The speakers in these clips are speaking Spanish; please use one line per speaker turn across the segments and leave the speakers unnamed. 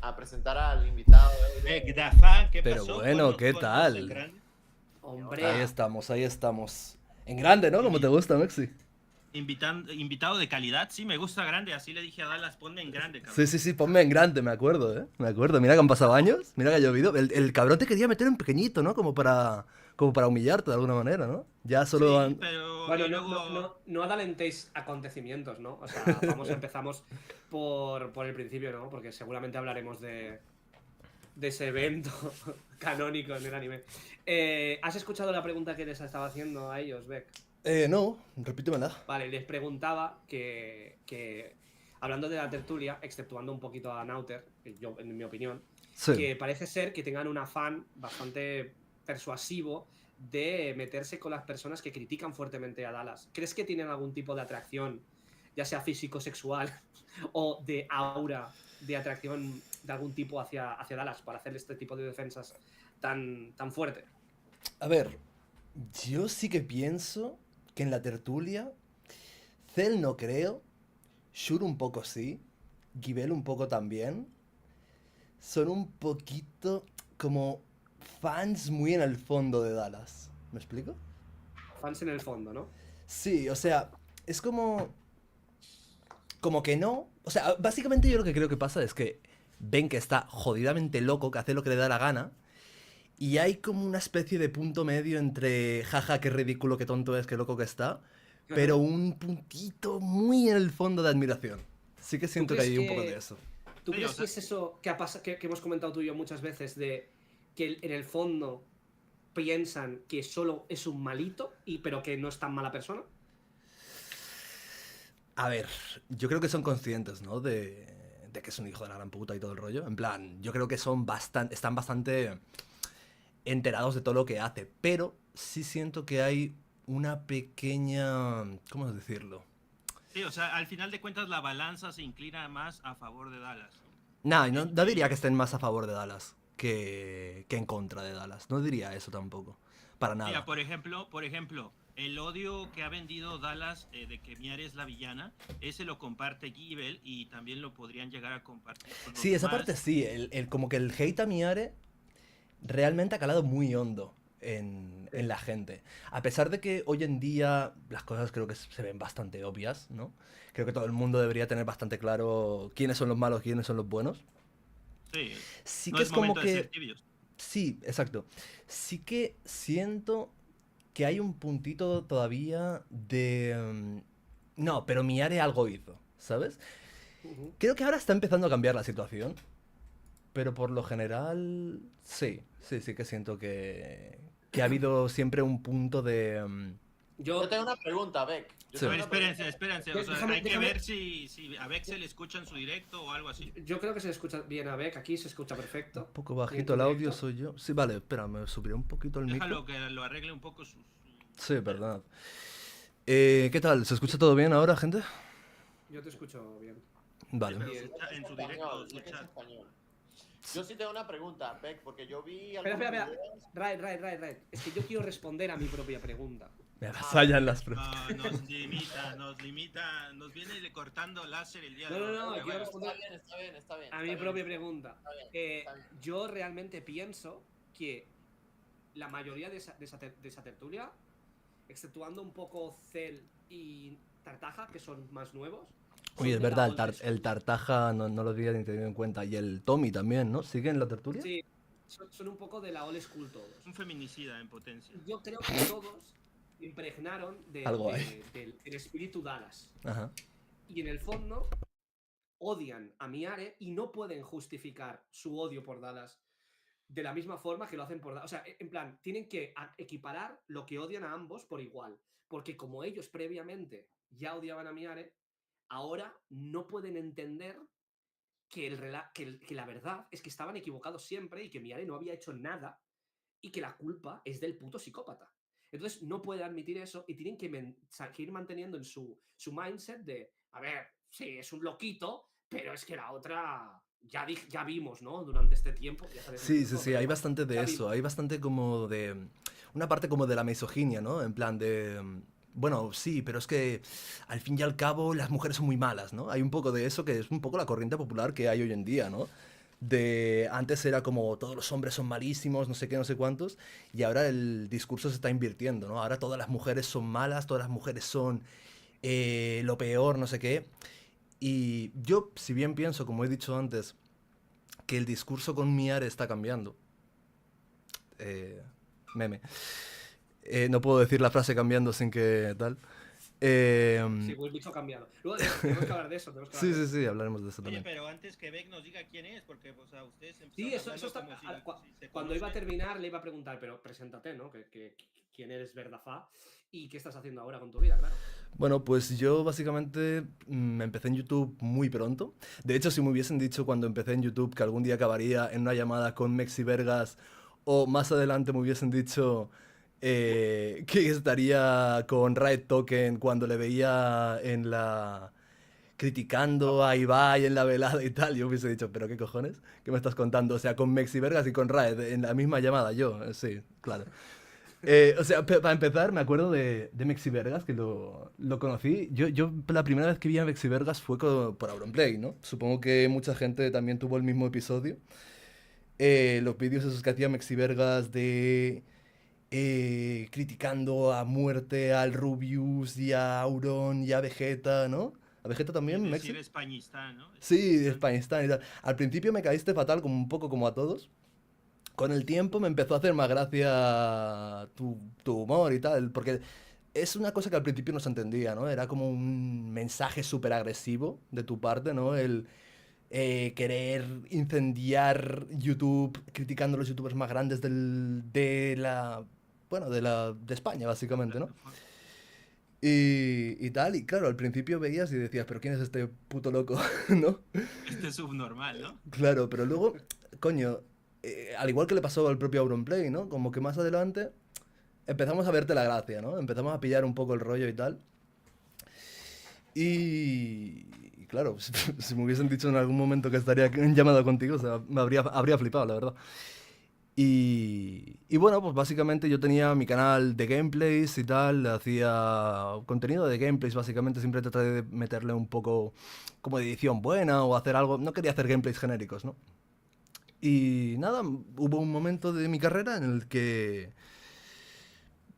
a presentar al invitado de hoy.
Dafán, ¿qué
Pero
pasó
bueno, ¿qué
con
tal?
el grande?
Hombre,
Ahí estamos, ahí estamos. En grande, ¿no? Como te gusta, Mexi.
Invitado de calidad, sí, me gusta grande. Así le dije a Dallas, ponme en grande, cabrón.
Sí, sí, sí, ponme en grande, me acuerdo, ¿eh? Me acuerdo. Mira que han pasado años, mira que ha llovido. El cabrón te quería meter en pequeñito, ¿no? Como para humillarte de alguna manera, ¿no? Ya solo
Sí,
han...
pero
bueno,
y luego
no adelantéis acontecimientos, ¿no? O sea, empezamos por el principio, ¿no? Porque seguramente hablaremos de ese evento canónico en el anime. ¿Has escuchado la pregunta que les estaba haciendo a ellos, Beck?
No, repítemela.
Vale, les preguntaba que hablando de la tertulia, exceptuando un poquito a Nauter, yo, en mi opinión,
Sí.
que parece ser que tengan un afán bastante persuasivo de meterse con las personas que critican fuertemente a Dallas. ¿Crees que tienen algún tipo de atracción, ya sea físico-sexual o de aura de atracción de algún tipo hacia Dallas para hacer este tipo de defensas tan fuerte?
A ver, yo sí que pienso que en la tertulia, Cell no creo, Shur un poco sí, Gibel un poco también, son un poquito como fans muy en el fondo de Dallas. ¿Me explico?
Fans en el fondo, ¿no?
Sí, o sea, es como que no. O sea, básicamente yo lo que creo que pasa es que ven que está jodidamente loco, que hace lo que le da la gana. Y hay como una especie de punto medio entre jaja, qué ridículo, qué tonto es, qué loco que está. Pero un puntito muy en el fondo de admiración. Sí que siento que hay un poco de eso.
¿Tú
Sí,
crees
o sea-
que es eso que hemos comentado tú y yo muchas veces, de que en el fondo piensan que solo es un malito, pero que no es tan mala persona?
A ver, yo creo que son conscientes, ¿no? De que es un hijo de la gran puta y todo el rollo. En plan, yo creo que están bastante enterados de todo lo que hace. Pero sí siento que hay una pequeña... ¿Cómo decirlo?
sí, o sea, al final de cuentas la balanza se inclina más a favor de Dallas.
Nah, no diría que estén más a favor de Dallas que en contra de Dallas. No diría eso tampoco. Para nada.
Mira, por ejemplo, el odio que ha vendido Dallas de que Miare es la villana, ese lo comparte Givel y también lo podrían llegar a compartir con los
Sí, esa
demás.
parte sí. Como que el hate a Miare realmente ha calado muy hondo en la gente. A pesar de que hoy en día las cosas creo que se ven bastante obvias, ¿no? Creo que todo el mundo debería tener bastante claro quiénes son los malos, quiénes son los buenos.
Sí,
Sí
no
que
es
es como
momento de ser
que...
tibios.
Sí, exacto. Sí que siento que hay un puntito todavía de... no, pero Miare algo hizo, ¿sabes? Creo que ahora está empezando a cambiar la situación, pero por lo general, sí que siento que ha habido siempre un punto de...
Yo tengo una pregunta, Beck. Yo
Sí.
A
tengo
ver,
una pregunta.
espérense. O sea,
Déjame-
hay que
déjame-
ver si a Beck se le escucha en su directo o algo así.
Yo creo que se le escucha bien a Beck, aquí se escucha perfecto.
Un poco
Y en
bajito
tu
el audio
directo.
soy yo. Sí, vale, espera, me subiré un poquito el micro.
Déjalo que lo arregle un poco
Sí, verdad. ¿Qué tal? ¿Se escucha todo bien ahora, gente?
Yo te escucho bien.
Vale.
Pero
Bien.
en su directo, su
Sé que es
chat.
español. Yo sí tengo una pregunta, Beck, porque yo vi
Espera,
algunos
espera.
videos.
Right. Es que yo quiero responder a mi propia pregunta.
Me avasallan las preguntas.
No, nos limita, nos viene cortando láser el día de
No,
hoy.
no,
Pero
quiero
bueno.
responder
Está bien.
a
está
mi
bien.
propia pregunta.
bien.
Yo realmente pienso que la mayoría de esa tertulia, exceptuando un poco Cell y Tartaja, que son más nuevos. son
Oye, es
de la
verdad,
old school.
el Tartaja no lo había ni tenido en cuenta. Y el Tommy también, ¿no? ¿Sigue en la tertulia?
Sí, son un poco de la old school todos.
Un feminicida en potencia.
Yo creo que todos impregnaron
Algo hay.
del espíritu Dallas.
Ajá.
Y en el fondo odian a Miare y no pueden justificar su odio por Dallas de la misma forma que lo hacen por Dallas. O sea, en plan, tienen que equiparar lo que odian a ambos por igual. Porque como ellos previamente ya odiaban a Miare, ahora no pueden entender que la verdad es que estaban equivocados siempre y que Miare no había hecho nada y que la culpa es del puto psicópata. Entonces no puede admitir eso y tienen que seguir manteniendo en su mindset de, a ver, sí, es un loquito, pero es que la otra ya vimos, ¿no? Durante este tiempo. Ya sabes,
Sí,
no,
sí,
pero
hay
igual,
bastante de
ya
eso.
vimos.
Hay bastante como de... una parte como de la misoginia, ¿no? En plan de... bueno, sí, pero es que al fin y al cabo las mujeres son muy malas, ¿no? Hay un poco de eso que es un poco la corriente popular que hay hoy en día, ¿no? de antes era como todos los hombres son malísimos, no sé qué, no sé cuántos, y ahora el discurso se está invirtiendo, ¿no? Ahora todas las mujeres son malas, todas las mujeres son lo peor, no sé qué. Y yo, si bien pienso, como he dicho antes, que el discurso con Miare está cambiando, eh, meme, no puedo decir la frase cambiando sin que tal.
Sí, pues dicho cambiado. Luego tenemos que hablar de eso. Tenemos que
Sí,
hablar de
sí,
eso.
sí, hablaremos de eso
Oye,
también.
pero antes que Beck nos diga quién es, porque o sea, ustedes
Sí,
empezaron
eso está.
hablando como si se
Cuando iba a
conocen.
terminar, le iba a preguntar, pero preséntate, ¿no? ¿Quién eres, Verdafa? ¿Y qué estás haciendo ahora con tu vida, claro?
Bueno, pues yo básicamente empecé en YouTube muy pronto. De hecho, si me hubiesen dicho cuando empecé en YouTube que algún día acabaría en una llamada con Mexi Vergas o más adelante me hubiesen dicho que estaría con Riot Token cuando le veía en la criticando a Ibai en la velada y tal, yo hubiese dicho, pero qué cojones, ¿qué me estás contando? O sea, con Mexi Vergas y con Riot en la misma llamada, yo, sí, claro. O sea, para empezar, me acuerdo de Mexi Vergas, que lo conocí. Yo la primera vez que vi a Mexi Vergas fue por Auronplay, ¿no? Supongo que mucha gente también tuvo el mismo episodio. Los vídeos esos que hacía Mexi Vergas de criticando a muerte al Rubius y a Auron y a Vegeta, ¿no? ¿A Vegeta
Y
también,
decir
Mexi?
Españistán, ¿no?
Sí, de Españistán y tal. Al principio me caíste fatal, como un poco como a todos. Con el tiempo me empezó a hacer más gracia tu humor y tal, porque es una cosa que al principio no se entendía, ¿no? Era como un mensaje súper agresivo de tu parte, ¿no? El querer incendiar YouTube criticando a los youtubers más grandes bueno, de España, básicamente, ¿no? Y tal, y claro, al principio veías y decías, pero ¿quién es este puto loco? ¿No?
Este es subnormal, ¿no?
Claro, pero luego, coño, al igual que le pasó al propio Auronplay, ¿no? Como que más adelante empezamos a verte la gracia, ¿no? Empezamos a pillar un poco el rollo y tal. Y claro, si me hubiesen dicho en algún momento que estaría en llamada contigo, o sea, habría flipado, la verdad. Y bueno, pues básicamente yo tenía mi canal de gameplays y tal, hacía contenido de gameplays, básicamente siempre traté de meterle un poco como de edición buena o hacer algo, no quería hacer gameplays genéricos, ¿no? Y nada, hubo un momento de mi carrera en el que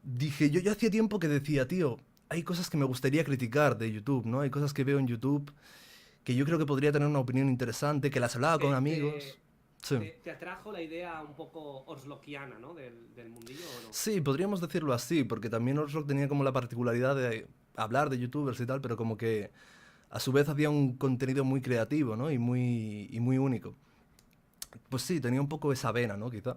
dije, yo hacía tiempo que decía, tío, hay cosas que me gustaría criticar de YouTube, ¿no? Hay cosas que veo en YouTube que yo creo que podría tener una opinión interesante, que las hablaba con
Te,
amigos. Sí.
te atrajo la idea un poco orslokiana, ¿no? Del mundillo, ¿o no?
Sí, podríamos decirlo así, porque también Orslock tenía como la particularidad de hablar de youtubers y tal, pero como que a su vez hacía un contenido muy creativo, ¿no? Y muy único. Pues sí, tenía un poco esa vena, ¿no? Quizá.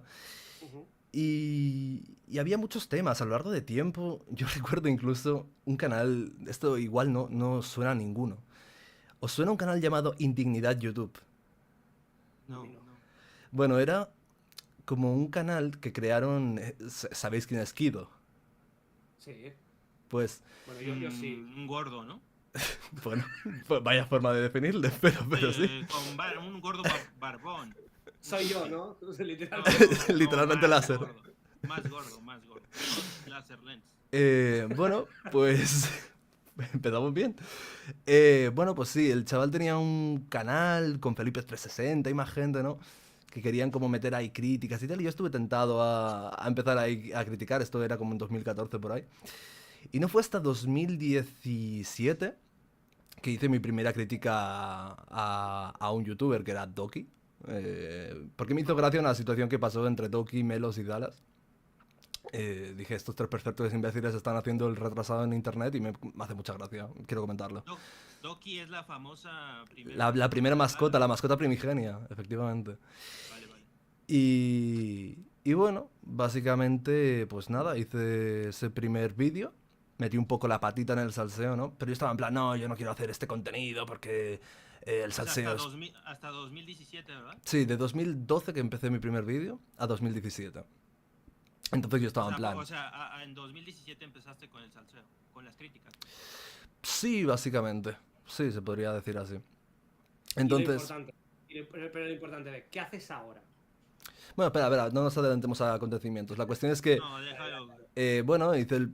Ujú.
Y había muchos temas a lo largo de tiempo. Yo recuerdo incluso un canal, esto igual no suena a ninguno. ¿Os suena un canal llamado Indignidad YouTube?
No,
mí no.
no.
Bueno, era como un canal que crearon, ¿sabéis quién es Kido?
Sí.
Pues,
Bueno, yo sí.
Un gordo, ¿no?
bueno, pues vaya forma de definirle, pero sí.
Con un gordo barbón.
Soy yo, ¿no?
No,
Literalmente.
Literalmente
más
láser.
gordo, más gordo, más gordo. Láser lens.
Bueno, pues empezamos bien. Bueno, pues sí, el chaval tenía un canal con Felipe 360 y más gente, ¿no? Que querían como meter ahí críticas y tal. Y yo estuve tentado a empezar ahí a criticar. Esto era como en 2014 por ahí. Y no fue hasta 2017 que hice mi primera crítica a un youtuber que era Doki. Porque me hizo gracia una situación que pasó entre Doki, Melos y Dallas. Dije, estos tres perfectos imbéciles están haciendo el retrasado en internet y me hace mucha gracia. Quiero comentarlo.
Doki es la famosa
La primera mascota, la mascota primigenia, efectivamente.
Vale, vale.
Y bueno, básicamente, pues nada, hice ese primer vídeo. Metí un poco la patita en el salseo, ¿no? Pero yo estaba en plan, no, yo no quiero hacer este contenido porque el
O sea,
salseo es...
hasta 2017, ¿verdad?
Sí, de 2012 que empecé mi primer vídeo a 2017. Entonces yo estaba en plan...
O sea, en 2017 empezaste con el salseo, con las críticas.
Sí, básicamente. Sí, se podría decir así.
Y lo
Entonces...
importante, pero lo importante es, ¿qué haces ahora?
Bueno, espera, no nos adelantemos a acontecimientos. La cuestión es que...
No, déjalo.
Bueno, hice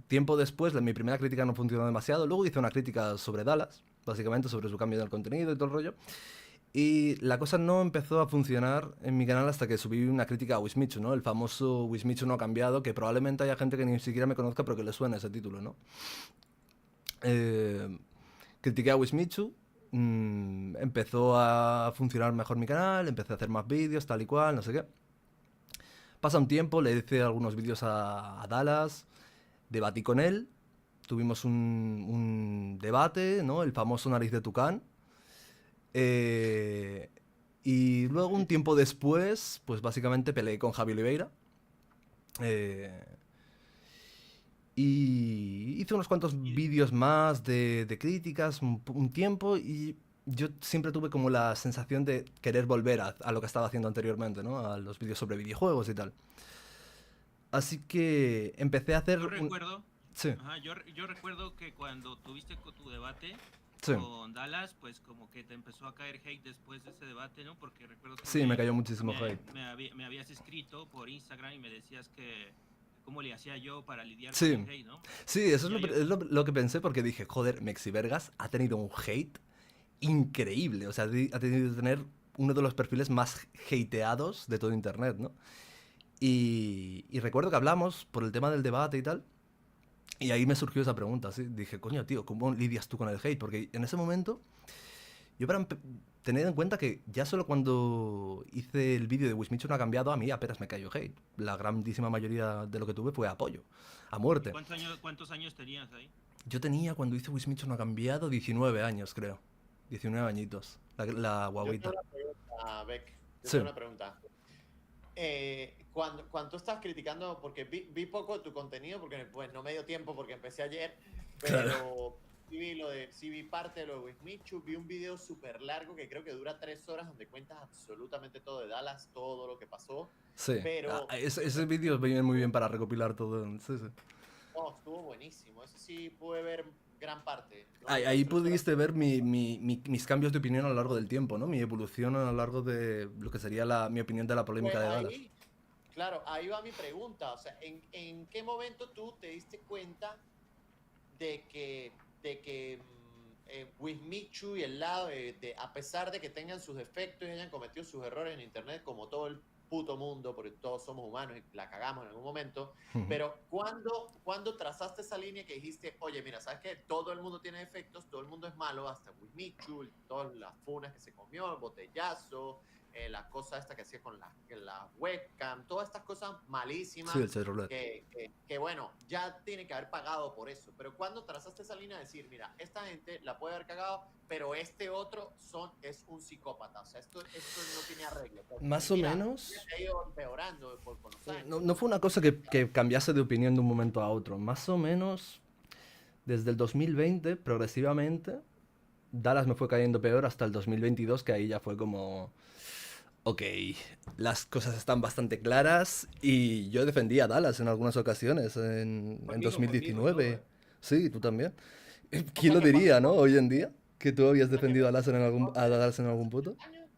tiempo después, mi primera crítica no funcionó demasiado. Luego hice una crítica sobre Dallas, básicamente sobre su cambio del contenido y todo el rollo. Y la cosa no empezó a funcionar en mi canal hasta que subí una crítica a Wismichu, ¿no? El famoso Wismichu no ha cambiado, que probablemente haya gente que ni siquiera me conozca pero que le suene ese título, ¿no? Eh, Critiqué a Wismichu, empezó a funcionar mejor mi canal, empecé a hacer más vídeos, tal y cual, no sé qué. Pasa un tiempo, le hice algunos vídeos a Dallas, debatí con él, tuvimos un debate, ¿no? El famoso nariz de tucán. Eh, y luego, un tiempo después, pues básicamente peleé con Javi Oliveira. Eh, y hice unos cuantos vídeos más de críticas, un tiempo, y yo siempre tuve como la sensación de querer volver a lo que estaba haciendo anteriormente, ¿no? A los vídeos sobre videojuegos y tal. Así que empecé a hacer...
Yo recuerdo,
Sí,
ajá, yo recuerdo que cuando tuviste tu debate
sí.
con Dallas, pues como que te empezó a caer hate después de ese debate, ¿no? Porque recuerdo que
Sí, me cayó muchísimo hate.
me habías escrito por Instagram y me decías que cómo le hacía yo para lidiar con
Sí,
el hate, ¿no?
sí, eso es
Ya
lo,
yo,
es lo que pensé porque dije, joder, Mexi Vergas ha tenido un hate increíble. O sea, ha tenido que tener uno de los perfiles más hateados de todo internet, ¿no? Y recuerdo que hablamos por el tema del debate y tal. Y ahí me surgió esa pregunta, ¿sí? Dije, coño, tío, ¿cómo lidias tú con el hate? Porque en ese momento, yo para tener en cuenta que ya solo cuando hice el vídeo de Wismichu no ha cambiado, a mí apenas me cayó hate. La grandísima mayoría de lo que tuve fue apoyo, a
¿y
muerte.
cuántos años tenías ahí?
Yo tenía, cuando hice Wismichu no ha cambiado, 19 años, creo. 19 añitos, la
Yo tengo
guaguita.
una pregunta, Beck. Yo
Sí,
tengo una pregunta. Cuando tú estás criticando, porque vi poco de tu contenido, porque pues no me dio tiempo porque empecé ayer,
claro.
pero sí vi parte de lo de Wismichu, vi un video súper largo que creo que dura 3 horas donde cuentas absolutamente todo de Dallas, todo lo que pasó,
Sí,
pero
ese vídeo viene muy bien para recopilar todo. Sí, sí.
no, estuvo buenísimo, eso sí pude ver gran parte,
Ahí
2, 3 horas.
pudiste ver mis cambios de opinión a lo largo del tiempo, ¿no? Mi evolución a lo largo de lo que sería mi opinión de la polémica
Pues
de Dallas.
ahí, claro, ahí va mi pregunta, o sea, ¿en qué momento tú te diste cuenta de que Wismichu y el lado a pesar de que tengan sus defectos y hayan cometido sus errores en internet, como todo el puto mundo, porque todos somos humanos y la cagamos en algún momento,
Ujú.
pero cuando trazaste esa línea que dijiste, oye, mira, ¿sabes qué? Todo el mundo tiene defectos, todo el mundo es malo, hasta Wismichu, todas las funas que se comió, el botellazo, la cosa esta que hacía con la webcam, todas estas cosas malísimas
Sí, el Chevrolet.
que bueno, ya tiene que haber pagado por eso. Pero cuando trazaste esa línea de decir, mira, esta gente la puede haber cagado, pero este otro es un psicópata. O sea, esto no tiene arreglo. Pues,
Más
y
o
mira,
menos,
se ha ido empeorando con los años.
no fue una cosa que cambiase de opinión de un momento a otro. Más o menos, desde el 2020, progresivamente, Dallas me fue cayendo peor hasta el 2022, que ahí ya fue como... Ok, las cosas están bastante claras y yo defendí a Dallas en algunas ocasiones, en
Conmigo y todo,
2019. Sí, tú también.
O
¿Quién
sea
lo
que
diría,
pasó,
no? Hoy en día, que tú habías
o sea que
defendido a Dallas a
entonces,
Dallas en algún
hace
punto.
3 años,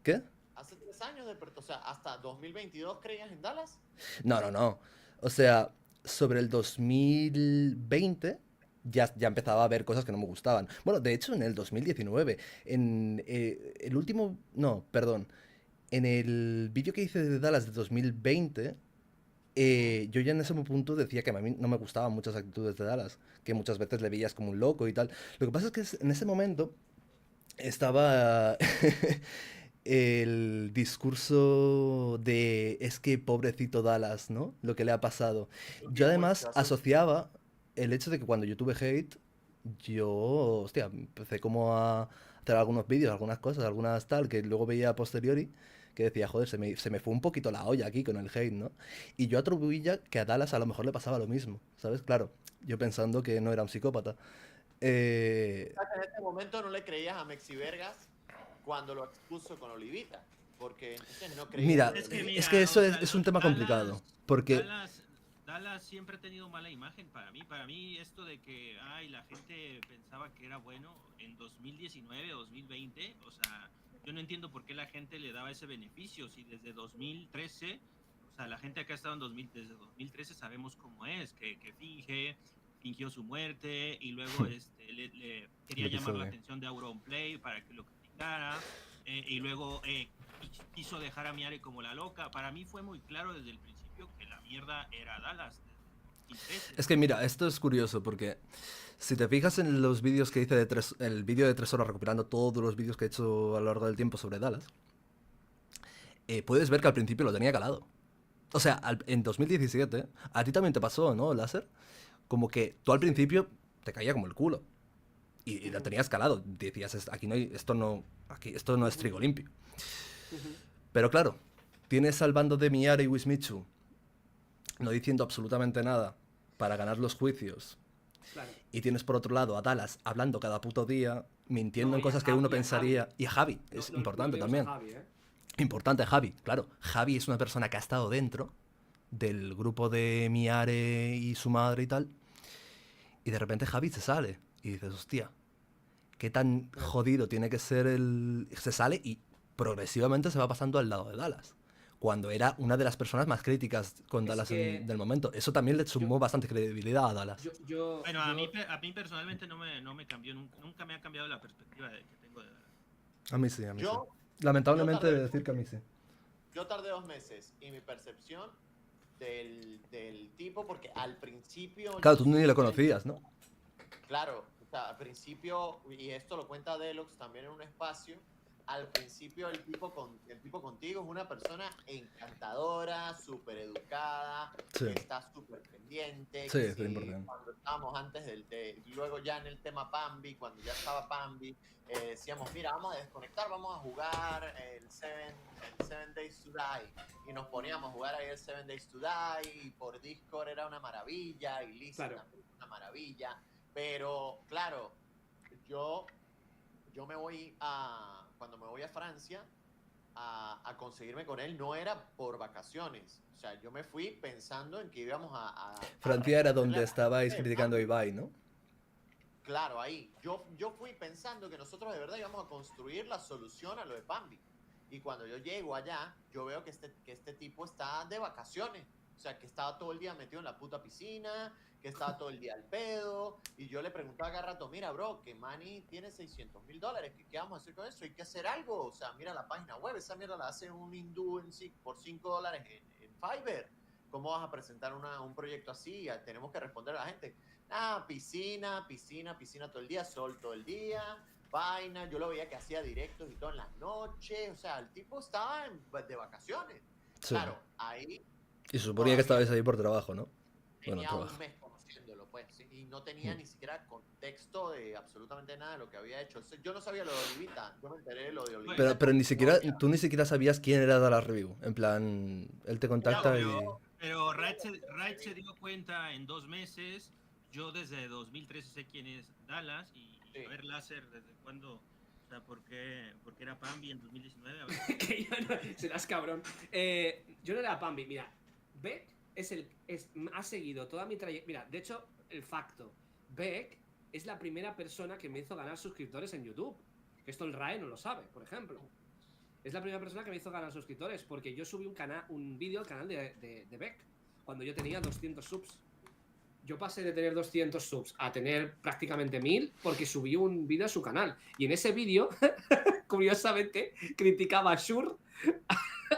¿Qué?
hace 3 años, o sea, hasta 2022 creías en Dallas.
No, no, no. O sea, sobre el 2020 ya empezaba a ver cosas que no me gustaban. Bueno, de hecho, en el 2019, en el último... No, perdón. En el vídeo que hice de Dallas de 2020,
Ujú.
yo ya en ese punto decía que a mí no me gustaban muchas actitudes de Dallas, que muchas veces le veías como un loco y tal. Lo que pasa es que en ese momento estaba el discurso de es que pobrecito Dallas, ¿no? Lo que le ha pasado. Yo
Último, pues,
además asociaba el hecho de que cuando yo tuve hate, yo, hostia, empecé como a hacer algunos vídeos, algunas cosas, algunas tal, que luego veía a posteriori, que decía, joder, se me fue un poquito la olla aquí con el hate, ¿no? Y yo atribuía que a Dallas a lo mejor le pasaba lo mismo, ¿sabes? Claro, yo pensando que no era un psicópata. Eh,
en este momento no le creías a Mexi Vergas cuando lo expuso con Olivita, porque entonces no creías
Mira,
lo de
Es que
Olivita.
es que
mira,
eso
o
es
sea,
un tema complicado, porque
Dallas, Dallas siempre ha tenido mala imagen para mí. Para mí esto de que ay, la gente pensaba que era bueno en 2019, 2020, o sea, yo no entiendo por qué la gente le daba ese beneficio si desde 2013, o sea, la gente que ha estado desde 2013 sabemos cómo es, que fingió su muerte y luego le quería
el
llamar la
episodio.
atención de Auronplay para que lo criticara. y luego quiso dejar a Miare como la loca. Para mí fue muy claro desde el principio que la mierda era Dallas. Desde 2013.
Es que mira, esto es curioso porque si te fijas en los vídeos que hice el vídeo de 3 horas recopilando todos los vídeos que he hecho a lo largo del tiempo sobre Dallas, puedes ver que al principio lo tenía calado. O sea, en 2017, a ti también te pasó, ¿no, Láser? Como que tú al principio te caía como el culo. Y lo tenías calado. Decías, aquí no hay, esto no es trigo limpio. Pero claro, tienes al bando de Miare y Wismichu no diciendo absolutamente nada para ganar los juicios.
Claro.
Y tienes por otro lado a Dallas hablando cada puto día, mintiendo
No,
en
y a
cosas que
Javi,
uno
y a
pensaría.
Javi.
Y a Javi,
No-
es
no- no
importante
olvidemos
también.
a Javi, ¿eh?
Importante Javi, claro. Javi es una persona que ha estado dentro del grupo de Miare y su madre y tal. Y de repente Javi se sale. Y dices, hostia, qué tan jodido tiene que ser el... Se sale y progresivamente se va pasando al lado de Dallas. Cuando era una de las personas más críticas con
Es
Dallas
que
del momento. Eso también le sumó bastante credibilidad a Dallas.
Bueno, a mí personalmente no me cambió, nunca me ha cambiado la perspectiva que tengo de Dallas.
A mí sí, a mí
Yo,
sí. Lamentablemente
yo
he
tardé-
de decir que a mí sí.
yo tardé 2 meses y mi percepción del tipo, porque al principio...
Claro,
yo
tú ni lo
sí-
conocías, ¿no?
Claro, o sea, al principio, y esto lo cuenta Deluxe también en un espacio, al principio el tipo contigo es una persona encantadora, súper educada,
Sí.
que está súper pendiente.
Sí,
que
100%.
cuando estábamos antes luego ya en el tema Pambi, cuando ya estaba Pambi, decíamos, mira, vamos a desconectar, vamos a jugar el Seven Days to Die. Y nos poníamos a jugar ahí el Seven Days to Die, y por Discord era una maravilla, y Lisa
Claro.
también una maravilla. Pero, claro, yo me voy cuando me voy a Francia a conseguirme con él, no era por vacaciones. O sea, yo me fui pensando en que íbamos a
Francia era
responderle
donde
a la
estabais
gente de
criticando a
Pambi.
Ibai, ¿no?
Claro, ahí. Yo fui pensando que nosotros de verdad íbamos a construir la solución a lo de Pambi. Y cuando yo llego allá, yo veo que este tipo está de vacaciones. O sea, que estaba todo el día metido en la puta piscina, que estaba todo el día al pedo. Y yo le preguntaba cada rato, mira, bro, que Manny tiene $600,000. ¿Qué vamos a hacer con eso? Hay que hacer algo. O sea, mira la página web. Esa mierda la hace un hindú por $5 en Fiverr. ¿Cómo vas a presentar un proyecto así? Tenemos que responder a la gente. Piscina todo el día, sol todo el día, vaina. Yo lo veía que hacía directos y todo en las noches. O sea, el tipo estaba de vacaciones.
Sí.
Claro, ahí
Y se suponía que
todavía
estabais ahí por trabajo, ¿no? Bueno,
tenía
trabajo.
un mes conociéndolo, pues, ¿sí? Y no tenía ni siquiera contexto de absolutamente nada de lo que había hecho. O sea, yo no sabía lo de Olivita, yo me enteré de lo de Olivita.
Pero ni siquiera,
No,
tú ni siquiera sabías quién era Dallas Review. En plan, él te contacta y...
Pero Wright se dio cuenta en 2 meses. Yo desde 2013 sé quién es Dallas y
Sí.
a ver Láser desde cuándo, o sea, ¿por qué era Pambi en 2019? A ver.
Que yo no- serás cabrón. Yo no era Pambi. Mira, Beck ha seguido toda mi trayectoria. Mira, de hecho, el facto. Beck es la primera persona que me hizo ganar suscriptores en YouTube. Que esto el RAE no lo sabe, por ejemplo. Es la primera persona que me hizo ganar suscriptores porque yo subí un vídeo al canal de Beck cuando yo tenía 200 subs. Yo pasé de tener 200 subs a tener prácticamente 1000 porque subí un vídeo a su canal. Y en ese vídeo, curiosamente, criticaba a Shur,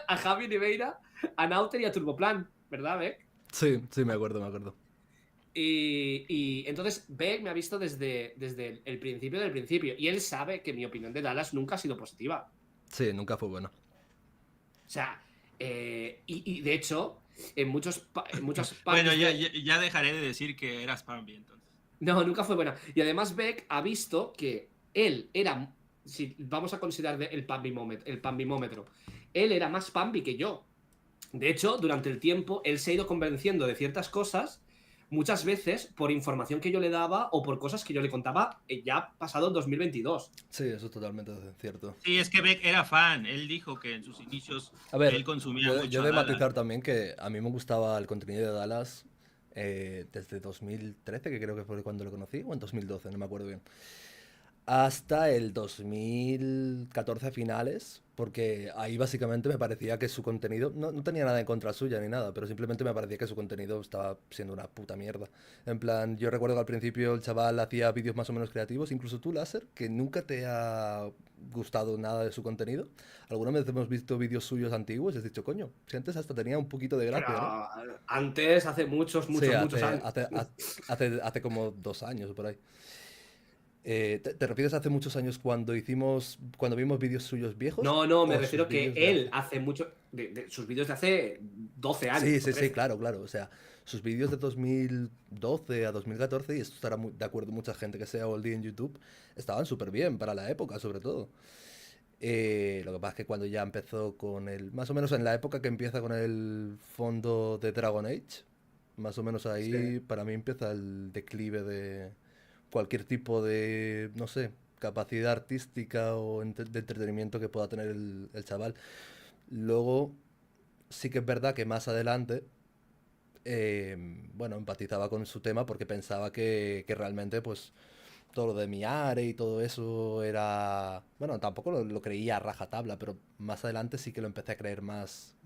a Javi Oliveira, a Nauter y a Turboplan, ¿verdad, Beck?
Sí, me acuerdo.
Y entonces Beck me ha visto desde el principio del principio. Y él sabe que mi opinión de Dallas nunca ha sido positiva.
Sí, nunca fue bueno.
O sea, y de hecho, en muchas partes...
Bueno, ya dejaré de decir que eras Pambi entonces.
No, nunca fue buena. Y además Beck ha visto que él era, si vamos a considerar el pambimómetro, él era más pambi que yo. De hecho, durante el tiempo, él se ha ido convenciendo de ciertas cosas, muchas veces por información que yo le daba o por cosas que yo le contaba ya pasado el 2022.
Sí, eso es totalmente cierto.
Sí, es que Beck era fan. Él dijo que en sus inicios
A ver,
él consumía
yo
mucho
de
a Dallas.
matizar también que a mí me gustaba el contenido de Dallas desde 2013, que creo que fue cuando lo conocí, o en 2012, no me acuerdo bien. hasta el 2014 a finales, porque ahí básicamente me parecía que su contenido, no tenía nada en contra suya ni nada, pero simplemente me parecía que su contenido estaba siendo una puta mierda. En plan, yo recuerdo que al principio el chaval hacía vídeos más o menos creativos, incluso tú, Láser, que nunca te ha gustado nada de su contenido. Alguna vez hemos visto vídeos suyos antiguos y has dicho, coño, si antes hasta tenía un poquito de
Pero
gracia, ¿no?
antes, hace muchos,
Sí,
muchos, muchos años.
hace como 2 años o por ahí. ¿Te refieres a hace muchos años cuando vimos vídeos suyos viejos
No, no, me
o sus
refiero que
vídeos de
él
hace?
hace mucho. De sus vídeos de hace 12
Sí,
años o
sí, sí,
13.
claro, claro. O sea, sus vídeos de 2012 a 2014, y esto estará de acuerdo mucha gente que sea oldie en YouTube, estaban súper bien para la época, sobre todo. Lo que pasa es que cuando ya empezó con más o menos en la época que empieza con el fondo de Dragon Age, más o menos
Sí.
ahí para mí empieza el declive de cualquier tipo de, no sé, capacidad artística o de entretenimiento que pueda tener el chaval. Luego, sí que es verdad que más adelante, bueno, empatizaba con su tema porque pensaba que realmente, pues, todo lo de Miare y todo eso era... Bueno, tampoco lo creía a rajatabla, pero más adelante sí que lo empecé a creer más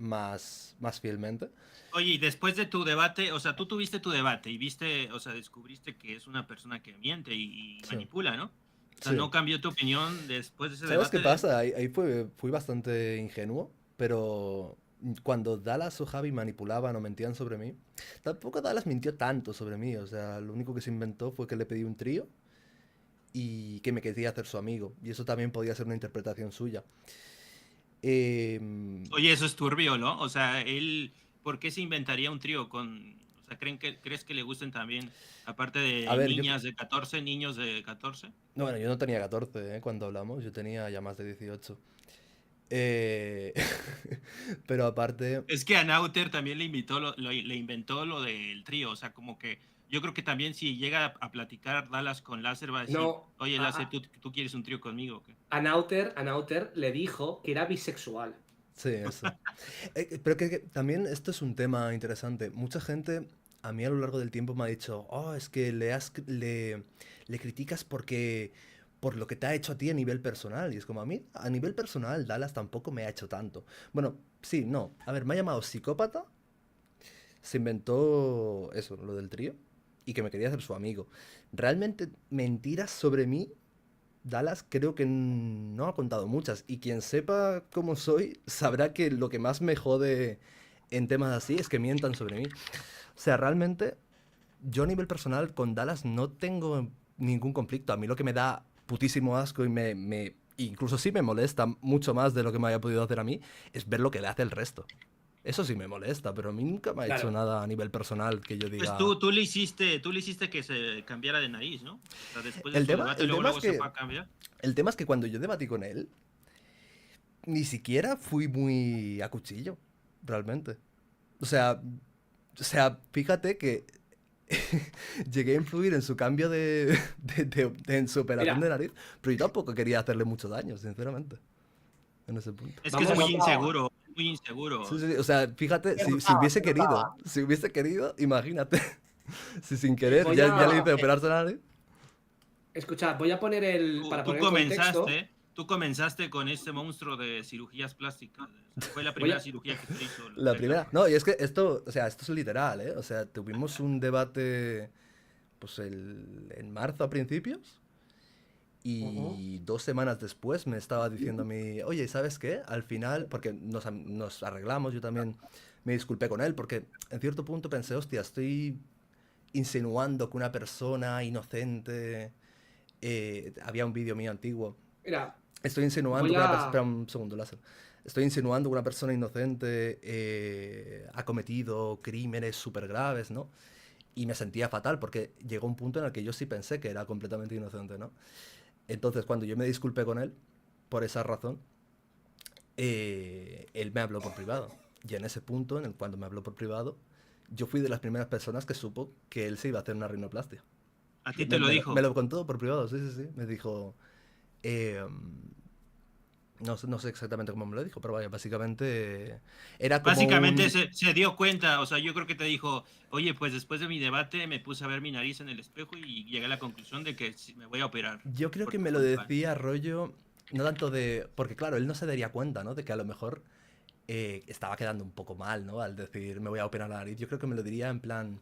fielmente.
Oye, y después de tu debate, o sea, tú tuviste tu debate y viste, o sea, descubriste que es una persona que miente y
Sí,
manipula, ¿no? O sea,
sí.
¿no cambió tu opinión después de ese
¿Sabes qué
debate de él?
pasa? Ahí fui bastante ingenuo, pero cuando Dallas o Javi manipulaban o mentían sobre mí, tampoco Dallas mintió tanto sobre mí. O sea, lo único que se inventó fue que le pedí un trío y que me quería hacer su amigo. Y eso también podía ser una interpretación suya. Em,
Oye, eso es turbio, ¿no? O sea, él, ¿por qué se inventaría un trío con, o sea, crees que le gusten también, aparte
a
de
ver,
niñas de 14, niños de 14?
no, bueno, yo no tenía 14, cuando hablamos, yo tenía ya más de 18. Eh, pero aparte,
Es que a Nauter también le invitó, le inventó lo del trío, o sea, como que yo creo que también si llega a platicar Dallas con Láser va a decir,
No,
oye, Láser, ¿tú quieres un trío conmigo? ¿O qué?
A Nauter le dijo que era bisexual.
sí, eso. Pero que también esto es un tema interesante. Mucha gente a mí a lo largo del tiempo me ha dicho, oh, es que le criticas por lo que te ha hecho a ti a nivel personal. Y es como a mí, a nivel personal, Dallas tampoco me ha hecho tanto. Bueno, sí, no. A ver, me ha llamado psicópata, se inventó eso, lo del trío, y que me quería hacer su amigo. Realmente mentiras sobre mí Dallas creo que no ha contado muchas y quien sepa cómo soy sabrá que lo que más me jode en temas así es que mientan sobre mí. O sea, realmente yo a nivel personal con Dallas no tengo ningún conflicto. A mí lo que me da putísimo asco y incluso sí me molesta mucho más de lo que me haya podido hacer a mí es ver lo que le hace el resto. Eso sí me molesta, pero a mí nunca me ha hecho
Claro.
nada a nivel personal que yo
Pues
diga...
tú le hiciste que se cambiara de nariz, ¿no? O sea, después de
El
su
tema,
debate,
el
luego,
tema es
luego se
que
fue a cambiar.
el tema es que cuando yo debatí con él, ni siquiera fui muy a cuchillo, realmente. O sea, fíjate que llegué a influir en su cambio en su operación de
Mira,
nariz, pero yo tampoco quería hacerle mucho daño, sinceramente, en ese punto.
Es que es
Se
vamos.
notaba,
muy inseguro.
Sí, sí, sí, o sea, fíjate,
se
si
notaba,
hubiese
se notaba.
querido, imagínate, si sin
Sí,
querer
Voy
ya le
a.
hice operarse la nariz.
Escuchad, voy a poner el.
Tú,
Para
tú
poner en contexto.
comenzaste, tú comenzaste con este monstruo de cirugías plásticas. O sea, fue la
Voy
primera
a.
cirugía que se hizo
La
cerca
primera,
con...
no, y es que esto, o sea, esto es literal, ¿eh? O sea, tuvimos un debate, pues en marzo a principios.
Ujú.
Y 2 semanas después me estaba diciendo a mí, oye, ¿sabes qué? Al final, porque nos arreglamos, yo también me disculpé con él, porque en cierto punto pensé, hostia, estoy insinuando que una persona inocente... había un vídeo mío antiguo.
Mira,
Estoy insinuando
voy
que una persona...
a.
Espera un segundo, Láser. Estoy insinuando que una persona inocente ha cometido crímenes súper graves, ¿no? Y me sentía fatal porque llegó un punto en el que yo sí pensé que era completamente inocente, ¿no? Entonces, cuando yo me disculpé con él, por esa razón, él me habló por privado. Y en ese punto, cuando me habló por privado, yo fui de las primeras personas que supo que él se iba a hacer una rinoplastia.
A ti te lo
Me
dijo.
lo contó por privado, sí, sí, sí. Me dijo, eh, No sé exactamente cómo me lo dijo, pero vaya, básicamente era como
Básicamente
un...
se dio cuenta, o sea, yo creo que te dijo, oye, pues después de mi debate me puse a ver mi nariz en el espejo y llegué a la conclusión de que sí, me voy a operar
Yo creo
por
que
tu
me lo
culpa.
decía rollo, no tanto de... Porque claro, él no se daría cuenta, ¿no? De que a lo mejor estaba quedando un poco mal, ¿no? Al decir, me voy a operar la nariz. Yo creo que me lo diría en plan,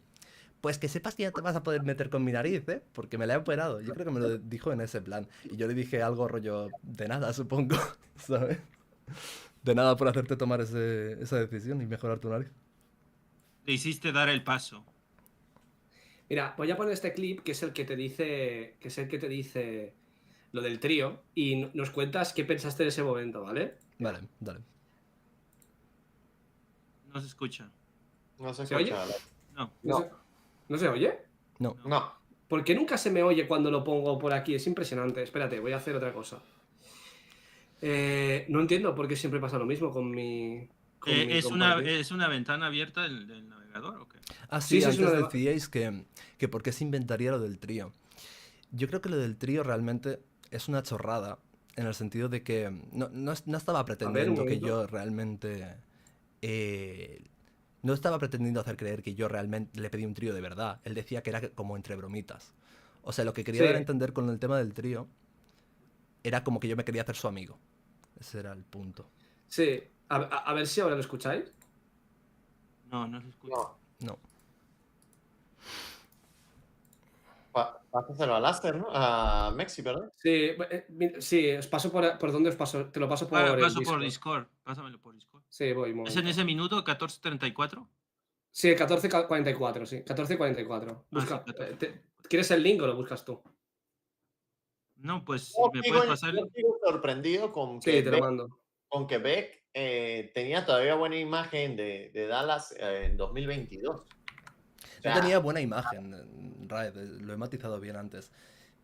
pues que sepas que ya te vas a poder meter con mi nariz, ¿eh? Porque me la he operado. Yo creo que me lo dijo en ese plan. Y yo le dije algo rollo, de nada, supongo, ¿sabes? De nada por hacerte tomar esa decisión y mejorar tu nariz.
Le hiciste dar el paso.
Mira, voy a poner este clip que es el que te dice, lo del trío y nos cuentas qué pensaste de ese momento, ¿vale? Mira,
Vale, dale.
No se escucha.
No se
¿se oye?
escucha.
No,
¿No se, ¿no se oye?
No.
no.
No.
¿Por qué nunca se me oye cuando lo pongo por aquí? Es impresionante. Espérate, voy a hacer otra cosa. No entiendo por qué siempre pasa lo mismo con mi compartir.
¿Es una ventana abierta del navegador o qué?
Ah,
Sí,
sí,
sí, es
antes
una
decíais que por qué se inventaría lo del trío. Yo creo que lo del trío realmente es una chorrada, en el sentido de que no estaba
A ver, un
pretendiendo que
momento.
yo realmente... no estaba pretendiendo hacer creer que yo realmente le pedí un trío de verdad. Él decía que era como entre bromitas. O sea, lo que quería dar a
Sí,
entender con el tema del trío era como que yo me quería hacer su amigo. Ese era el punto.
sí. A ver si ahora lo escucháis.
No, no se escucha.
No.
No.
Pásaselo a Láser, ¿no? A Mexi, ¿verdad?
Sí, sí, os paso por dónde os paso. Te lo paso por el
Paso por
Discord.
Discord. Pásamelo por Discord.
Sí, voy, un
¿Es en
momento.
ese minuto, 14:34?
Sí, 14:44, sí. 14:44.
Ah, sí,
Busca.
14:44.
¿Quieres el link o lo buscas tú?
No, pues si
Yo
me
sigo,
puedes pasar.
yo sigo sorprendido
Sí, te lo mando.
con que Beck tenía todavía buena imagen de Dallas en 2022. O
No
sea,
tenía buena imagen, Raed, lo he matizado bien antes.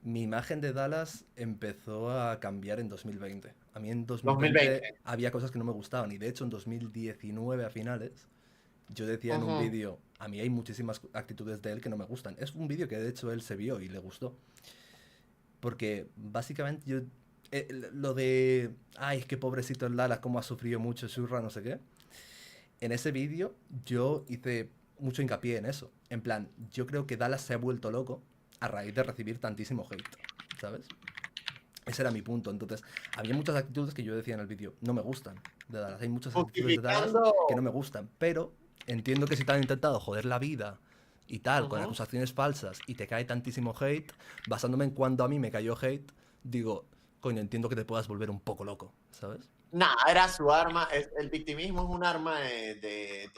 Mi imagen de Dallas empezó a cambiar en 2020. A mí en 2020
2020.
había cosas que no me gustaban y de hecho en 2019 a finales yo decía en un
Ujú.
vídeo, a mí hay muchísimas actitudes de él que no me gustan. Es un vídeo que de hecho él se vio y le gustó. Porque básicamente yo... lo de... Ay, qué pobrecito el Dallas, cómo ha sufrido mucho Shurra, no sé qué. En ese vídeo yo hice mucho hincapié en eso. En plan, yo creo que Dallas se ha vuelto loco a raíz de recibir tantísimo hate, ¿sabes? Ese era mi punto. Entonces, había muchas actitudes que yo decía en el vídeo, no me gustan de Dallas. Hay muchas actitudes de Dallas
Justificando.
que no me gustan. Pero entiendo que si te han intentado joder la vida y tal, con
Ujú.
acusaciones falsas y te cae tantísimo hate, basándome en cuando a mí me cayó hate, digo, coño, entiendo que te puedas volver un poco loco, ¿sabes?
Nah, era su arma. El victimismo es un arma de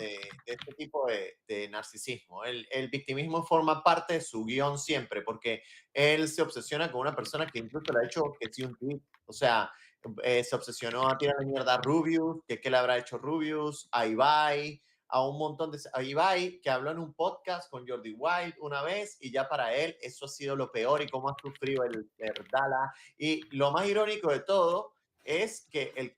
este tipo de narcisismo. El victimismo forma parte de su guión siempre, porque él se obsesiona con una persona que incluso le ha hecho que sí un tweet. O sea, se obsesionó a tirarle mierda a Rubius, que qué le habrá hecho Rubius, a Ibai, a un montón de... A Ibai, que habló en un podcast con Jordi Wild una vez, y ya para él eso ha sido lo peor y cómo ha sufrido el Dala. Y lo más irónico de todo es que el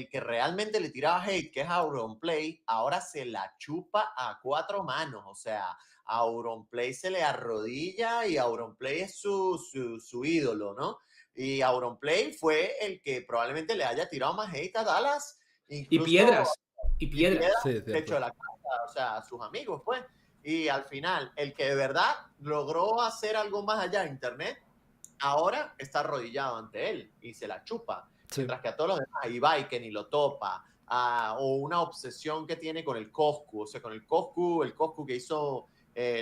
que realmente le tiraba hate, que es Auronplay, ahora se la chupa a cuatro manos. O sea, a Auronplay se le arrodilla y Auronplay es su ídolo, ¿no? Y Auronplay fue el que probablemente le haya tirado más hate a Dallas,
Y
incluso
piedras. Y
y Piedra,
piedras.
Sí, es
de hecho, de
cierto.
la casa, o sea, a sus amigos, pues. Y al final, el que de verdad logró hacer algo más allá de Internet, ahora está arrodillado ante él y se la chupa.
Sí.
Mientras que a todos los demás, a Ibai, que ni lo topa, o una obsesión que tiene con el Coscu, o sea, con el Coscu que hizo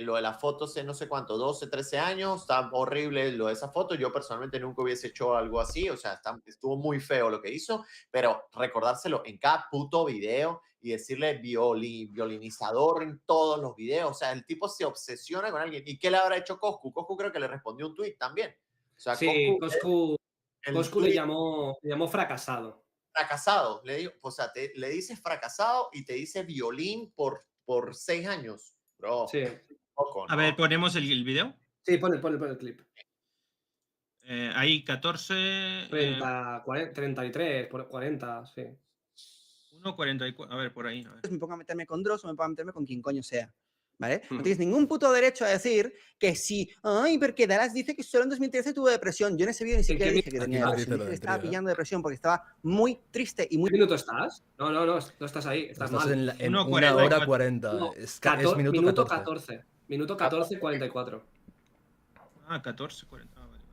lo de las fotos hace no sé cuánto, 12, 13 años, está horrible lo de esa foto. Yo personalmente nunca hubiese hecho algo así, o sea, estuvo muy feo lo que hizo, pero recordárselo en cada puto video y decirle violinizador en todos los videos, o sea, el tipo se obsesiona con alguien. ¿Y qué le habrá hecho Coscu? Coscu creo que le respondió un tweet también. O sea,
Sí,
Coscu, el
Coscu le
tweet
llamó fracasado.
fracasado, le digo, o sea, le dices fracasado y te dice violín por 6 años. Bro,
Sí.
poco,
A ver,
¿no?
ponemos el video.
Sí, pon el clip.
Ahí 14,
33, 40, sí.
1:44. A ver, por ahí. A ver.
Me pongo a meterme con Dross o me pongo a meterme con quien coño sea. ¿vale? No tienes ningún puto derecho a decir que sí, ay, porque Dallas dice que solo en 2013 tuvo depresión. Yo en ese vídeo ni siquiera dije que
Aquí
tenía
no
depresión,
dice lo
dije que
del
estaba
trío, ¿eh?
pillando depresión porque estaba muy triste y muy...
¿Qué minuto estás? No estás ahí, estás
Estás
mal.
en 1
1:44.
hora 40.
No,
Es minuto
minuto
14.
14. Minuto 14, 44.
Ah, 14:40. Ah, vale.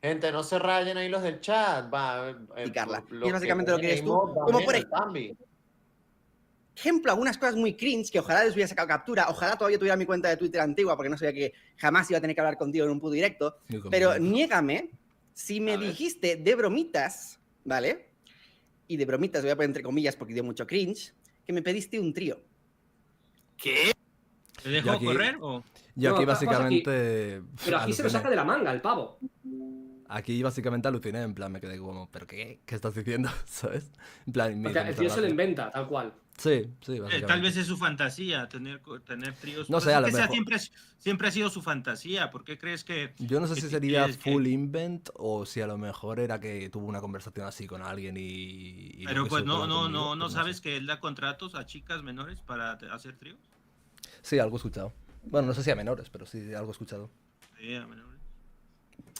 Gente, no se rayen ahí los del chat. Va,
Explicarla.
los
Y es básicamente lo que
tienen
eres tú.
emote
Como
también,
por
el Bambi.
ejemplo, algunas cosas muy cringe que ojalá les hubiera sacado captura, ojalá todavía tuviera mi cuenta de Twitter antigua porque no sabía que jamás iba a tener que hablar contigo en un puto directo, pero niégame si me dijiste de bromitas, ¿vale? Y de bromitas voy a poner entre comillas porque dio mucho cringe, que me pediste un trío.
¿Qué?
¿Te dejo
aquí-
correr o...?
Yo
No,
aquí
pasa aquí.
básicamente...
Pero aquí se lo saca de la manga el pavo.
Aquí básicamente aluciné, en plan, me quedé como, ¿pero qué? ¿Qué estás diciendo? ¿Sabes? En plan, me
Porque
hizo
el
mucha
tío se lo
gracia.
inventa, tal cual.
Sí, básicamente.
Tal vez es su fantasía tener tríos.
No
Pues
sé,
es
a lo
que sea,
mejor.
siempre ha sido su fantasía. ¿Por qué crees que...?
Yo no sé
que
si
ti-
sería
que-
full invent o si a lo mejor era que tuvo una conversación así con alguien y
Pero
lo
pues
quiso colar conmigo,
no
pues
sabes
sé.
que él da contratos a chicas menores para hacer tríos.
Sí, algo he escuchado. Bueno, no sé si a menores, pero sí, algo he escuchado.
Sí, a menores.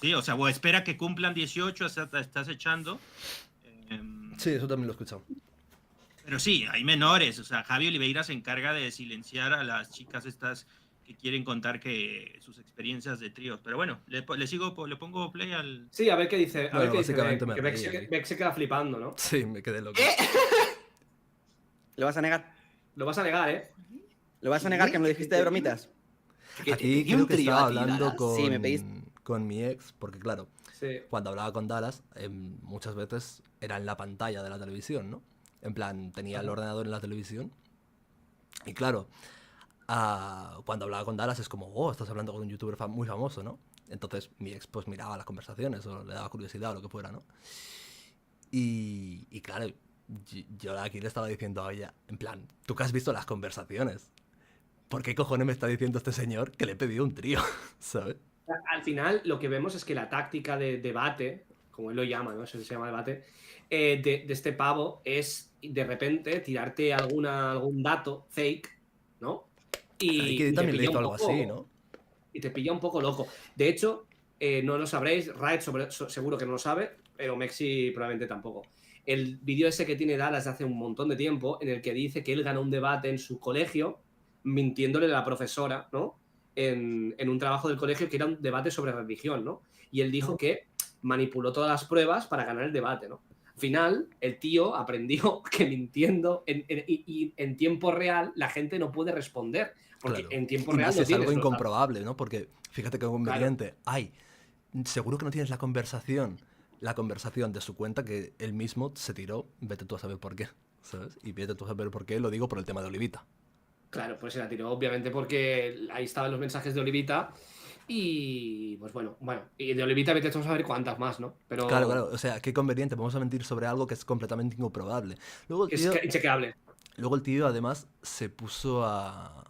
Sí, o sea, o espera que cumplan 18, estás echando.
Sí, eso también lo he escuchado.
Pero sí, hay menores. O sea, Javi Oliveira se encarga de silenciar a las chicas estas que quieren contar que sus experiencias de tríos. Pero bueno, le pongo play al...
Sí, a ver qué dice. A ver
Bueno,
qué dice
básicamente
Beck,
me
porque
reí aquí.
Beck se queda flipando, ¿no?
Sí, me quedé loco.
¿Lo vas a negar?
Lo vas a negar, ¿eh?
¿Lo vas a negar que me lo dijiste de bromitas?
Aquí creo que estaba hablando
Sí, me pediste.
con mi ex, porque claro,
Sí.
cuando hablaba con Dallas, muchas veces era en la pantalla de la televisión, ¿no? En plan, tenía el ordenador en la televisión. Y claro, cuando hablaba con Dallas es como, oh, estás hablando con un youtuber muy famoso, ¿no? Entonces mi ex pues miraba las conversaciones o le daba curiosidad o lo que fuera, ¿no? Y claro, yo aquí le estaba diciendo a ella, en plan, tú que has visto las conversaciones, ¿por qué cojones me está diciendo este señor que le he pedido un trío? ¿Sabes?
Al final, lo que vemos es que la táctica de debate, como él lo llama, ¿no? Eso se llama debate, de este pavo es de repente tirarte algún dato fake, ¿no?
Ricky
te
también le
pilla
hizo
un
algo
poco-
así, ¿no?
Y te pilla un poco loco. De hecho, no lo sabréis, Riot seguro que no lo sabe, pero Mexi probablemente tampoco. El vídeo ese que tiene Dallas de hace un montón de tiempo, en el que dice que él ganó un debate en su colegio, mintiéndole a la profesora, ¿no? En un trabajo del colegio que era un debate sobre religión, ¿no? Y él dijo que manipuló todas las pruebas para ganar el debate, ¿no? Al final, el tío aprendió que mintiendo y en tiempo real la gente no puede responder. Porque
Claro.
en tiempo
Y
real
más
no
es
tienes
algo
los datos.
incomprobable, ¿no? Porque fíjate que conveniente. Ay, seguro que no tienes la conversación de su cuenta que él mismo se tiró, vete tú a saber por qué, ¿sabes? Y vete tú a saber por qué, lo digo por el tema de Olivita.
Claro, pues se la tiró, obviamente, porque ahí estaban los mensajes de Olivita. Y pues bueno, y de Olivita vete tú a saber cuántas más, ¿no? Pero
Claro, o sea, qué conveniente, vamos a mentir sobre algo que es completamente incomprobable. Luego
es inchequeable.
el tío además se puso a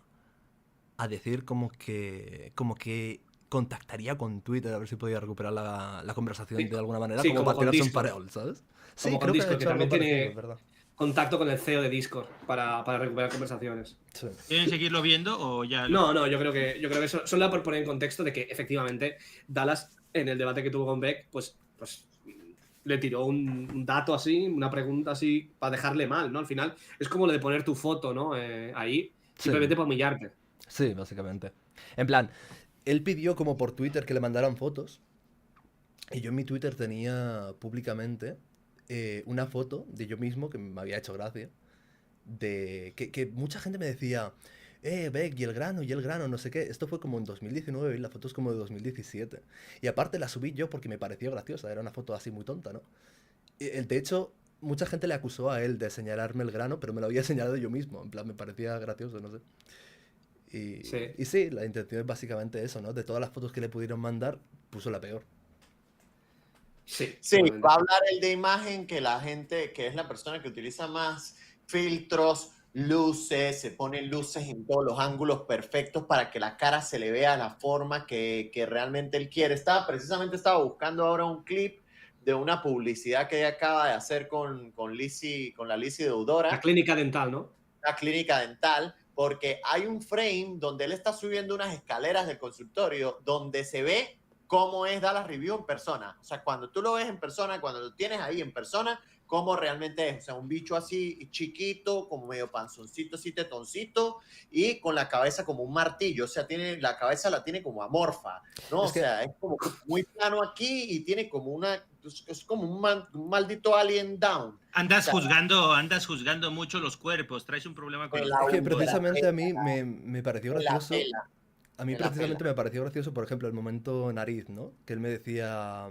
decir como que contactaría con Twitter a ver si podía recuperar la conversación
Sí,
de alguna manera,
sí,
como
como
para
con
tirarse un
Discord.
pareol, ¿sabes? Sí,
Como con
creo que ha
Discord, que
hecho algo
también tiene
parecido, es verdad.
contacto con el CEO de Discord para recuperar conversaciones.
Sí.
¿Quieren seguirlo viendo o ya...?
No, yo creo que solo por poner en contexto de que efectivamente Dallas, en el debate que tuvo con Beck, pues le tiró un dato así, una pregunta así, para dejarle mal, ¿no? Al final es como lo de poner tu foto, ¿no? Ahí, simplemente para humillarte.
Sí, básicamente. En plan, él pidió como por Twitter que le mandaran fotos. Y yo en mi Twitter tenía públicamente una foto de yo mismo que me había hecho gracia. De que mucha gente me decía, Beck, y el grano, no sé qué. Esto fue como en 2019 y la foto es como de 2017. Y aparte la subí yo porque me pareció graciosa. Era una foto así muy tonta, ¿no? De hecho, mucha gente le acusó a él de señalarme el grano, pero me lo había señalado yo mismo. En plan, me parecía gracioso, no sé. Y sí, la intención es básicamente eso, ¿no? De todas las fotos que le pudieron mandar, puso la peor.
Sí,
Sí,
totalmente.
va a hablar el de imagen que la gente, que es la persona que utiliza más filtros, luces, se ponen luces en todos los ángulos perfectos para que la cara se le vea la forma que realmente él quiere. Precisamente estaba buscando ahora un clip de una publicidad que ella acaba de hacer con la Lizzie Deudora.
La clínica dental, ¿no?
Una clínica dental, porque hay un frame donde él está subiendo unas escaleras del consultorio donde se ve cómo es Dallas Review en persona. O sea, cuando tú lo ves en persona, cuando lo tienes ahí en persona, cómo realmente es. O sea, un bicho así chiquito, como medio panzoncito, así tetoncito, y con la cabeza como un martillo. O sea, la cabeza la tiene como amorfa, ¿no?
Es que-
O sea, es como muy plano aquí y tiene como es como un maldito alien down.
Andas
O sea,
juzgando mucho los cuerpos, traes un problema con
Me
los
la
Es que
cuerpos.
precisamente a mí me pareció
me la
gracioso.
pela.
A mí
Me la
precisamente
pela.
me pareció gracioso, por ejemplo, el momento nariz, ¿no? Que él me decía,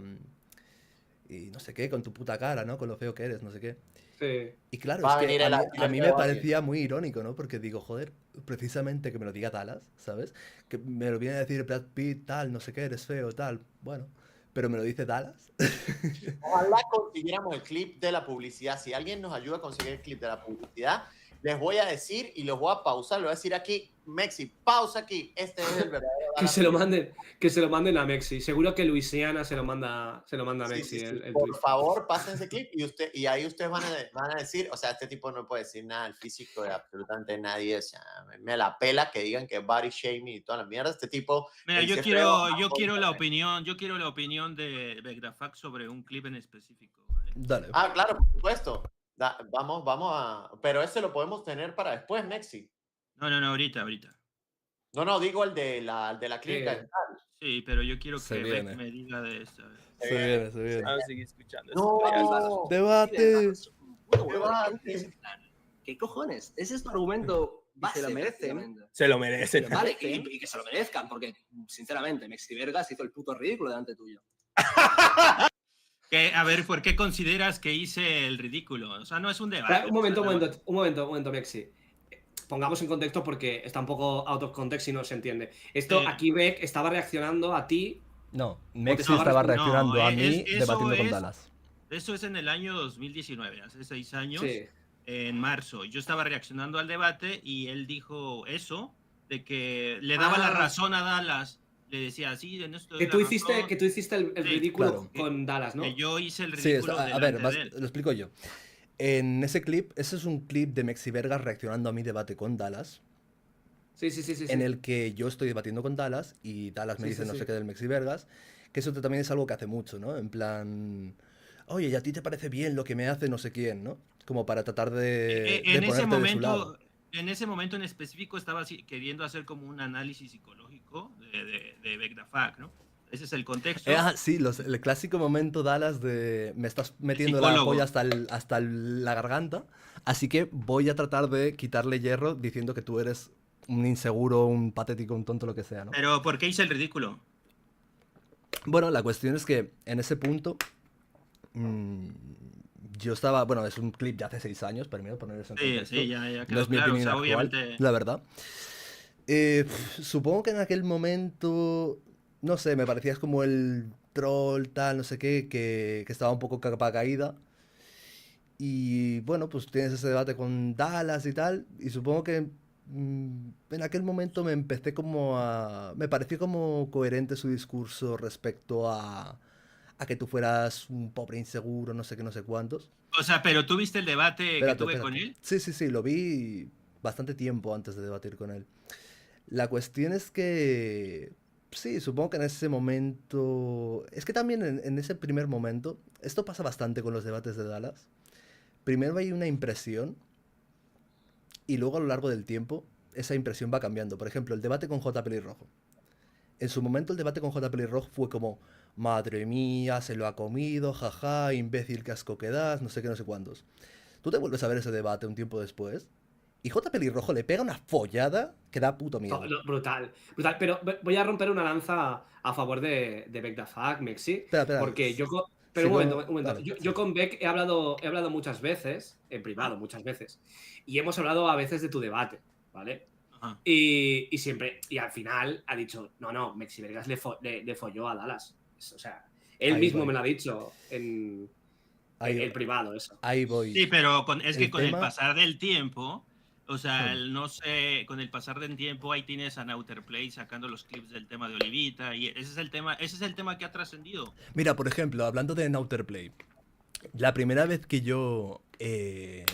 y no sé qué, con tu puta cara, ¿no? Con lo feo que eres, no sé qué.
Sí.
Y claro,
Va
es
a
que
venir el
a mí me
feo
parecía muy irónico, ¿no? Porque digo, joder, precisamente que me lo diga Talas, ¿sabes? Que me lo viene a decir Brad Pitt, tal, no sé qué, eres feo, tal. Bueno, pero me lo dice Talas.
Ojalá consiguiéramos el clip de la publicidad. Si alguien nos ayuda a conseguir el clip de la publicidad, les voy a decir y los voy a pausar. Les voy a decir aquí, Mexi, pausa aquí. Este es el verdadero.
Que se lo manden, que se lo manden a Mexi. Seguro que Luisiana se lo manda a
Sí,
Mexi
sí, sí.
el
Por
tweet.
favor, pasen ese clip y ahí ustedes van a decir, o sea, este tipo no puede decir nada del físico de absolutamente nadie. O sea, me la pela que digan que es body shaming y toda la mierda. Este tipo
Mira,
me
yo
dice feo.
quiero la opinión de Vegdafax sobre un clip en específico, ¿vale?
Dale.
Ah, claro, por supuesto. Vamos a. Pero ese lo podemos tener para después, Mexi.
No, ahorita.
No, digo el de la clínica dental.
Sí, pero yo quiero
Se
que Beck
viene.
me diga de esto. A ver.
Se viene, se viene.
Vamos a seguir escuchando.
No.
¡Debate!
Debate.
¿Qué cojones? Ese es tu argumento
Y
base.
se lo merecen.
prácticamente.
Se lo merecen.
Vale, y que se lo merezcan, porque, sinceramente, Mexi Vergas hizo el puto ridículo delante tuyo.
A ver, ¿por qué consideras que hice el ridículo? O sea, no es un debate.
Un momento, Mexi. Pongamos en contexto porque está un poco out of context y no se entiende. Esto,
Sí.
aquí Beck estaba reaccionando a ti.
No, Mexi
estaba
estaba
respondiendo-
reaccionando a
No,
mí
eso
debatiendo con
es-
Dallas.
Eso es en el año 2019, hace 6 años,
Sí.
en marzo. Yo estaba reaccionando al debate y él dijo eso, de que le daba la razón a Dallas. Le decía, sí, en esto
Que
es
tú
la
hiciste,
razón,
que tú hiciste el
Sí,
ridículo
claro.
con Dallas, ¿no?
que yo hice el
Sí,
ridículo
a ver,
delante de él.
lo explico yo. En ese clip, ese es un clip de Mexi Vergas reaccionando a mi debate con Dallas,
Sí.
en el que yo estoy debatiendo con Dallas y Dallas me
Sí,
dice
sí,
no
sí.
sé qué del Mexi Vergas, que eso también es algo que hace mucho, ¿no? En plan, oye, ¿y a ti te parece bien lo que me hace no sé quién, ¿no? Como para tratar de
En ese
ponerte de su lado.
momento, en ese momento en específico estaba queriendo hacer como un análisis psicológico de Vegdafac, ¿no? Ese es el contexto.
Sí, el clásico momento Dallas de me estás metiendo la
psicólogo.
polla hasta la garganta, así que voy a tratar de quitarle hierro diciendo que tú eres un inseguro, un patético, un tonto, lo que sea, ¿no?
Pero ¿por qué hice el ridículo?
Bueno, la cuestión es que en ese punto yo estaba, bueno, es un clip de hace 6 años, primero poner eso en contexto.
Sí, ya
No
quedó
es mi
claro. O
opinión
sea,
actual,
obviamente.
la verdad. Supongo que en aquel momento, no sé, me parecías como el troll, tal, no sé qué, que estaba un poco capa caída. Y bueno, pues tienes ese debate con Dallas y tal, y supongo que en aquel momento me empecé como a... Me pareció como coherente su discurso respecto a que tú fueras un pobre inseguro, no sé qué, no sé cuántos.
O sea, pero tú viste el debate que
Espérate,
tuve con
espérate.
él.
Sí, lo vi bastante tiempo antes de debatir con él. La cuestión es que, sí, supongo que en ese momento, es que también en ese primer momento, esto pasa bastante con los debates de Dallas. Primero hay una impresión y luego a lo largo del tiempo esa impresión va cambiando. Por ejemplo, el debate con J. Pelirrojo. En su momento el debate con J. Pelirrojo fue como, madre mía, se lo ha comido, jaja, imbécil, qué asco que das, no sé qué, no sé cuántos. Tú te vuelves a ver ese debate un tiempo después y J. Pelirrojo le pega una follada que da puto miedo.
No, brutal. Pero voy a romper una lanza a favor de Vegdafac, Mexi.
Espera.
Porque yo... Pero
Sí,
un
no,
momento.
vale,
Yo
sí.
con Beck he hablado muchas veces, en privado, muchas veces. Y hemos hablado a veces de tu debate, ¿vale?
Ajá.
Y siempre, y al final ha dicho, no, Mexi Vergas le folló a Dallas. O sea, él
Ahí
mismo
voy.
me lo ha dicho en
Ahí-
el privado, eso.
Ahí voy.
Sí, pero es que
El
con el
tema-
pasar del tiempo, o sea,
Hmm.
no sé, con el pasar del tiempo ahí tienes a Nauterplay sacando los clips del tema de Olivita y ese es el tema que ha trascendido.
Mira, por ejemplo, hablando de Nauterplay, la primera vez que yo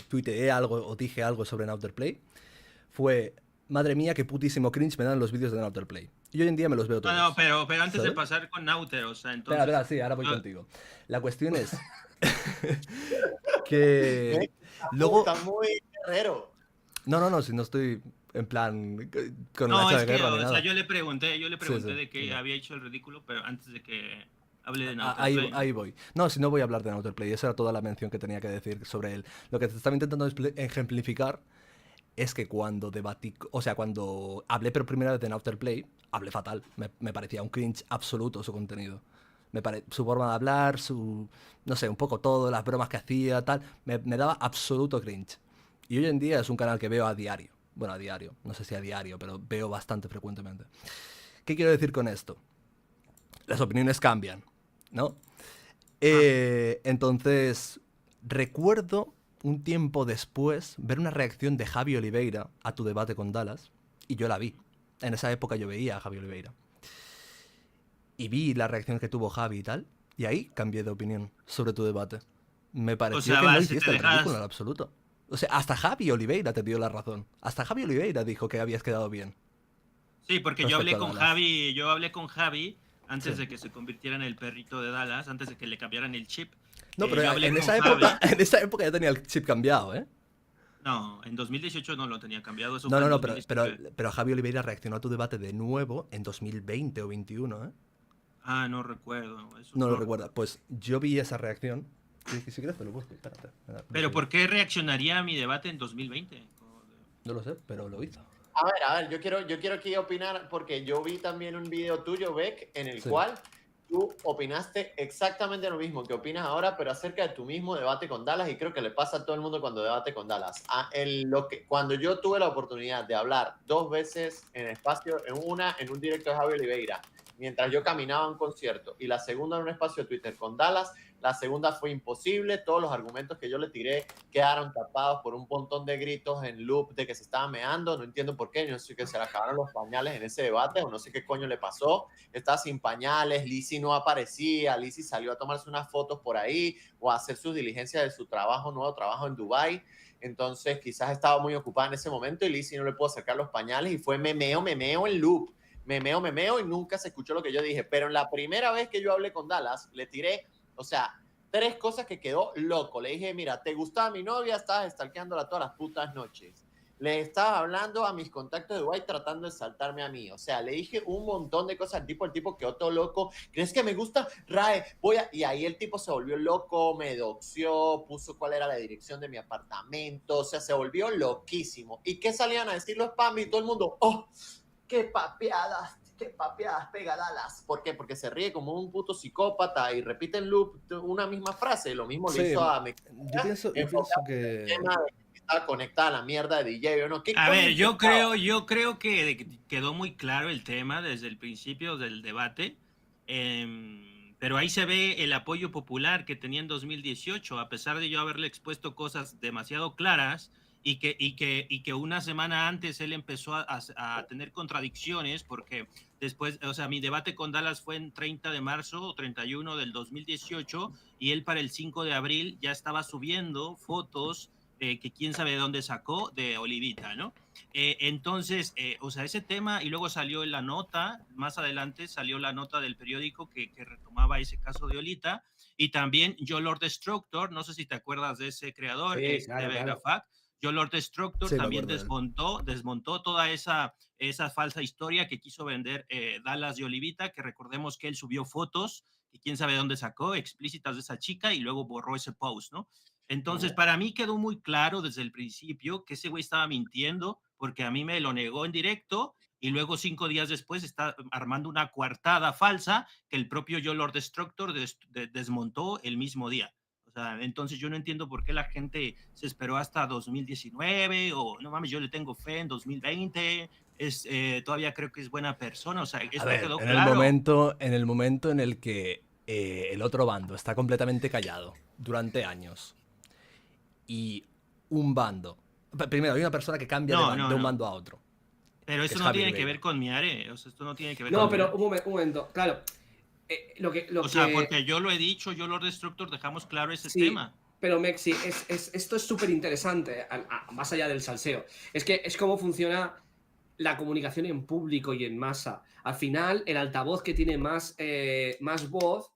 tuiteé algo o dije algo sobre Nauterplay fue madre mía, qué putísimo cringe me dan los vídeos de Naughter Play. Y hoy en día me los veo todos.
No, pero antes de
¿sabes?
pasar con Naughter, o sea,
Espera,
entonces...
espera, sí, ahora voy
yo-
contigo. La cuestión es que luego...
Está muy guerrero.
No, si no estoy en plan con la
No,
hacha
es
de
que,
guerra ni
o sea,
nada.
yo le pregunté
sí,
de que
dime.
había hecho el ridículo, pero antes de que hable de Naughter
Ahí,
Play, ¿no?
ahí voy. No, si no voy a hablar de Naughter Play, esa era toda la mención que tenía que decir sobre él. Lo que te estaba intentando ejemplificar es que cuando debatí, o sea, cuando hablé por primera vez de Naughter Play, hablé fatal. Me parecía un cringe absoluto su contenido. Su forma de hablar, no sé, un poco todo, las bromas que hacía, tal, me daba absoluto cringe. Y hoy en día es un canal que veo a diario. Bueno, a diario, no sé si a diario, pero veo bastante frecuentemente. ¿Qué quiero decir con esto? Las opiniones cambian, ¿no? Entonces, recuerdo un tiempo después ver una reacción de Javi Oliveira a tu debate con Dallas, y yo la vi. En esa época yo veía a Javi Oliveira. Y vi la reacción que tuvo Javi y tal, y ahí cambié de opinión sobre tu debate. Me pareció
sea,
que no
vas, si te
hiciste el
dejas-
ridículo en absoluto. O sea, hasta Javi Oliveira te dio la razón. Hasta Javi Oliveira dijo que habías quedado bien.
Sí, porque
Respecto a Dallas.
Yo hablé con Javi antes
Sí.
de que se convirtiera en el perrito de Dallas, antes de que le cambiaran el chip.
No, pero
yo hablé
en
con
esa,
Javi.
época, en esa época ya tenía el chip cambiado, ¿eh?
No, en 2018 no lo tenía cambiado. Eso
No,
fue
no,
en
no,
2019.
pero Javi Oliveira reaccionó a tu debate de nuevo en 2020 o 21, ¿eh?
Ah, no recuerdo. Eso
No lo recuerda. Pues yo vi esa reacción. Si quieres te lo busco, espérate.
Pero ¿por qué reaccionaría a mi debate en 2020?
No lo sé, pero lo hizo.
A ver, yo quiero aquí opinar porque yo vi también un video tuyo, Beck, en el
Sí.
cual tú opinaste exactamente lo mismo que opinas ahora, pero acerca de tu mismo debate con Dallas, y creo que le pasa a todo el mundo cuando debate con Dallas. Cuando yo tuve la oportunidad de hablar 2 veces en espacio, en un directo de Javi Oliveira, mientras yo caminaba a un concierto, y la segunda en un espacio de Twitter con Dallas, la segunda fue imposible, todos los argumentos que yo le tiré quedaron tapados por un montón de gritos en loop de que se estaba meando, no entiendo por qué, no sé que se le acabaron los pañales en ese debate, o no sé qué coño le pasó, estaba sin pañales, Lizzy no aparecía, Lizzy salió a tomarse unas fotos por ahí, o a hacer sus diligencias de su nuevo trabajo en Dubái, entonces quizás estaba muy ocupada en ese momento y Lizzy no le pudo sacar los pañales y fue memeo en loop, memeo y nunca se escuchó lo que yo dije, pero en la primera vez que yo hablé con Dallas, le tiré, o sea, 3 cosas que quedó loco. Le dije, mira, ¿te gustaba mi novia? Estabas stalkeándola todas las putas noches. Le estaba hablando a mis contactos de Dubái tratando de saltarme a mí. O sea, le dije un montón de cosas al tipo. El tipo quedó todo loco. ¿Crees que me gusta? Rae, Y ahí el tipo se volvió loco, me doxió, puso cuál era la dirección de mi apartamento. O sea, se volvió loquísimo. ¿Y qué salían a decir los Pambi? Y todo el mundo, ¡oh! ¡Qué papeadas pega Dallas! ¿Por qué? Porque se ríe como un puto psicópata y repite en loop una misma frase. Lo mismo
Sí,
lo hizo a
yo pienso que...
tema de que estaba conectada a la mierda de DJ, ¿o no? ¿Qué
A
coño
ver, yo
importaba?
creo que quedó muy claro el tema desde el principio del debate, pero ahí se ve el apoyo popular que tenía en 2018, a pesar de yo haberle expuesto cosas demasiado claras y que una semana antes él empezó a tener contradicciones, porque después, o sea, mi debate con Dallas fue en 30 de marzo o 31 del 2018 y él para el 5 de abril ya estaba subiendo fotos que quién sabe de dónde sacó de Olivita, ¿no? Entonces, o sea, ese tema, y luego salió la nota, más adelante salió la nota del periódico que retomaba ese caso de Olita, y también Yo Lord Destructor, no sé si te acuerdas de ese creador,
Sí, claro,
de
claro.
Vegafac, Yo Lord Destructor
Sí, me
también
acuerdo de él.
desmontó toda esa falsa historia que quiso vender Dallas y Olivita, que recordemos que él subió fotos, y quién sabe dónde sacó, explícitas de esa chica, y luego borró ese post, ¿no? Entonces, para mí quedó muy claro desde el principio que ese güey estaba mintiendo, porque a mí me lo negó en directo y luego 5 días después está armando una coartada falsa que el propio Yo Lord Destructor desmontó el mismo día. O sea, entonces yo no entiendo por qué la gente se esperó hasta 2019 o no mames, yo le tengo fe en 2020, todavía creo que es buena persona, o sea,
A
esto
ver,
quedó
en
claro.
el momento en el que el otro bando está completamente callado durante años y un bando... Primero, hay una persona que cambia de un bando a otro.
Pero
que
eso
es
no
Javi
tiene que
Oliveira.
ver con Miare, o sea, esto no tiene que ver
No,
con
pero
Miare.
un momento, claro.
O sea, porque yo lo he dicho, yo Lord Destructor dejamos claro ese
Sí,
tema.
pero Mexi, esto es súper interesante, más allá del salseo. Es que es cómo funciona la comunicación en público y en masa. Al final, el altavoz que tiene más voz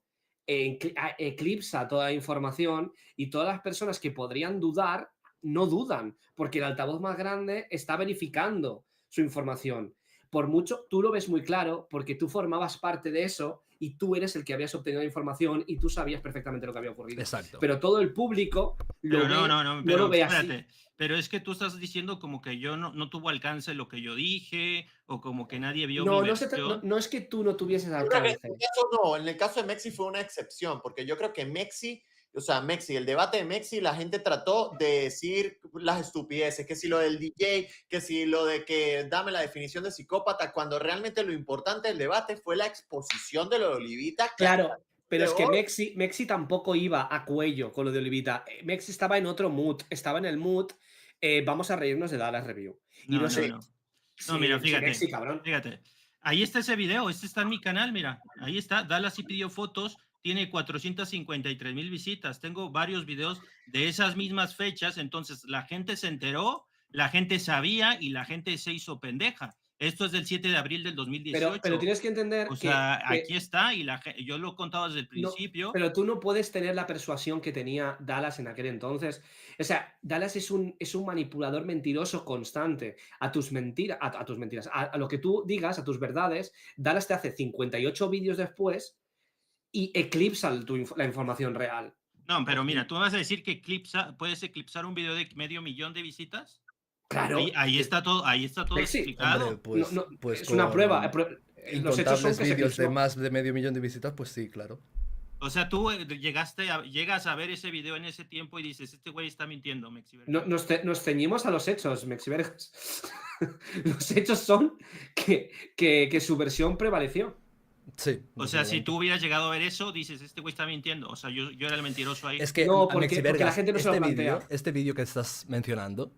eclipsa toda la información y todas las personas que podrían dudar no dudan, porque el altavoz más grande está verificando su información. Por mucho, tú lo ves muy claro porque tú formabas parte de eso y tú eres el que habías obtenido la información y tú sabías perfectamente lo que había ocurrido.
Exacto.
Pero todo el público
Pero
no
pero
lo ve
espérate.
así.
Pero es que tú estás diciendo como que yo no tuvo alcance lo que yo dije, o como que nadie vio mi
No
versión.
es que tú no tuvieses
Yo creo que
alcance.
en el caso no, en el caso de Mexi fue una excepción, porque yo creo que Mexi, el debate de Mexi, la gente trató de decir las estupideces, que si lo del DJ, que si lo de que dame la definición de psicópata, cuando realmente lo importante del debate fue la exposición de lo de Olivita.
Claro, pero es que
hoy-
Mexi tampoco iba a cuello con lo de Olivita. Mexi estaba en otro mood, estaba en el mood, vamos a reírnos de Dallas Review. Y
No,
sé.
no. No, mira, fíjate.
Mexi, cabrón.
Fíjate. Ahí está ese video, este está en mi canal, mira. Ahí está. Dallas sí pidió fotos, tiene 453,000 visitas. Tengo varios videos de esas mismas fechas, entonces la gente se enteró, la gente sabía y la gente se hizo pendeja. Esto es del 7 de abril del 2018.
Pero tienes que entender
o sea, aquí está y yo lo he contado desde el
no,
principio.
pero tú no puedes tener la persuasión que tenía Dallas en aquel entonces. O sea, Dallas es un manipulador mentiroso constante. A tus mentiras, a lo que tú digas, a tus verdades, Dallas te hace 58 vídeos después y eclipsa la información real.
No, pero mira, tú me vas a decir que puedes eclipsar un video de 500,000 de visitas.
Claro.
Ahí está todo explicado.
Hombre, pues
es una prueba. Los hechos son
incontables
que se
vídeos de
eclipsó.
más de 500,000 de visitas, pues sí, claro.
O sea, tú llegas a ver ese video en ese tiempo y dices, este güey está mintiendo, Mexivergas.
Nos ceñimos a los hechos, Mexivergas. Los hechos son que su versión prevaleció.
Sí.
O sea, si tú hubieras llegado a ver eso, dices, este güey está mintiendo. O sea, yo era el mentiroso ahí.
Es que,
No,
a
porque
Mexivergas,
la gente no se lo plantea.
Este vídeo que estás mencionando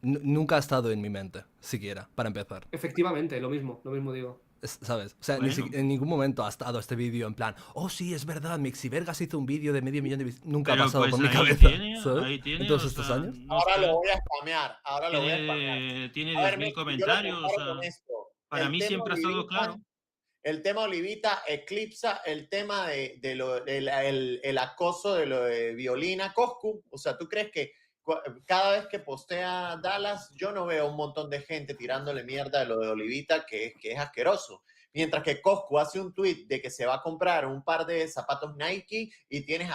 nunca ha estado en mi mente, siquiera, para empezar.
Efectivamente, lo mismo digo.
¿Sabes? O sea,
Bueno.
en ningún momento ha estado este vídeo en plan, oh sí, es verdad, Mexivergas hizo un vídeo de 500,000 de visitas. Nunca ha
Pero,
pasado
pues,
por mi
ahí
cabeza, ¿sabes?
ahí tiene,
En todos
o
estos
sea,
años.
no
ahora
sé.
lo voy a spamear,
Tiene
A ver,
10,000
Mexi, yo lo
comentarios. O
comparo
sea,
con esto.
para
El
mí
tema
siempre ha estado
Olivita-
claro.
El tema Olivita eclipsa el tema el acoso de lo de Violina Coscu. O sea, ¿tú crees que cada vez que postea Dallas, yo no veo un montón de gente tirándole mierda de lo de Olivita, que es asqueroso? Mientras que Coscu hace un tweet de que se va a comprar un par de zapatos Nike y tienes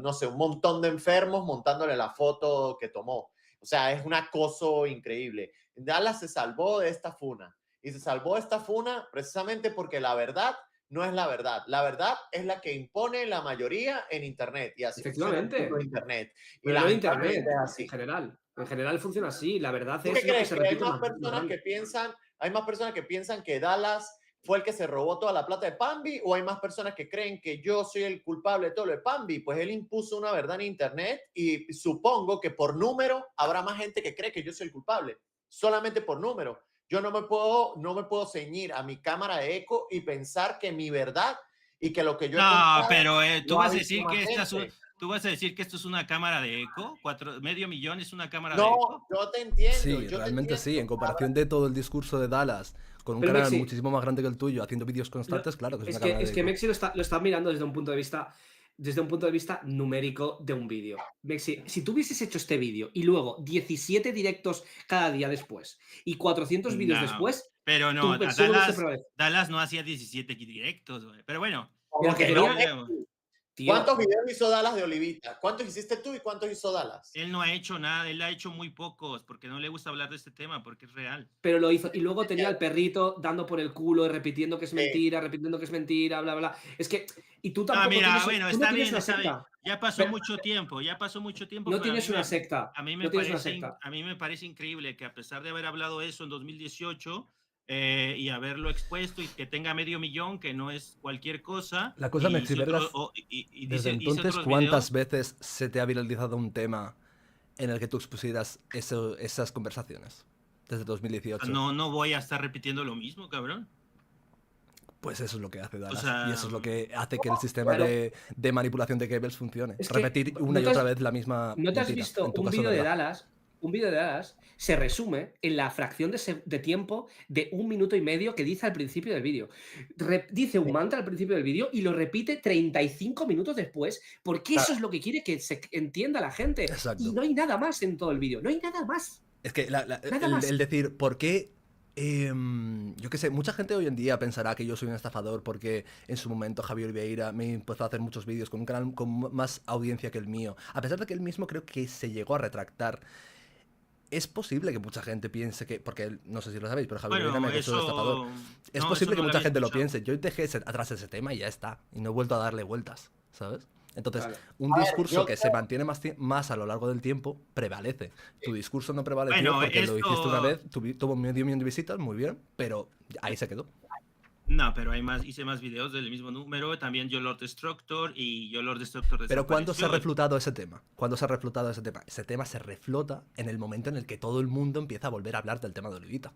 no sé, un montón de enfermos montándole la foto que tomó. O sea, es un acoso increíble. Dallas se salvó de esta funa. Y se salvó de esta funa precisamente porque la verdad no es la verdad. La verdad es la que impone la mayoría en Internet. Y así funciona el
Efectivamente.
mundo de Internet. Y
Pero no
lamentablemente
Internet,
es así.
en general. En general funciona así. La verdad
¿Tú
es
qué
lo que
crees?
se
Que hay
repite
más
más
personas
grande.
que piensan que Dallas fue el que se robó toda la plata de Pambi, o hay más personas que creen que yo soy el culpable de todo lo de Pambi? Pues él impuso una verdad en Internet y supongo que por número habrá más gente que cree que yo soy el culpable, solamente por número. Yo no me puedo ceñir a mi cámara de eco y pensar que mi verdad y que lo que yo he
No,
contado
pero tú
lo ha
vas a
visto
decir
más
que
gente.
tú vas a decir que esto es una cámara de eco, 500,000 es una cámara de
No,
eco.
yo te entiendo.
Sí,
yo te
realmente sí.
entiendo.
En comparación de todo el discurso de Dallas, con un
Pero
canal
Mexi,
muchísimo más grande que el tuyo, haciendo vídeos constantes, claro que es una cámara
Es
de
que
eco.
Mexi lo está mirando desde un punto de vista numérico de un vídeo. Mexi, si tú hubieses hecho este vídeo y luego 17 directos cada día después y 400 vídeos
No,
después,
pero no,
tu versión hubiese prevalecido.
Dallas no hacía 17 directos, güey. Pero bueno,
Pero que
no,
tenía- Tío,
¿cuántos videos hizo Dallas de Olivita? ¿Cuántos hiciste tú y cuántos hizo Dallas?
él no ha hecho nada, él ha hecho muy pocos, porque no le gusta hablar de este tema, porque es real.
pero lo hizo. Y luego tenía al perrito dando por el culo y repitiendo que es
Sí.
mentira, bla, bla. Es que. Y tú tampoco.
Mira,
tienes,
bueno,
tú no
está
tienes
bien,
una
está bien.
secta.
Ya pasó
Pero-
mucho tiempo,
No
pero
tienes una secta.
a mí
No tienes una secta.
a mí me parece increíble que a pesar de haber hablado eso en 2018 y haberlo expuesto y que tenga 500,000, que no es cualquier cosa.
La cosa,
y hice
Mexivergas,
hice
desde entonces,
otros
¿cuántas
videos.
veces se te ha viralizado un tema en el que tú expusieras esas conversaciones? Desde 2018.
No voy a estar repitiendo lo mismo, cabrón.
Pues eso es lo que hace Dallas.
sea,
y eso es lo que hace que el sistema
Pero-
de manipulación de Goebbels funcione.
Es que
Repetir
no
una y
te has-
otra vez la misma
¿No te has
mentira,
visto
en tu
un
caso,
vídeo de
verdad.
Dallas? Un vídeo de Dallas se resume en la fracción de tiempo de 1 minuto y medio que dice al principio del vídeo. Dice un mantra al principio del vídeo y lo repite 35 minutos después, porque eso es lo que quiere que se entienda la gente.
Exacto.
Y no hay nada más en todo el vídeo, no hay nada más.
Es que
Nada más.
el decir, ¿por qué? Yo qué sé, mucha gente hoy en día pensará que yo soy un estafador porque en su momento Javier Oliveira me empezó a hacer muchos vídeos con un canal con más audiencia que el mío. A pesar de que él mismo creo que se llegó a retractar. Es posible que mucha gente piense que, porque no sé si lo sabéis, pero Javier Oliveira me acusó de estafador. Es
no,
posible
eso
que
no lo
mucha
había
gente lo
escuchado.
piense. Yo dejé atrás ese tema y ya está. Y no he vuelto a darle vueltas, ¿sabes? Entonces,
Claro.
un
A ver,
discurso
yo
que se mantiene más a lo largo del tiempo prevalece. Tu discurso no prevaleció
Bueno,
porque lo hiciste una
esto-
vez, tuvo medio millón de visitas, muy bien, pero ahí se quedó.
No, pero hice más videos del mismo número, también Yo Lord Destructor y Yo Lord Destructor
Pero ¿cuándo se ha
desapareció.
reflotado ese tema? ¿Cuándo se ha reflotado ese tema? Ese tema se reflota en el momento en el que todo el mundo empieza a volver a hablar del tema de Olivita.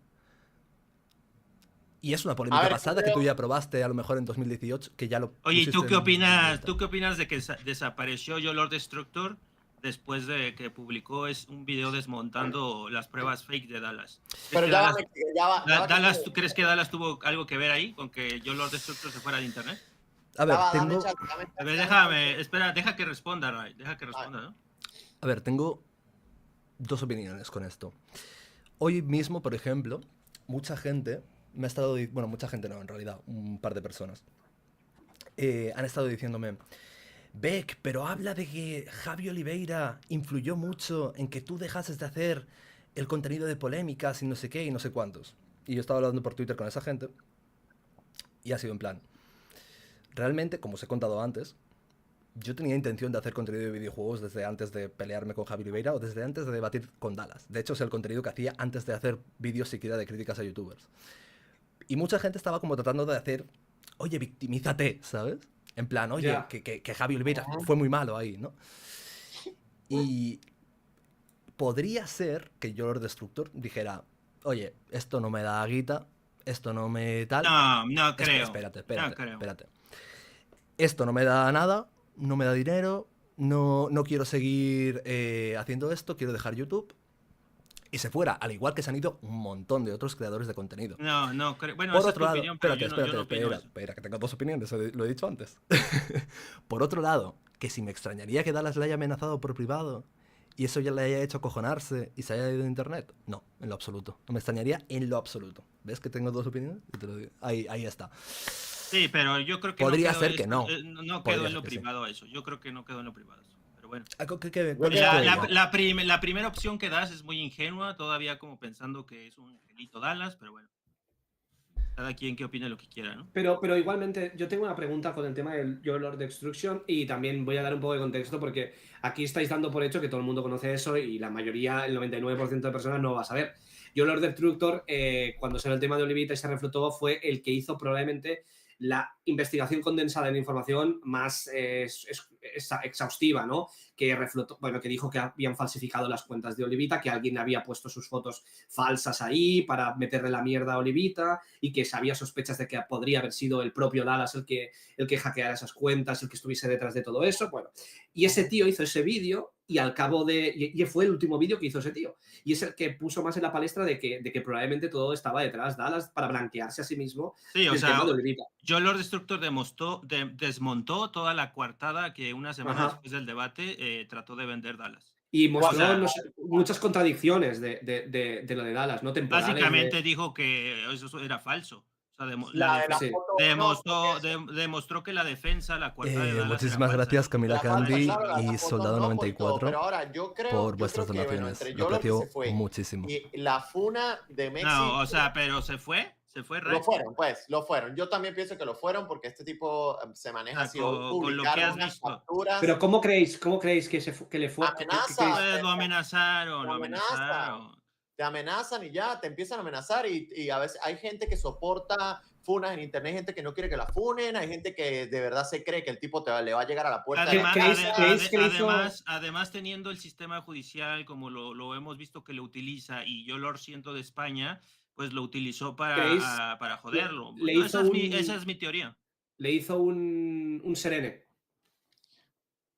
Y es una polémica
A ver,
pasada
yo
que tú
creo-
ya probaste a lo mejor en 2018, que ya lo
Oye, ¿y
pusiste
tú qué
en
opinas?
directo.
¿Tú qué opinas de que desapareció Yo Lord Destructor después de que publicó un video desmontando las pruebas fake de Dallas? ¿Crees
Pero
que
ya
Dallas,
va, ya va, ya va que-
Dallas, ¿tú crees que Dallas tuvo algo que ver ahí con que Yo Lord Destructor se fuera de internet?
A ver,
ya va, dame
tengo,
chance, dame
A
chance,
ver,
dame
déjame,
chance.
espera, deja que responda, Ray, deja que responda, ¿no?
a ver, tengo dos opiniones con esto. Hoy mismo, por ejemplo, mucha gente me ha estado... Bueno, mucha gente no, en realidad, un par de personas. Han estado diciéndome... Beck, pero habla de que Javi Oliveira influyó mucho en que tú dejases de hacer el contenido de polémicas y no sé qué y no sé cuántos. Y yo estaba hablando por Twitter con esa gente y ha sido en plan... Realmente, como os he contado antes, yo tenía intención de hacer contenido de videojuegos desde antes de pelearme con Javi Oliveira o desde antes de debatir con Dallas. De hecho, es el contenido que hacía antes de hacer vídeos siquiera de críticas a youtubers. Y mucha gente estaba como tratando de hacer, oye, victimízate, ¿sabes? En plan, oye,
Ya.
que Javi Oliveira fue muy malo ahí, ¿no? Y podría ser que yo, Lord Destructor, dijera, oye, esto no me da guita, esto no me tal...
No creo.
Espérate.
No creo.
Esto no me da nada, no me da dinero, no quiero seguir haciendo esto, quiero dejar YouTube. Y se fuera, al igual que se han ido un montón de otros creadores de contenido.
No creo. Bueno,
Por
esa es
otro
tu
lado,
opinión, pero yo no opino eso.
espera, que tengo dos opiniones, lo he dicho antes. Por otro lado, que si me extrañaría que Dallas le haya amenazado por privado y eso ya le haya hecho acojonarse y se haya ido de internet. No, en lo absoluto. No me extrañaría en lo absoluto. ¿Ves que tengo dos opiniones? Y te lo digo. Ahí está.
Sí, pero yo creo que
Podría
no quedó
ser que no.
No
Podría
quedó en
ser
lo
que sí.
privado eso. Yo creo que no quedó en lo privado eso. Pero bueno.
¿Cuál es tu opinión?
La primera opción que das es muy ingenua, todavía como pensando que es un angelito Dallas, pero bueno. Cada quien que opine lo que quiera, ¿no?
Pero igualmente, yo tengo una pregunta con el tema del Yo Lord Destruction y también voy a dar un poco de contexto porque aquí estáis dando por hecho que todo el mundo conoce eso y la mayoría, el 99% de personas no va a saber. Yo Lord Destructor, cuando salió el tema de Olivita y se reflotó, fue el que hizo probablemente la investigación condensada en información más exhaustiva, ¿no? Que reflotó, bueno, que dijo que habían falsificado las cuentas de Olivita, que alguien había puesto sus fotos falsas ahí para meterle la mierda a Olivita y que había sospechas de que podría haber sido el propio Dallas el que hackeara esas cuentas, el que estuviese detrás de todo eso. Bueno, y ese tío hizo ese vídeo y al cabo de... Y fue el último vídeo que hizo ese tío. Y es el que puso más en la palestra de que probablemente todo estaba detrás Dallas para blanquearse a sí mismo
sí,
del tema de Olivita.
Yo Lord Destructor desmontó toda la coartada que una semana después del debate trató de vender Dallas.
Y mostró muchas contradicciones de lo de Dallas, ¿no? Temporales.
Básicamente dijo que eso era falso. O sea, demostró que la defensa, la cuartada de Dallas
muchísimas
era
gracias,
falsa,
Camila Candy y
Soldado94
Soldado94
ahora, yo creo,
por vuestras
que, bueno,
donaciones.
entre
Lo
Yo Lord que
aprecio
se fue
muchísimo.
y la funa de México.
No, o sea, pero se fue
Lo fueron. Yo también pienso que lo fueron porque este tipo se maneja así.
Con lo que has visto.
Capturas.
Pero ¿cómo creéis que le fue?
Amenaza.
Lo amenazaron.
Te amenazan y ya, te empiezan a amenazar y a veces hay gente que soporta funas en internet, hay gente que no quiere que la funen, hay gente que de verdad se cree que el tipo le va a llegar a la puerta.
Además, teniendo el sistema judicial como lo hemos visto que lo utiliza y yo lo siento de España, pues lo utilizó para joderlo. Esa es mi teoría.
Le hizo un serene.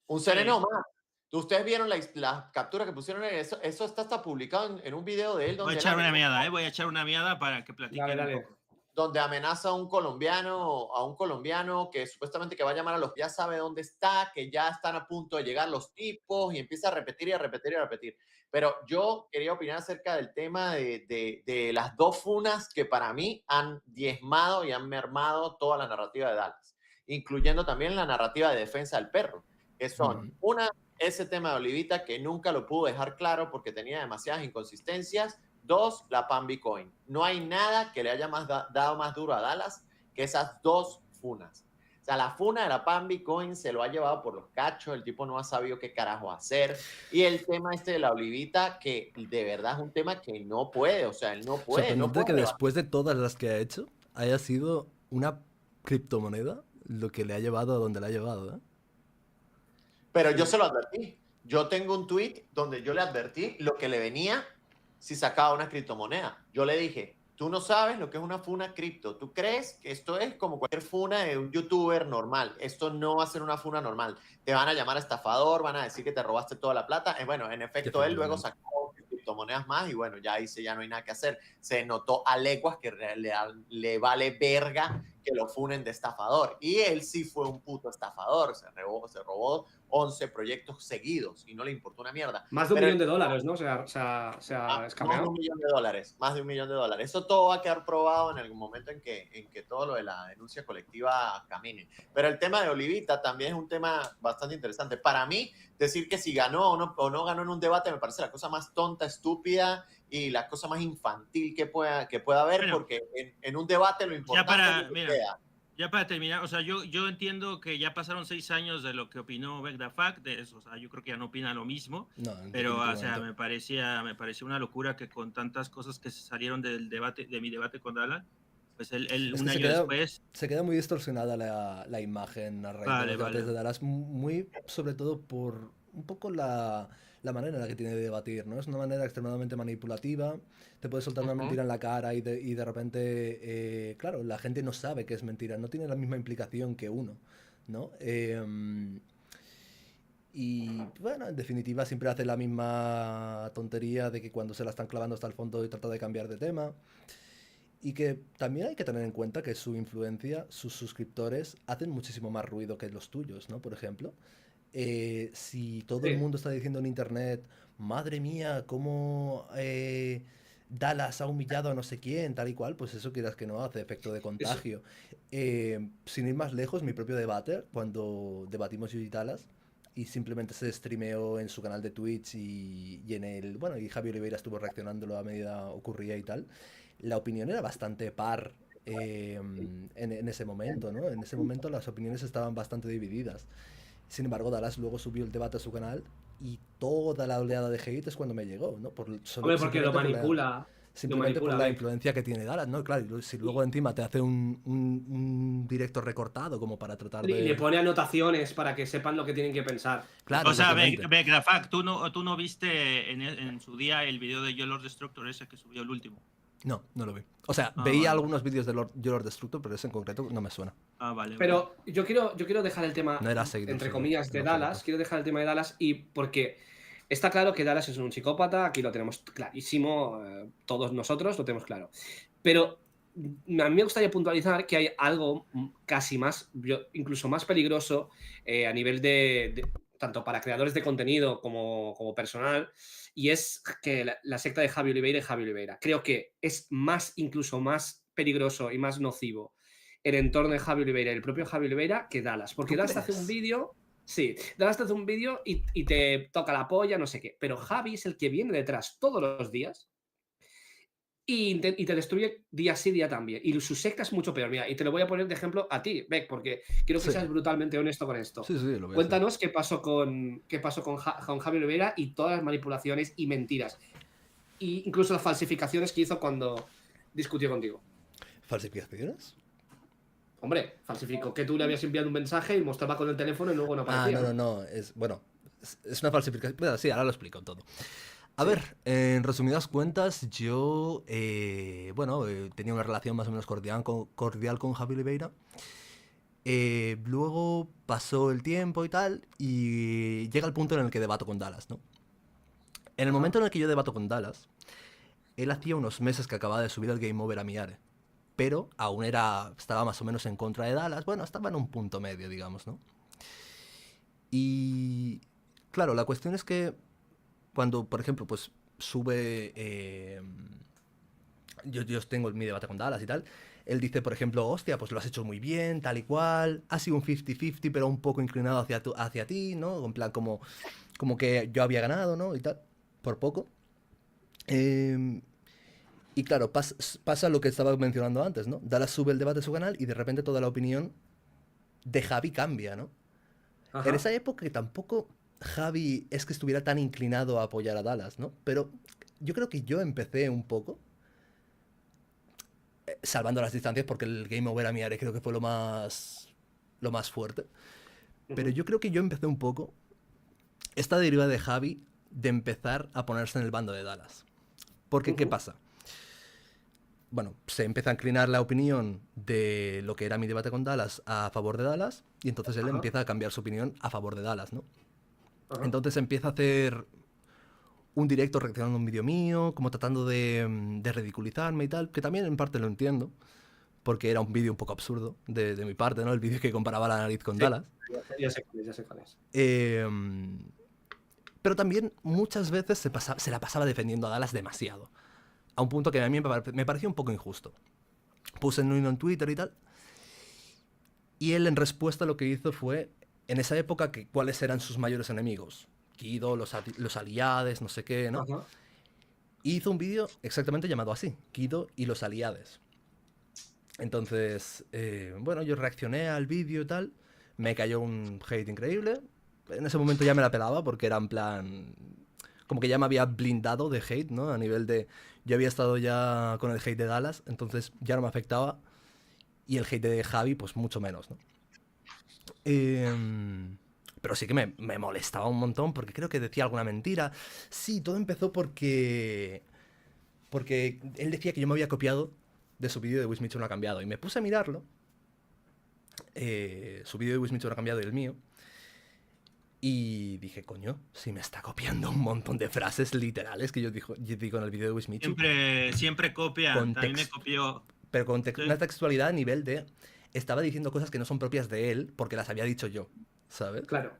Un sereno más. Ustedes vieron la captura que pusieron, eso está hasta publicado en un video de él
Voy a
donde,
echar una miada, voy a echar una miada para que platiquen
Dale, dale.
un poco.
donde amenaza a un colombiano que supuestamente que va a llamar a los, ya sabe dónde está, que ya están a punto de llegar los tipos y empieza a repetir y a repetir y a repetir. Pero yo quería opinar acerca del tema de las dos funas que para mí han diezmado y han mermado toda la narrativa de Dallas, incluyendo también la narrativa de defensa del perro, que son una, ese tema de Olivita que nunca lo pudo dejar claro porque tenía demasiadas inconsistencias. Dos, la Pan Bitcoin. No hay nada que le haya dado más duro a Dallas que esas dos funas. O sea, la funa de la Pan Bitcoin se lo ha llevado por los cachos, el tipo no ha sabido qué carajo hacer. Y el tema este de la Olivita, que de verdad es un tema que no puede, o sea, él no puede.
Sorprendente que después de todas las que ha hecho, haya sido una criptomoneda lo que le ha llevado a donde le ha llevado, ¿eh?
Pero yo se lo advertí. Yo tengo un tweet donde yo le advertí lo que le venía si sacaba una criptomoneda. Yo le dije, tú no sabes lo que es una funa cripto. Tú crees que esto es como cualquier funa de un youtuber normal. Esto no va a ser una funa normal. Te van a llamar estafador, van a decir que te robaste toda la plata. Bueno, en efecto, él luego sacó criptomonedas más y bueno, ya dice, ya no hay nada que hacer. Se notó a leguas que le vale verga que lo funen de estafador. Y él sí fue un puto estafador. Se robó 11 proyectos seguidos y no le importó una mierda.
Más de $1 millón, ¿no? O sea,
Más de
escapeado.
$1 millón. Más de $1 millón. Eso todo va a quedar probado en algún momento en que todo lo de la denuncia colectiva camine. Pero el tema de Olivita también es un tema bastante interesante. Para mí, decir que si ganó o no ganó en un debate me parece la cosa más tonta, estúpida y la cosa más infantil que pueda haber, bueno, porque en un debate lo importante es que
ya para terminar, o sea, yo entiendo que ya pasaron 6 años de lo que opinó Vegdafak, de eso, o sea, yo creo que ya no opina lo mismo, pero, o sea, me parecía una locura que con tantas cosas que se salieron del debate, de mi debate con Dallas, pues él un año después...
Se queda muy distorsionada la imagen a raíz de los debates de Dallas, muy, sobre todo por un poco la manera en la que tiene de debatir, ¿no? Es una manera extremadamente manipulativa, te puede soltar una mentira en la cara y de repente, claro, la gente no sabe que es mentira, no tiene la misma implicación que uno, ¿no? Y bueno, en definitiva siempre hace la misma tontería de que cuando se la están clavando hasta el fondo y trata de cambiar de tema. Y que también hay que tener en cuenta que su influencia, sus suscriptores, hacen muchísimo más ruido que los tuyos, ¿no? Por ejemplo. Si todo el mundo está diciendo en internet, madre mía, cómo Dallas ha humillado a no sé quién, tal y cual, pues eso quieras que no hace efecto de contagio. Sin ir más lejos, mi propio debate, cuando debatimos yo y Dallas, y simplemente se streameó en su canal de Twitch y en el... Bueno, y Javi Oliveira estuvo reaccionándolo a medida ocurría y tal. La opinión era bastante par en ese momento, ¿no? En ese momento las opiniones estaban bastante divididas. Sin embargo, Dallas luego subió el debate a su canal y toda la oleada de hate es cuando me llegó, ¿no?
Hombre, porque lo manipula.
Simplemente por la influencia que tiene Dallas, ¿no? Claro, si luego encima te hace un directo recortado como para tratar de...
Y le pone anotaciones para que sepan lo que tienen que pensar.
Claro, o sea, Vegdafak, ¿tú no viste en su día el video de Yo Lord Destructor ese que subió el último?
No, no lo vi. O sea, veía algunos vídeos de Yo Lord Destructor, pero ese en concreto no me suena.
Vale.
Pero yo quiero dejar el tema,
no era seguido,
entre comillas, de Dallas. Quiero dejar el tema de Dallas y porque está claro que Dallas es un psicópata, aquí lo tenemos clarísimo, todos nosotros lo tenemos claro. Pero a mí me gustaría puntualizar que hay algo casi más, incluso más peligroso a nivel de tanto para creadores de contenido como personal, y es que la secta de Javi Oliveira. Creo que es incluso más peligroso y más nocivo el entorno de Javi Oliveira y el propio Javi Oliveira que Dallas. Porque Dallas te hace un vídeo... Sí, Dallas te hace un vídeo y te toca la polla, no sé qué. Pero Javi es el que viene detrás todos los días y te destruye día sí, día también. Y su secta es mucho peor. Mira, y te lo voy a poner de ejemplo a ti, Beck, porque quiero que seas brutalmente honesto con esto.
Sí, lo voy
Cuéntanos qué pasó con Javi Oliveira y todas las manipulaciones y mentiras. E incluso las falsificaciones que hizo cuando discutió contigo.
¿Falsificaciones?
Hombre, falsificó que tú le habías enviado un mensaje y mostraba con el teléfono y luego no aparecía.
No. Es una falsificación. Bueno, sí, ahora lo explico todo. A ver, en resumidas cuentas, yo tenía una relación más o menos cordial con Javi Oliveira. Luego pasó el tiempo y tal, y llega el punto en el que debato con Dallas, ¿no? En el momento en el que yo debato con Dallas, él hacía unos meses que acababa de subir el Game Over a Miare, pero aún estaba más o menos en contra de Dallas. Bueno, estaba en un punto medio, digamos, ¿no? Y claro, la cuestión es que cuando, por ejemplo, pues sube... yo tengo mi debate con Dallas y tal. Él dice, por ejemplo, hostia, pues lo has hecho muy bien, tal y cual. Ha sido un 50-50, pero un poco inclinado hacia ti, ¿no? En plan, como que yo había ganado, ¿no? Y tal, por poco. Y claro, pasa lo que estaba mencionando antes, ¿no? Dallas sube el debate a su canal y de repente toda la opinión de Javi cambia, ¿no?
Ajá.
En esa época tampoco Javi es que estuviera tan inclinado a apoyar a Dallas, ¿no? Pero yo creo que yo empecé un poco, salvando las distancias, porque el Game Over a Miare creo que fue lo más fuerte. Pero yo creo que yo empecé un poco esta deriva de Javi de empezar a ponerse en el bando de Dallas. Porque, ¿qué pasa? Bueno, se empieza a inclinar la opinión de lo que era mi debate con Dallas a favor de Dallas, y entonces él empieza a cambiar su opinión a favor de Dallas, ¿no? Entonces empieza a hacer un directo reaccionando a un vídeo mío, como tratando de ridiculizarme y tal, que también en parte lo entiendo, porque era un vídeo un poco absurdo de mi parte, ¿no? El vídeo que comparaba la nariz con Dallas.
Ya sé cuál es.
Pero también muchas veces se la pasaba defendiendo a Dallas demasiado. A un punto que a mí me pareció un poco injusto. Puse en en Twitter y tal. Y él en respuesta lo que hizo fue, en esa época, que cuáles eran sus mayores enemigos. Kido, los aliados, no sé qué, ¿no?
Ajá.
Y hizo un vídeo exactamente llamado así, Kido y los aliados. Entonces, bueno, yo reaccioné al vídeo y tal. Me cayó un hate increíble. En ese momento ya me la pelaba porque era en plan... Como que ya me había blindado de hate, ¿no? A nivel de... Yo había estado ya con el hate de Dallas, entonces ya no me afectaba. Y el hate de Javi, pues mucho menos, ¿no? Pero sí que me molestaba un montón porque creo que decía alguna mentira. Sí, todo empezó porque él decía que yo me había copiado de su vídeo de Wismichu no ha cambiado. Y me puse a mirarlo. Su vídeo de Wismichu no ha cambiado y el mío. Y dije, coño, si me está copiando un montón de frases literales que yo digo en el vídeo de Wismichu.
Siempre copia. También me copió.
Pero con
Sí.
una textualidad a nivel de... Estaba diciendo cosas que no son propias de él porque las había dicho yo, ¿sabes?
Claro.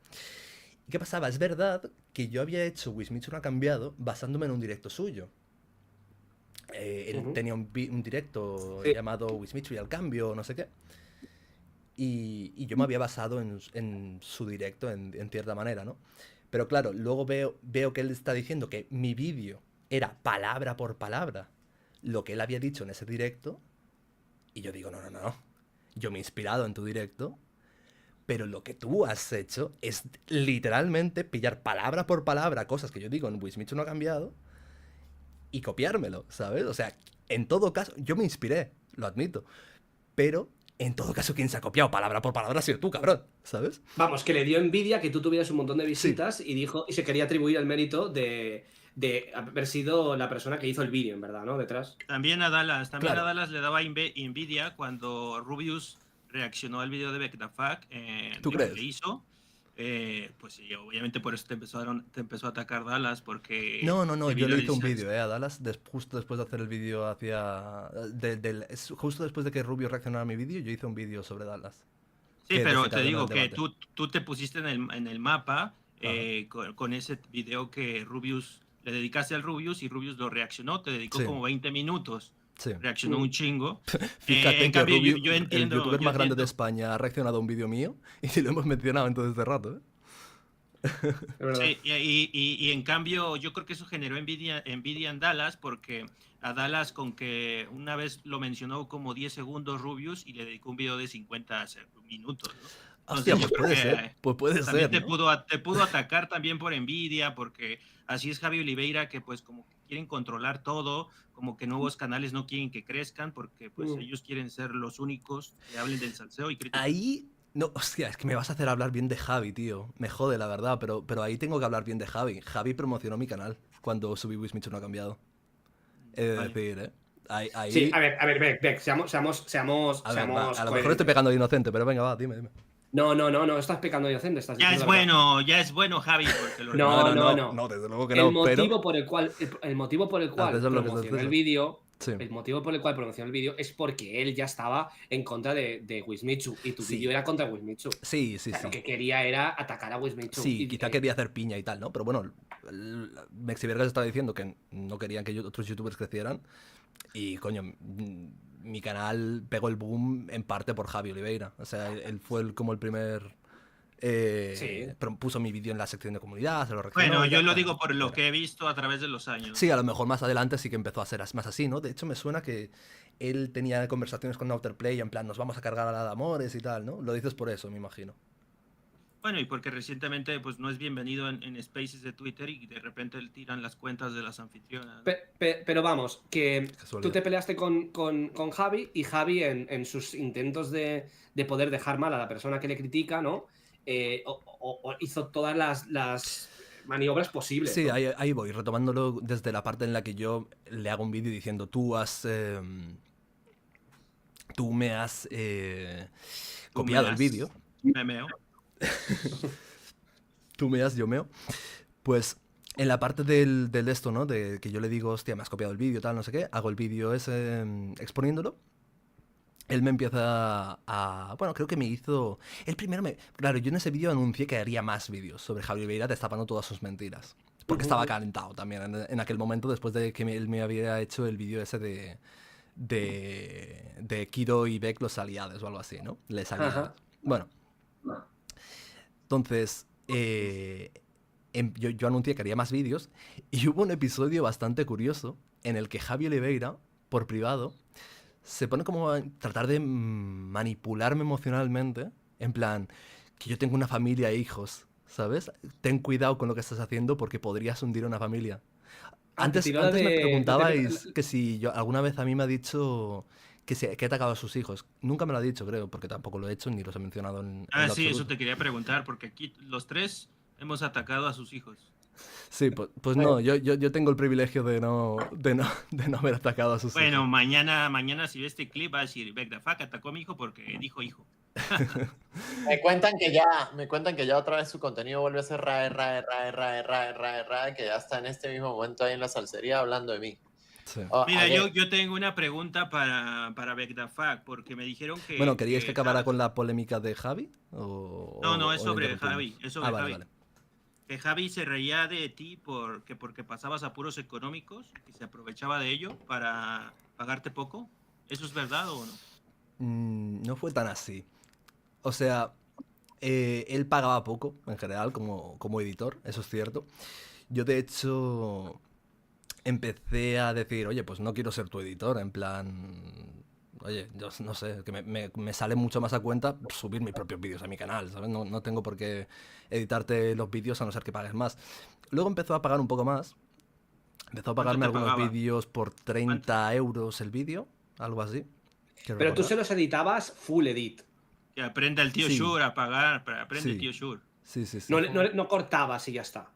¿Y qué pasaba? Es verdad que yo había hecho Wismichu no ha cambiado basándome en un directo suyo. Él tenía un directo llamado Wismichu y al cambio, no sé qué. Y yo me había basado en su directo en cierta manera, ¿no? Pero claro, luego veo que él está diciendo que mi vídeo era palabra por palabra lo que él había dicho en ese directo. Y yo digo, no. Yo me he inspirado en tu directo, pero lo que tú has hecho es literalmente pillar palabra por palabra cosas que yo digo en Wismichu no ha cambiado y copiármelo, ¿sabes? O sea, en todo caso, yo me inspiré, lo admito, pero en todo caso quien se ha copiado palabra por palabra ha sido tú, cabrón, ¿sabes?
Vamos, que le dio envidia que tú tuvieras un montón de visitas y se quería atribuir el mérito de haber sido la persona que hizo el vídeo, en verdad, ¿no? Detrás.
También a Dallas
Claro.
le daba envidia cuando Rubius reaccionó al video de Back the Fuck,
¿Tú
que
crees?
le hizo. Pues sí, obviamente por eso te empezó a atacar Dallas, porque
No,
te
yo le hice un
viralizaste.
vídeo, a Dallas, justo después de hacer el vídeo justo después de que Rubio reaccionara a mi vídeo, yo hice un vídeo sobre Dallas.
Sí,
que
pero te
desencadenó
digo
el
que
debate.
tú te pusiste en el mapa
Ajá.
con ese video que Rubius le dedicaste al Rubius y Rubius lo reaccionó, te dedicó
Sí.
como 20 minutos,
Sí.
reaccionó un chingo.
Fíjate
En
que
cambio,
Rubio,
yo
el
entiendo,
youtuber más grande de España, ha reaccionado a un vídeo mío y lo hemos mencionado en todo este rato, ¿eh?
Es verdad.
Sí, y en cambio yo creo que eso generó envidia en Dallas, porque a Dallas con que una vez lo mencionó como 10 segundos Rubius y le dedicó un video de 50 minutos, ¿no?
Hostia,
Entonces yo
pues
creo
puede ser,
que
pues puede
también
ser, ¿no?
te pudo atacar también por envidia, porque así es Javi Oliveira, que pues como que quieren controlar todo, como que nuevos canales no quieren que crezcan, porque pues ellos quieren ser los únicos que hablen del salseo y critican.
Ahí... No, hostia, es que me vas a hacer hablar bien de Javi, tío. Me jode, la verdad, pero ahí tengo que hablar bien de Javi. Javi promocionó mi canal cuando subí Wismichu no ha cambiado. He de
Vale.
decir, ¿eh? Ahí...
Sí, a ver, Beck, seamos
A ver, va, a lo mejor
coherentes.
estoy pegando de inocente, pero venga, va, dime.
No, estás pecando de inocente, estás diciendo la verdad.
Ya es bueno, Javi, porque lo
No.
desde luego que
El
no,
motivo por el cual
Haces lo que
promocionó el
haces.
vídeo.
Sí.
El motivo por el cual promocionó el vídeo es porque él ya estaba en contra de Wismichu y tu
Sí.
vídeo era contra Wismichu.
Sí.
O sea, lo que quería era atacar a Wismichu.
Sí,
y
quizá quería hacer piña y tal, ¿no? Pero bueno, Mexivergas estaba diciendo que no querían que otros youtubers crecieran. Y coño, mi canal pegó el boom en parte por Javi Oliveira. O sea, él fue como el primer... puso mi vídeo en la sección de comunidad, se lo reaccionó.
Bueno,
y
yo
tal,
lo digo por
etcétera.
lo que he visto a través de los años.
Sí, a lo mejor más adelante sí que empezó a ser más así, ¿no? De hecho, me suena que él tenía conversaciones con Outerplay en plan, nos vamos a cargar a la de Amores y tal, ¿no? Lo dices por eso, me imagino.
Bueno, y porque recientemente pues no es bienvenido en spaces de Twitter y de repente le tiran las cuentas de las anfitrionas.
Pero vamos, que
Casualidad.
tú te peleaste con Javi y Javi en sus intentos de poder dejar mal a la persona que le critica, ¿no? Hizo todas las maniobras posibles.
Sí,
¿no?
ahí voy, retomándolo desde la parte en la que yo le hago un vídeo diciendo tú me has copiado el vídeo.
Memeo.
Tú me has, yo meo. Pues en la parte del esto, ¿no? De que yo le digo, hostia, me has copiado el vídeo, tal, no sé qué. Hago el vídeo ese exponiéndolo. Él me empieza a... Bueno, creo que me hizo... El primero me... Claro, yo en ese vídeo anuncié que haría más vídeos sobre Javi Oliveira destapando todas sus mentiras. Porque estaba calentado también en aquel momento, después de que él me había hecho el vídeo ese de Kido y Beck los aliados o algo así, ¿no? Les aliados.
Ajá.
Bueno. Entonces, yo anuncié que haría más vídeos y hubo un episodio bastante curioso en el que Javi Oliveira, por privado, se pone como a tratar de manipularme emocionalmente, en plan, que yo tengo una familia e hijos, ¿sabes? Ten cuidado con lo que estás haciendo porque podrías hundir a una familia. Antes me preguntabais que si yo alguna vez a mí me ha dicho que he atacado a sus hijos. Nunca me lo ha dicho, creo, porque tampoco lo he hecho ni los he mencionado en
Sí,
absoluto.
eso te quería preguntar, porque aquí los tres hemos atacado a sus hijos.
Sí, pues no, yo tengo el privilegio de no haber atacado a sus
Bueno,
hijos.
mañana si ve este clip va a decir, Beck the fuck atacó a mi hijo porque dijo hijo.
Me cuentan que ya otra vez su contenido vuelve a ser rae, que ya está en este mismo momento ahí en la salsería hablando de mí.
Sí.
Mira, yo tengo una pregunta para Beck the fuck, porque me dijeron que...
Bueno, ¿queríais que acabara con la polémica de Javi?
No, es sobre Javi. Es sobre Javi.
Vale.
Que Javi se reía de ti porque pasabas apuros económicos y se aprovechaba de ello para pagarte poco. ¿Eso es verdad o no?
No fue tan así. O sea, él pagaba poco en general como editor, eso es cierto. Yo de hecho empecé a decir, oye, pues no quiero ser tu editor, en plan... Oye, yo no sé, que me sale mucho más a cuenta subir mis propios vídeos a mi canal, ¿sabes? No tengo por qué editarte los vídeos a no ser que pagues más. Luego empezó a pagar un poco más. Empezó a pagarme algunos vídeos por 30 euros el vídeo, algo así.
Pero tú se los editabas full edit.
Que aprenda el tío Shure a pagar, aprende el tío Shure.
Sí.
No cortabas y ya está.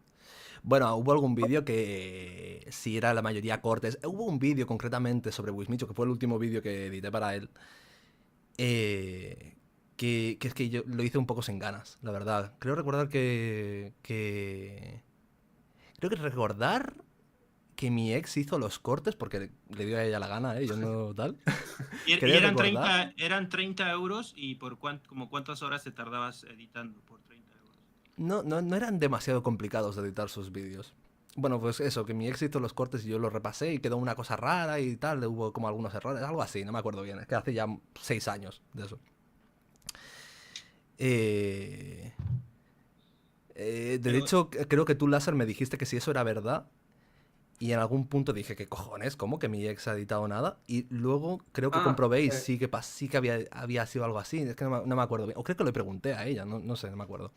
Bueno, hubo algún vídeo que sí era la mayoría cortes. Hubo un vídeo concretamente sobre Wismichu, que fue el último vídeo que edité para él. Que es que yo lo hice un poco sin ganas, la verdad. Creo recordar que mi ex hizo los cortes porque le dio a ella la gana, yo no tal.
Y eran 30 euros y como cuántas horas te tardabas editando por 30 euros.
No eran demasiado complicados de editar sus vídeos. Bueno, pues eso, que mi ex hizo los cortes y yo los repasé y quedó una cosa rara y tal, hubo como algunos errores, algo así, no me acuerdo bien, es que hace ya 6 años de eso. De hecho, creo que tú, Láser, me dijiste que si eso era verdad. Y en algún punto dije, ¿qué cojones? ¿Cómo que mi ex ha editado nada? Y luego creo que comprobéis, sí que había sido algo así. Es que no me acuerdo bien. O creo que le pregunté a ella, no sé, no me acuerdo.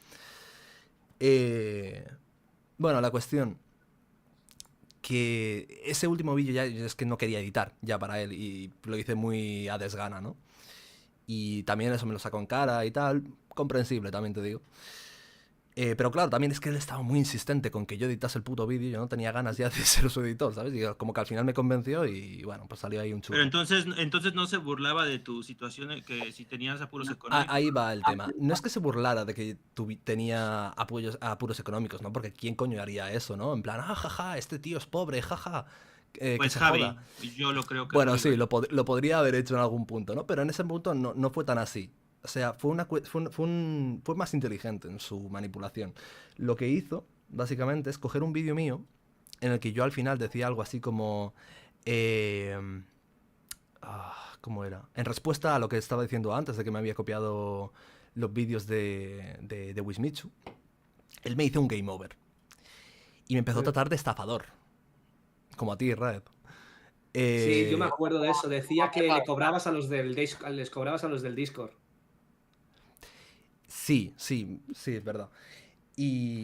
Bueno, la cuestión... Que ese último vídeo ya es que no quería editar ya para él. Y lo hice muy a desgana, ¿no? Y también eso me lo sacó en cara y tal. Comprensible, también te digo. Pero claro, también es que él estaba muy insistente con que yo editase el puto vídeo. Yo no tenía ganas ya de ser su editor, ¿sabes? Y como que al final me convenció y bueno, pues salió ahí un churro.
Pero entonces no se burlaba de tu situación, que si tenías apuros económicos.
Ahí va el tema. No es que se burlara de que tenía apuros económicos, ¿no? Porque ¿quién coño haría eso, no? En plan, jaja, este tío es pobre, jaja. Que
Pues
se
Javi,
joda.
yo lo creo que
Bueno,
Javi
sí,
lo
lo podría haber hecho en algún punto, ¿no? Pero en ese punto no fue tan así. O sea, fue más inteligente en su manipulación. Lo que hizo, básicamente, es coger un vídeo mío en el que yo al final decía algo así como... ¿cómo era? En respuesta a lo que estaba diciendo antes de que me había copiado los vídeos de Wismichu, él me hizo un game over. Y me empezó a tratar de estafador. Como a ti, Red.
Sí, yo me acuerdo de eso. Decía que le cobrabas a los les cobrabas a los del Discord.
Sí, es verdad. Y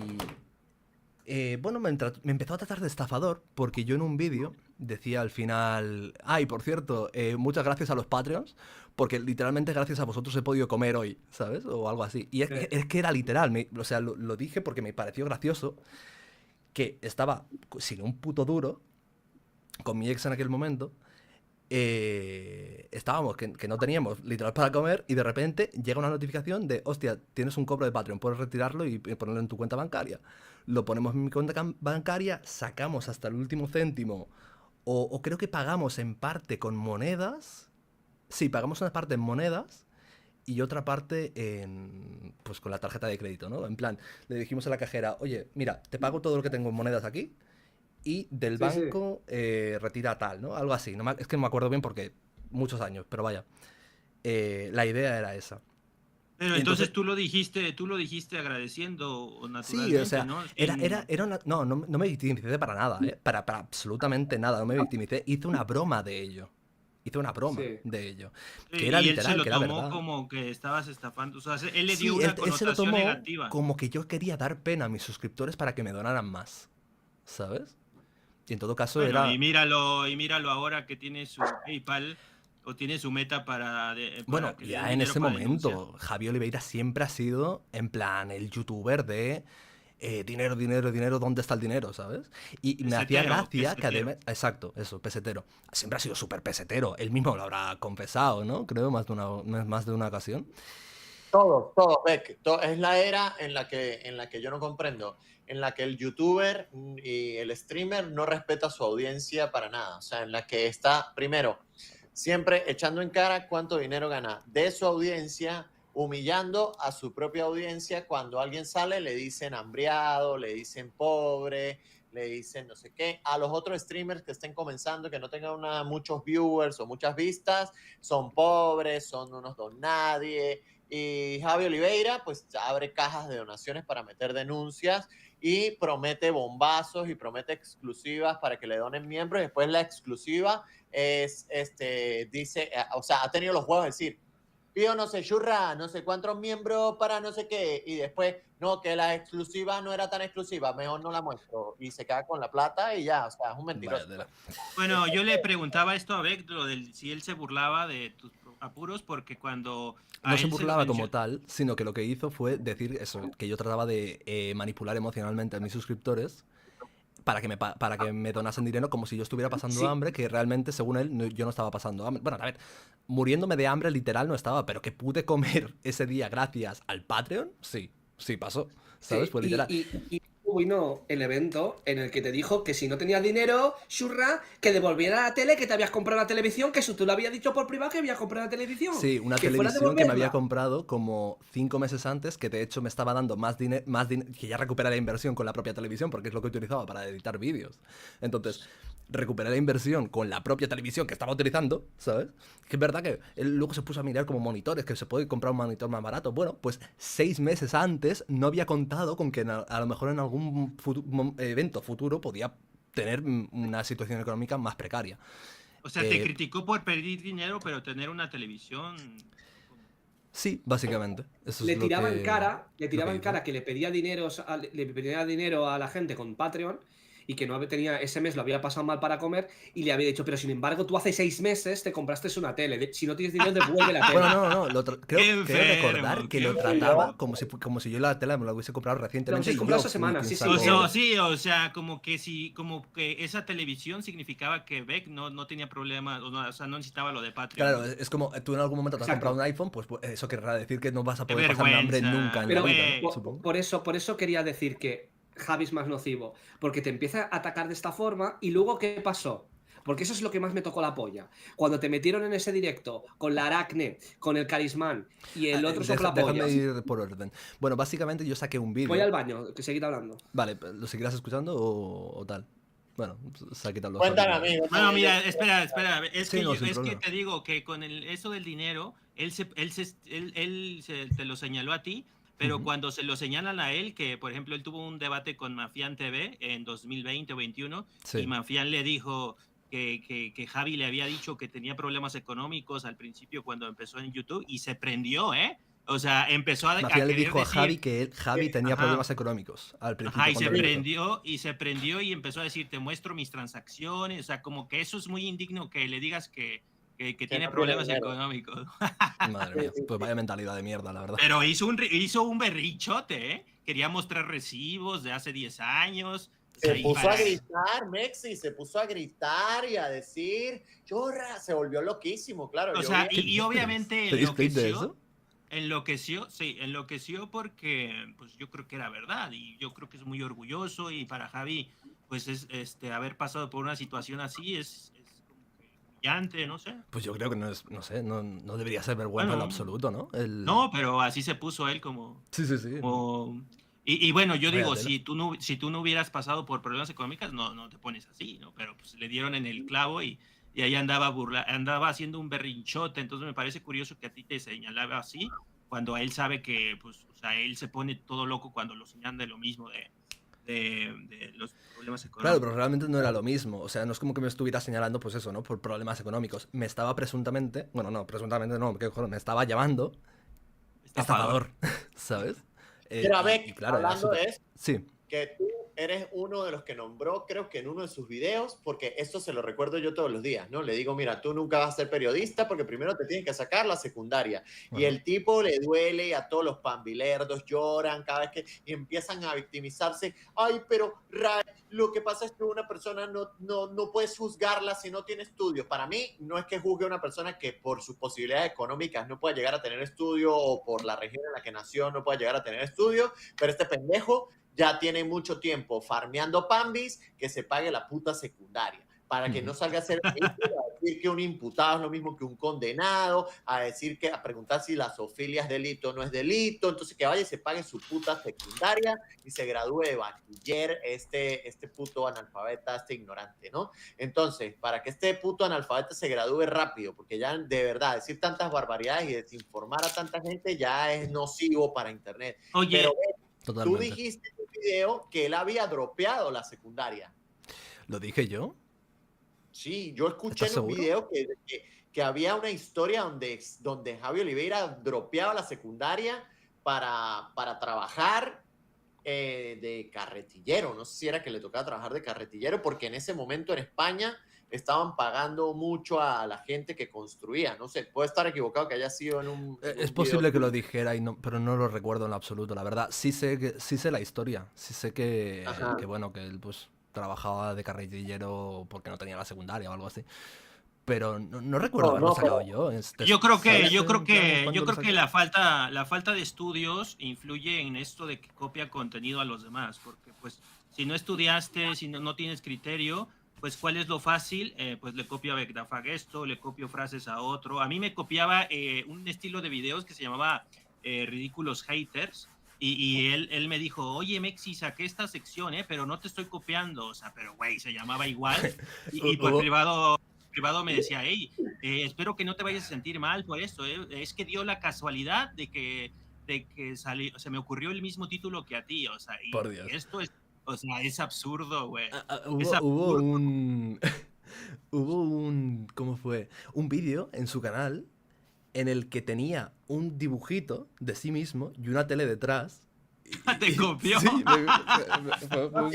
bueno, me empezó a tratar de estafador porque yo en un vídeo decía al final, ay, por cierto, muchas gracias a los Patreons, porque literalmente gracias a vosotros he podido comer hoy, ¿sabes? O algo así. Y es que era literal, o sea, lo dije porque me pareció gracioso que estaba sin un puto duro con mi ex en aquel momento. Estábamos que no teníamos literal para comer y de repente llega una notificación de, hostia, tienes un cobro de Patreon, puedes retirarlo y ponerlo en tu cuenta bancaria. Lo ponemos en mi cuenta bancaria, sacamos hasta el último céntimo o creo que pagamos en parte con monedas. Sí, pagamos una parte en monedas y otra parte pues con la tarjeta de crédito, ¿no? En plan, le dijimos a la cajera, oye, mira, te pago todo lo que tengo en monedas aquí y del banco retira tal, ¿no? Algo así. Es que no me acuerdo bien porque muchos años, pero vaya. La idea era esa.
Pero entonces tú lo dijiste agradeciendo naturalmente,
Sí, o sea,
¿no?
no me victimicé para nada, para absolutamente nada, no me victimicé. Hice una broma de ello. De ello. Que era
y
literal,
él se lo
que era
tomó
verdad.
como que estabas estafando. O sea, él le
Sí,
dio una
él se lo
connotación
tomó
negativa.
como que yo quería dar pena a mis suscriptores para que me donaran más, ¿sabes? Y en todo caso
Bueno,
era...
y míralo ahora que tiene su PayPal o tiene su meta para
Bueno,
que le
ya
den
en
dinero
ese
para denuncias.
momento, Javi Oliveira siempre ha sido, en plan, el youtuber de dinero, dinero, dinero, ¿dónde está el dinero? ¿Sabes? Y me hacía gracia que además... Exacto, eso, pesetero. Siempre ha sido súper pesetero. Él mismo lo habrá confesado, ¿no? Creo, más de una ocasión.
Todo, Beck. Es la era en la que yo no comprendo, en la que el youtuber y el streamer no respeta a su audiencia para nada. O sea, en la que está, primero, siempre echando en cara cuánto dinero gana de su audiencia, humillando a su propia audiencia. Cuando alguien sale, le dicen hambriado, le dicen pobre, le dicen no sé qué. A los otros streamers que estén comenzando, que no tengan muchos viewers o muchas vistas, son pobres, son unos don nadie. Y Javi Oliveira pues abre cajas de donaciones para meter denuncias y promete bombazos y promete exclusivas para que le donen miembros. Y después la exclusiva es, dice, o sea, ha tenido los huevos de decir, pido no sé, churra, no sé cuántos miembros para no sé qué, y después, no, que la exclusiva no era tan exclusiva, mejor no la muestro, y se queda con la plata y ya, o sea, es un mentiroso.
Bueno, yo le preguntaba esto a Beck, si él se burlaba de tus apuros, porque cuando...
No se burlaba como tal, sino que lo que hizo fue decir eso, que yo trataba de manipular emocionalmente a mis suscriptores para que me donasen dinero como si yo estuviera pasando hambre, que realmente, según él, yo no estaba pasando hambre. Bueno, a ver, muriéndome de hambre literal no estaba, pero que pude comer ese día gracias al Patreon, sí pasó, ¿sabes?
Sí,
Fue literal.
Y vino el evento en el que te dijo que si no tenías dinero, Shurra, que devolviera la tele, que te habías comprado la televisión, que eso tú lo habías dicho por privado que habías comprado la televisión.
Sí, una televisión que me había comprado como 5 meses antes, que de hecho me estaba dando más dinero, que ya recuperé la inversión con la propia televisión, porque es lo que utilizaba para editar vídeos. Entonces, recuperé la inversión con la propia televisión que estaba utilizando, ¿sabes? Que es verdad que él luego se puso a mirar como monitores, que se puede comprar un monitor más barato. Bueno, pues 6 meses antes no había contado con que a lo mejor en algún evento futuro podía tener una situación económica más precaria.
O sea, te criticó por pedir dinero, pero tener una televisión...
Sí, básicamente. Eso
le
es
tiraban cara que le pedía dinero a la gente con Patreon y que no tenía, ese mes lo había pasado mal para comer y le había dicho, pero sin embargo tú hace 6 meses te compraste una tele, si no tienes dinero devuelve la tele.
Bueno, no, creo recordar
enfermo,
que
qué
lo trataba
enfermo.
como si yo la tela me la hubiese comprado
Lo
recientemente.
hubiese
Y
comprado
yo
esa
fui
semana,
quien
sí, sí.
sacó-
O sea, como que esa televisión significaba que Beck no tenía problema, o sea, no necesitaba lo de Patreon.
Claro, es como tú en algún momento te has
Exacto.
comprado un iPhone, pues eso querrá decir que no vas a
Qué
poder pasar hambre
vergüenza,
nunca en la
Pero
vida, ¿no?
güey.
Supongo.
por eso quería decir que Javi es más nocivo, porque te empieza a atacar de esta forma y luego ¿qué pasó? Porque eso es lo que más me tocó la polla. Cuando te metieron en ese directo con la Aracne, con el Carismán y el otro
Déjame
soplapollas,
ir por orden. Bueno, básicamente yo saqué un
voy
vídeo.
al baño, que seguid hablando.
Vale, ¿lo seguirás escuchando o tal? Bueno, se ha quitado los
Cuéntame,
auriculares.
amigo.
Bueno, mira, espera,
Sí, no, sin
es que
problema.
te digo que con eso del dinero, te lo señaló a ti, pero
Ujú.
cuando se lo señalan a él, que por ejemplo él tuvo un debate con Mafián TV en 2020 o 21,
Sí.
y Mafián le dijo que Javi le había dicho que tenía problemas económicos al principio cuando empezó en YouTube, y se prendió, ¿eh? O sea, empezó a
Mafián le
querer
dijo a
decir...
Javi que Javi tenía
Ajá.
problemas económicos al principio.
Ajá, y
cuando
se
lo hizo.
prendió y empezó a decir, te muestro mis transacciones, o sea, como que eso es muy indigno que le digas que tiene
no
problemas
tiene dinero.
económicos.
Madre
Sí,
mía,
sí,
pues vaya mentalidad de mierda, la verdad.
Pero hizo un berrichote, ¿eh? Quería mostrar recibos de hace 10 años. O sea,
Se
y
puso a gritar, Mexi, se puso a gritar y a decir, chorra, se volvió loquísimo, claro.
O
yo
sea,
vi-
y obviamente
¿Tenéis clip de eso?
enloqueció porque pues yo creo que era verdad y yo creo que es muy orgulloso, y para Javi pues es haber pasado por una situación así es como que humillante, no sé.
Pues yo creo que no es, no sé, no debería ser vergüenza en lo
Bueno,
absoluto, ¿no?
no, pero así se puso él como...
Sí, sí, sí.
Y bueno, yo
Vaya
digo,
tela.
si tú no hubieras pasado por problemas económicos, no te pones así, ¿no? Pero pues le dieron en el clavo y ahí andaba haciendo un berrinchote. Entonces me parece curioso que a ti te señalaba así, cuando él sabe que, pues, o sea, él se pone todo loco cuando lo señalan de lo mismo, de los problemas
Claro,
económicos.
pero realmente no era lo mismo. O sea, no es como que me estuviera señalando, pues eso, ¿no? Por problemas económicos. Me estaba presuntamente, bueno, no, presuntamente no, ¿qué cojones? Me estaba llamando estafador, ¿sabes?
Pero a ver,
Y claro, era
hablando
súper...
de eso,
Sí,
que tú eres uno de los que nombró, creo que en uno de sus videos, porque esto se lo recuerdo yo todos los días, ¿no? Le digo, mira, tú nunca vas a ser periodista porque primero te tienes que sacar la secundaria. Y
Ajá.
el tipo le duele y a todos los pambilerdos lloran cada vez que y empiezan a victimizarse. Ay, pero Ray, lo que pasa es que una persona no puedes juzgarla si no tiene estudios. Para mí, no es que juzgue a una persona que por sus posibilidades económicas no pueda llegar a tener estudio o por la región en la que nació no pueda llegar a tener estudio, pero este pendejo ya tiene mucho tiempo farmeando pambis, que se pague la puta secundaria. Para que no salga a ser ridículo, a decir que un imputado es lo mismo que un condenado, a decir que, a preguntar si la zoofilia es delito o no es delito, entonces que vaya y se pague su puta secundaria y se gradúe de bachiller este puto analfabeta, este ignorante, ¿no? Entonces, para que este puto analfabeta se gradúe rápido, porque ya de verdad decir tantas barbaridades y desinformar a tanta gente ya es nocivo para internet.
Oye,
Pero tú
Totalmente.
dijiste en un video que él había dropeado la secundaria.
¿Lo dije yo?
Sí, yo escuché
¿Estás
en un
seguro?
video que había una historia donde Javi Oliveira dropeaba la secundaria para trabajar de carretillero. No sé si era que le tocaba trabajar de carretillero, porque en ese momento en España estaban pagando mucho a la gente que construía. No sé, puede estar equivocado que haya sido en un
Es
video
posible que lo
tuyo.
dijera, pero no lo recuerdo en lo absoluto, la verdad. Sí sé la historia. Sí sé
Ajá.
que bueno, que él pues trabajaba de carretillero porque no tenía la secundaria o algo así. Pero no recuerdo haberlo sacado yo.
Yo creo que,
¿Sabes
yo creo
en plan
que,
cuándo
yo
lo
creo que
saqué?
la falta de estudios influye en esto de que copia contenido a los demás, porque pues si no estudiaste, si no tienes criterio, pues ¿cuál es lo fácil? Pues le copio a Begdafag esto, le copio frases a otro. A mí me copiaba un estilo de videos que se llamaba Ridículos Haters, y él me dijo, oye Mexi, saqué esta sección, pero no te estoy copiando, o sea, pero güey, se llamaba igual, y por privado me decía, hey, espero que no te vayas a sentir mal por esto, es que dio la casualidad de que salió, se me ocurrió el mismo título que a ti, o sea,
Por Dios.
esto es, o sea, es absurdo, güey. Es
Hubo
absurdo.
un... Hubo un... ¿Cómo fue? Un vídeo en su canal en el que tenía un dibujito de sí mismo y una tele detrás
Te copió.
Sí,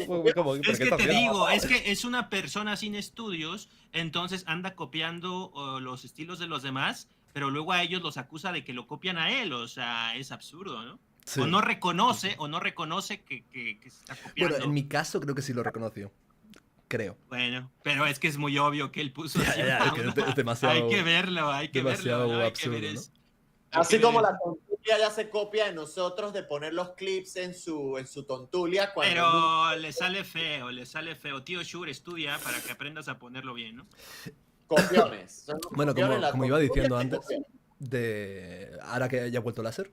fue como, ¿pero
Es
qué
que
está
te
haciendo?
digo, es que es una persona sin estudios, entonces anda copiando los estilos de los demás, pero luego a ellos los acusa de que lo copian a él, o sea, es absurdo, ¿no?
Sí.
O no reconoce que se está copiando.
Bueno, en mi caso creo que sí lo reconoció. Creo.
Bueno, pero es que es muy obvio que él puso
Ya,
así
ya,
una-
es que es demasiado-
Hay que verlo, hay que
demasiado
verlo, ¿no? Hay que
absurdo,
ver
¿no?
eso. Hay
Así
que
como
ver
la tontulia ya se copia de nosotros de poner los clips en su tontulia cuando
Pero le sale feo. Tío Shure, estudia para que aprendas a ponerlo bien, ¿no?
copiones. Son los
Bueno,
copiones, la
como iba
tontulia
diciendo
se
antes,
copia.
ahora que ya ha vuelto láser,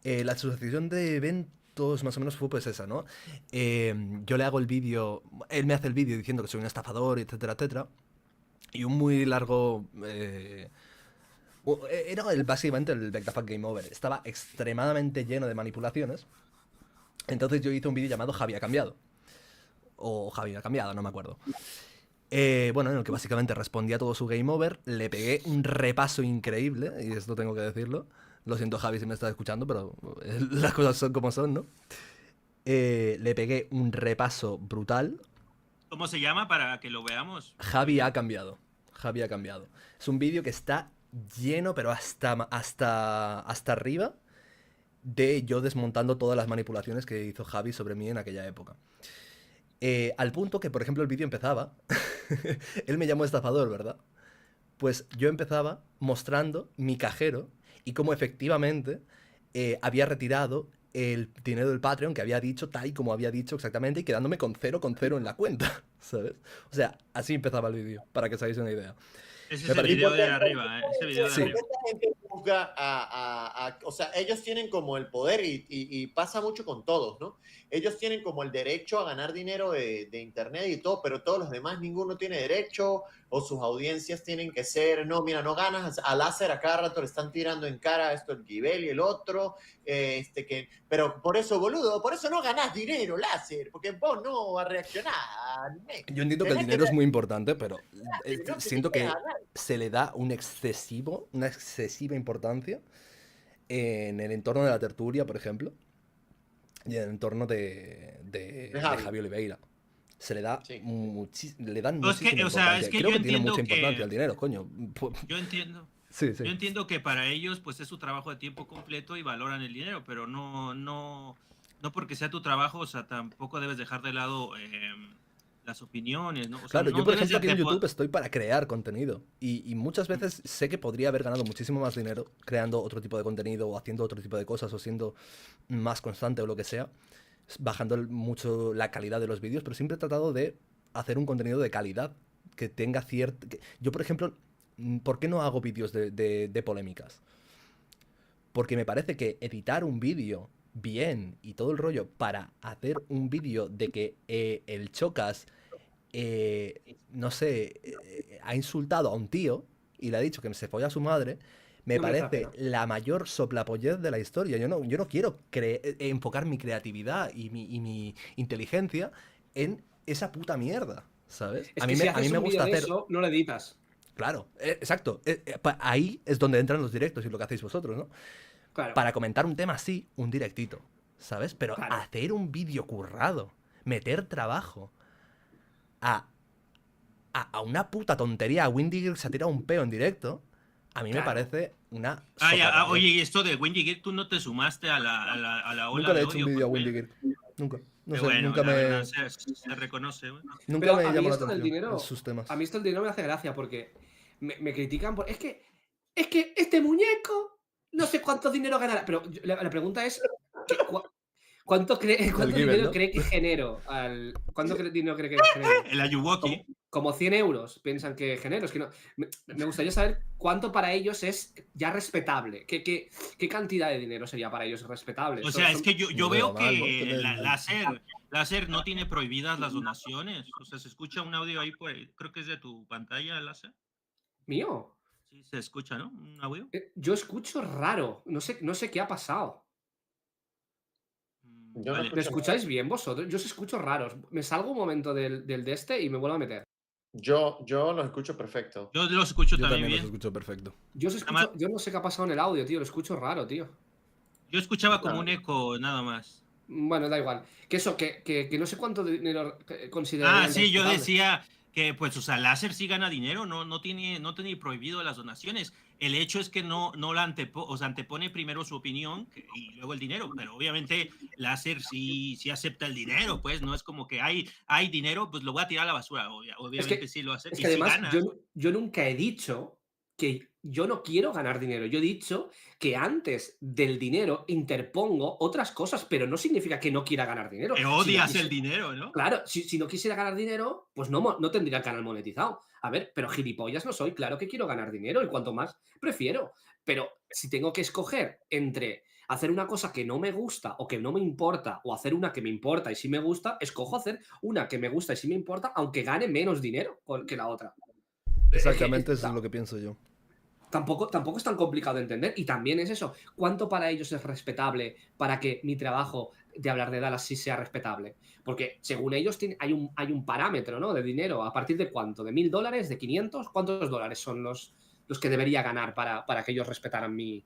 la sucesión de eventos más o menos fue pues esa, ¿no? Yo le hago el vídeo, él me hace el vídeo diciendo que soy un estafador, etcétera, etcétera, y un muy largo... era básicamente el Back the Fuck Game Over. Estaba extremadamente lleno de manipulaciones. Entonces yo hice un vídeo llamado Javi ha cambiado. O Javi ha cambiado, no me acuerdo. Bueno, en el que básicamente respondía a todo su Game Over. Le pegué un repaso increíble, y esto tengo que decirlo. Lo siento, Javi, si me estás escuchando, pero las cosas son como son, ¿no? Le pegué un repaso brutal.
¿Cómo se llama para que lo veamos?
Javi ha cambiado. Javi ha cambiado. Es un vídeo que está lleno, pero hasta arriba, de yo desmontando todas las manipulaciones que hizo Javi sobre mí en aquella época. Al punto que, por ejemplo, el vídeo empezaba... Él me llamó estafador, ¿verdad? Pues yo empezaba mostrando mi cajero y cómo efectivamente había retirado el dinero del Patreon que había dicho tal y como había dicho exactamente y quedándome con 0,0 en la cuenta, ¿sabes? O sea, así empezaba el vídeo, para que os hagáis una idea.
Ese
Me
es el
pareció-
video de arriba, ese video de
Sí.
arriba.
Esta gente juzga o sea, ellos tienen como el poder y pasa mucho con todos, ¿no? Ellos tienen como el derecho a ganar dinero de internet y todo, pero todos los demás ninguno tiene derecho o sus audiencias tienen que ser, no, mira, no ganas, a láser a cada rato le están tirando en cara esto el Gibel y el otro, pero por eso, boludo, por eso no ganás dinero, láser, porque vos no vas a reaccionar.
Yo entiendo que el
Tenés
dinero es muy importante, pero
no
siento
tenés
que
ganar.
se le da una excesiva importancia en el entorno de la tertulia, por ejemplo, y en el entorno de
Javi.
Javi Oliveira. Se le da
Sí.
le dan
No, es que,
muchísima
o sea,
importancia.
es que
Creo
yo
que tiene
entiendo
mucha
que-
importancia el dinero, coño.
Yo entiendo.
Sí, sí.
Yo entiendo que para ellos pues es su trabajo de tiempo completo y valoran el dinero, pero no porque sea tu trabajo, o sea, tampoco debes dejar de lado las opiniones, ¿no? O sea,
Claro,
no
yo por
debes
ejemplo aquí en
de-
YouTube estoy para crear contenido y muchas veces sé que podría haber ganado muchísimo más dinero creando otro tipo de contenido o haciendo otro tipo de cosas o siendo más constante o lo que sea, bajando mucho la calidad de los vídeos, pero siempre he tratado de hacer un contenido de calidad que tenga cierto... Yo, por ejemplo, ¿por qué no hago vídeos de polémicas? Porque me parece que editar un vídeo bien y todo el rollo para hacer un vídeo de que el Chocas, no sé, ha insultado a un tío y le ha dicho que se folla a su madre, me
No merece la
parece
pena.
la mayor soplapollez de la historia. Yo no quiero enfocar mi creatividad y mi inteligencia en esa puta mierda, ¿sabes?
Es
A
que
mí
si
me
haces un
gusta
vídeo de
hacer...
eso, no lo editas.
Claro, exacto. Ahí es donde entran los directos y lo que hacéis vosotros, ¿no?
Claro.
Para comentar un tema así, un directito, ¿sabes? Pero
Claro.
hacer un vídeo currado, meter trabajo a una puta tontería, a Windy se ha tirado un peo en directo, a mí me
Claro.
parece una...
oye, y esto de Windy Gear, tú no te sumaste a la ola
Nunca le he
de
hecho un
odio,
vídeo a
pues,
Windy Gear. Nunca. No
qué
sé,
bueno,
nunca
la
me...
verdad, se reconoce, güey.
Nunca
Pero
me
a mí
llamó la
esto del
atención
dinero-
sus temas.
A mí esto el dinero me hace gracia porque me critican por... Es que este muñeco no sé cuánto dinero ganará. Pero la pregunta es... ¿Cuánto
Gibel,
dinero
¿no?
cree que genero? ¿Cuánto dinero cree que genero?
El Ayuwoki.
Como 100 euros piensan que genero. Es que no, me gustaría saber cuánto para ellos es ya respetable. ¿Qué cantidad de dinero sería para ellos respetable?
O sea, es que yo
No
veo
veo mal, ¿no?
que
Tener-
Láser no tiene prohibidas las donaciones. O sea, se escucha un audio ahí, creo que es de tu pantalla, Láser.
¿Mío?
Sí, se escucha, ¿no? Un audio.
Yo escucho raro. No sé qué ha pasado.
Yo no
Vale.
¿Me escucháis bien vosotros? Yo os escucho raros. Me salgo un momento del de este y me vuelvo a meter.
Yo los escucho perfecto.
Yo lo escucho
Yo
también
también los
bien.
escucho perfecto.
Yo no sé qué ha pasado en el audio, tío. Lo escucho raro, tío.
Yo escuchaba como un eco, nada más.
Bueno, da igual. Que eso, que no sé cuánto dinero considerarían
Sí, yo
respetable.
decía que, pues, o sea, láser sí gana dinero, no tiene prohibido las donaciones. El hecho es que no la antepone primero su opinión y luego el dinero, pero obviamente láser sí acepta el dinero, pues, no es como que hay dinero, pues lo voy a tirar a la basura, obviamente sí lo acepta,
Es
y
que
sí
además
gana.
yo nunca he dicho que yo no quiero ganar dinero. Yo he dicho que antes del dinero interpongo otras cosas, pero no significa que no quiera ganar dinero.
Que
Si no
odias el
quise-
dinero, ¿no?
Claro, si no quisiera ganar dinero, pues no tendría el canal monetizado. A ver, pero gilipollas no soy, claro que quiero ganar dinero y cuanto más prefiero. Pero si tengo que escoger entre hacer una cosa que no me gusta o que no me importa o hacer una que me importa y sí me gusta, escojo hacer una que me gusta y sí me importa, aunque gane menos dinero que la otra.
Exactamente, eso es lo que pienso yo.
Tampoco es tan complicado de entender. Y también es eso. ¿Cuánto para ellos es respetable para que mi trabajo de hablar de Dallas sí sea respetable? Porque según ellos hay un parámetro, ¿no? De dinero. ¿A partir de cuánto? ¿De $1000? ¿De 500? ¿Cuántos dólares son los que debería ganar para que ellos respetaran mi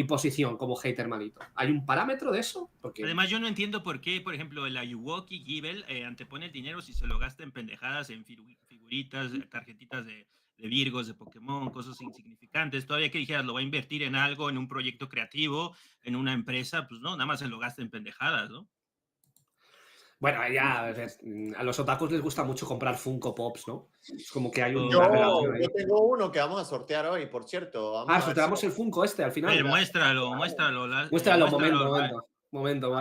posición como hater malito? ¿Hay un parámetro de eso? Porque
Además, yo no entiendo por qué, por ejemplo, el Ayuwoki Givel antepone el dinero si se lo gasta en pendejadas, en figuritas, tarjetitas de Virgos, de Pokémon, cosas insignificantes. Todavía que dijeras, lo va a invertir en algo, en un proyecto creativo, en una empresa, pues no, nada más se lo gasta en pendejadas, ¿no?
bueno, ya a los otakus les gusta mucho comprar Funko Pops, ¿no? Es como que hay
Oh.
una relación ahí.
Yo tengo uno que vamos a sortear hoy, por cierto. Vamos a ver si
Sorteamos el Funko este al
A ver,
final.
muéstralo.
Muéstralo,
Muéstralo,
momento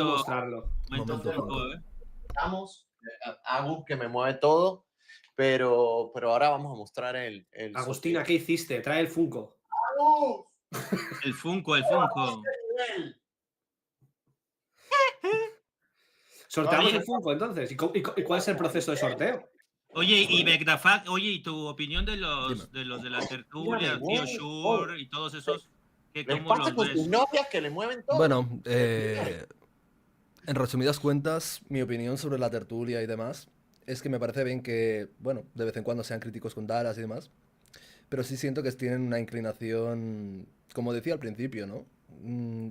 mostrarlo.
momento Funko,
estamos. Agus que me mueve todo, pero ahora vamos a mostrar el
Agustina,
sorteo.
¿qué hiciste? Trae el Funko.
¡Agus!
El Funko.
Sorteamos
Oye.
el Funko entonces. ¿Y cuál es el proceso de sorteo?
Oye, y Begdafak, ¿y tu opinión de los de la tertulia,
Dígame,
Tío
güey.
Shure y todos esos?
Les
¿Cómo
pasa
los
con
ves?
sus novias que le mueven todo.
Bueno, en resumidas cuentas, mi opinión sobre la tertulia y demás es que me parece bien que, bueno, de vez en cuando sean críticos con Dallas y demás, pero sí siento que tienen una inclinación, como decía al principio, ¿no?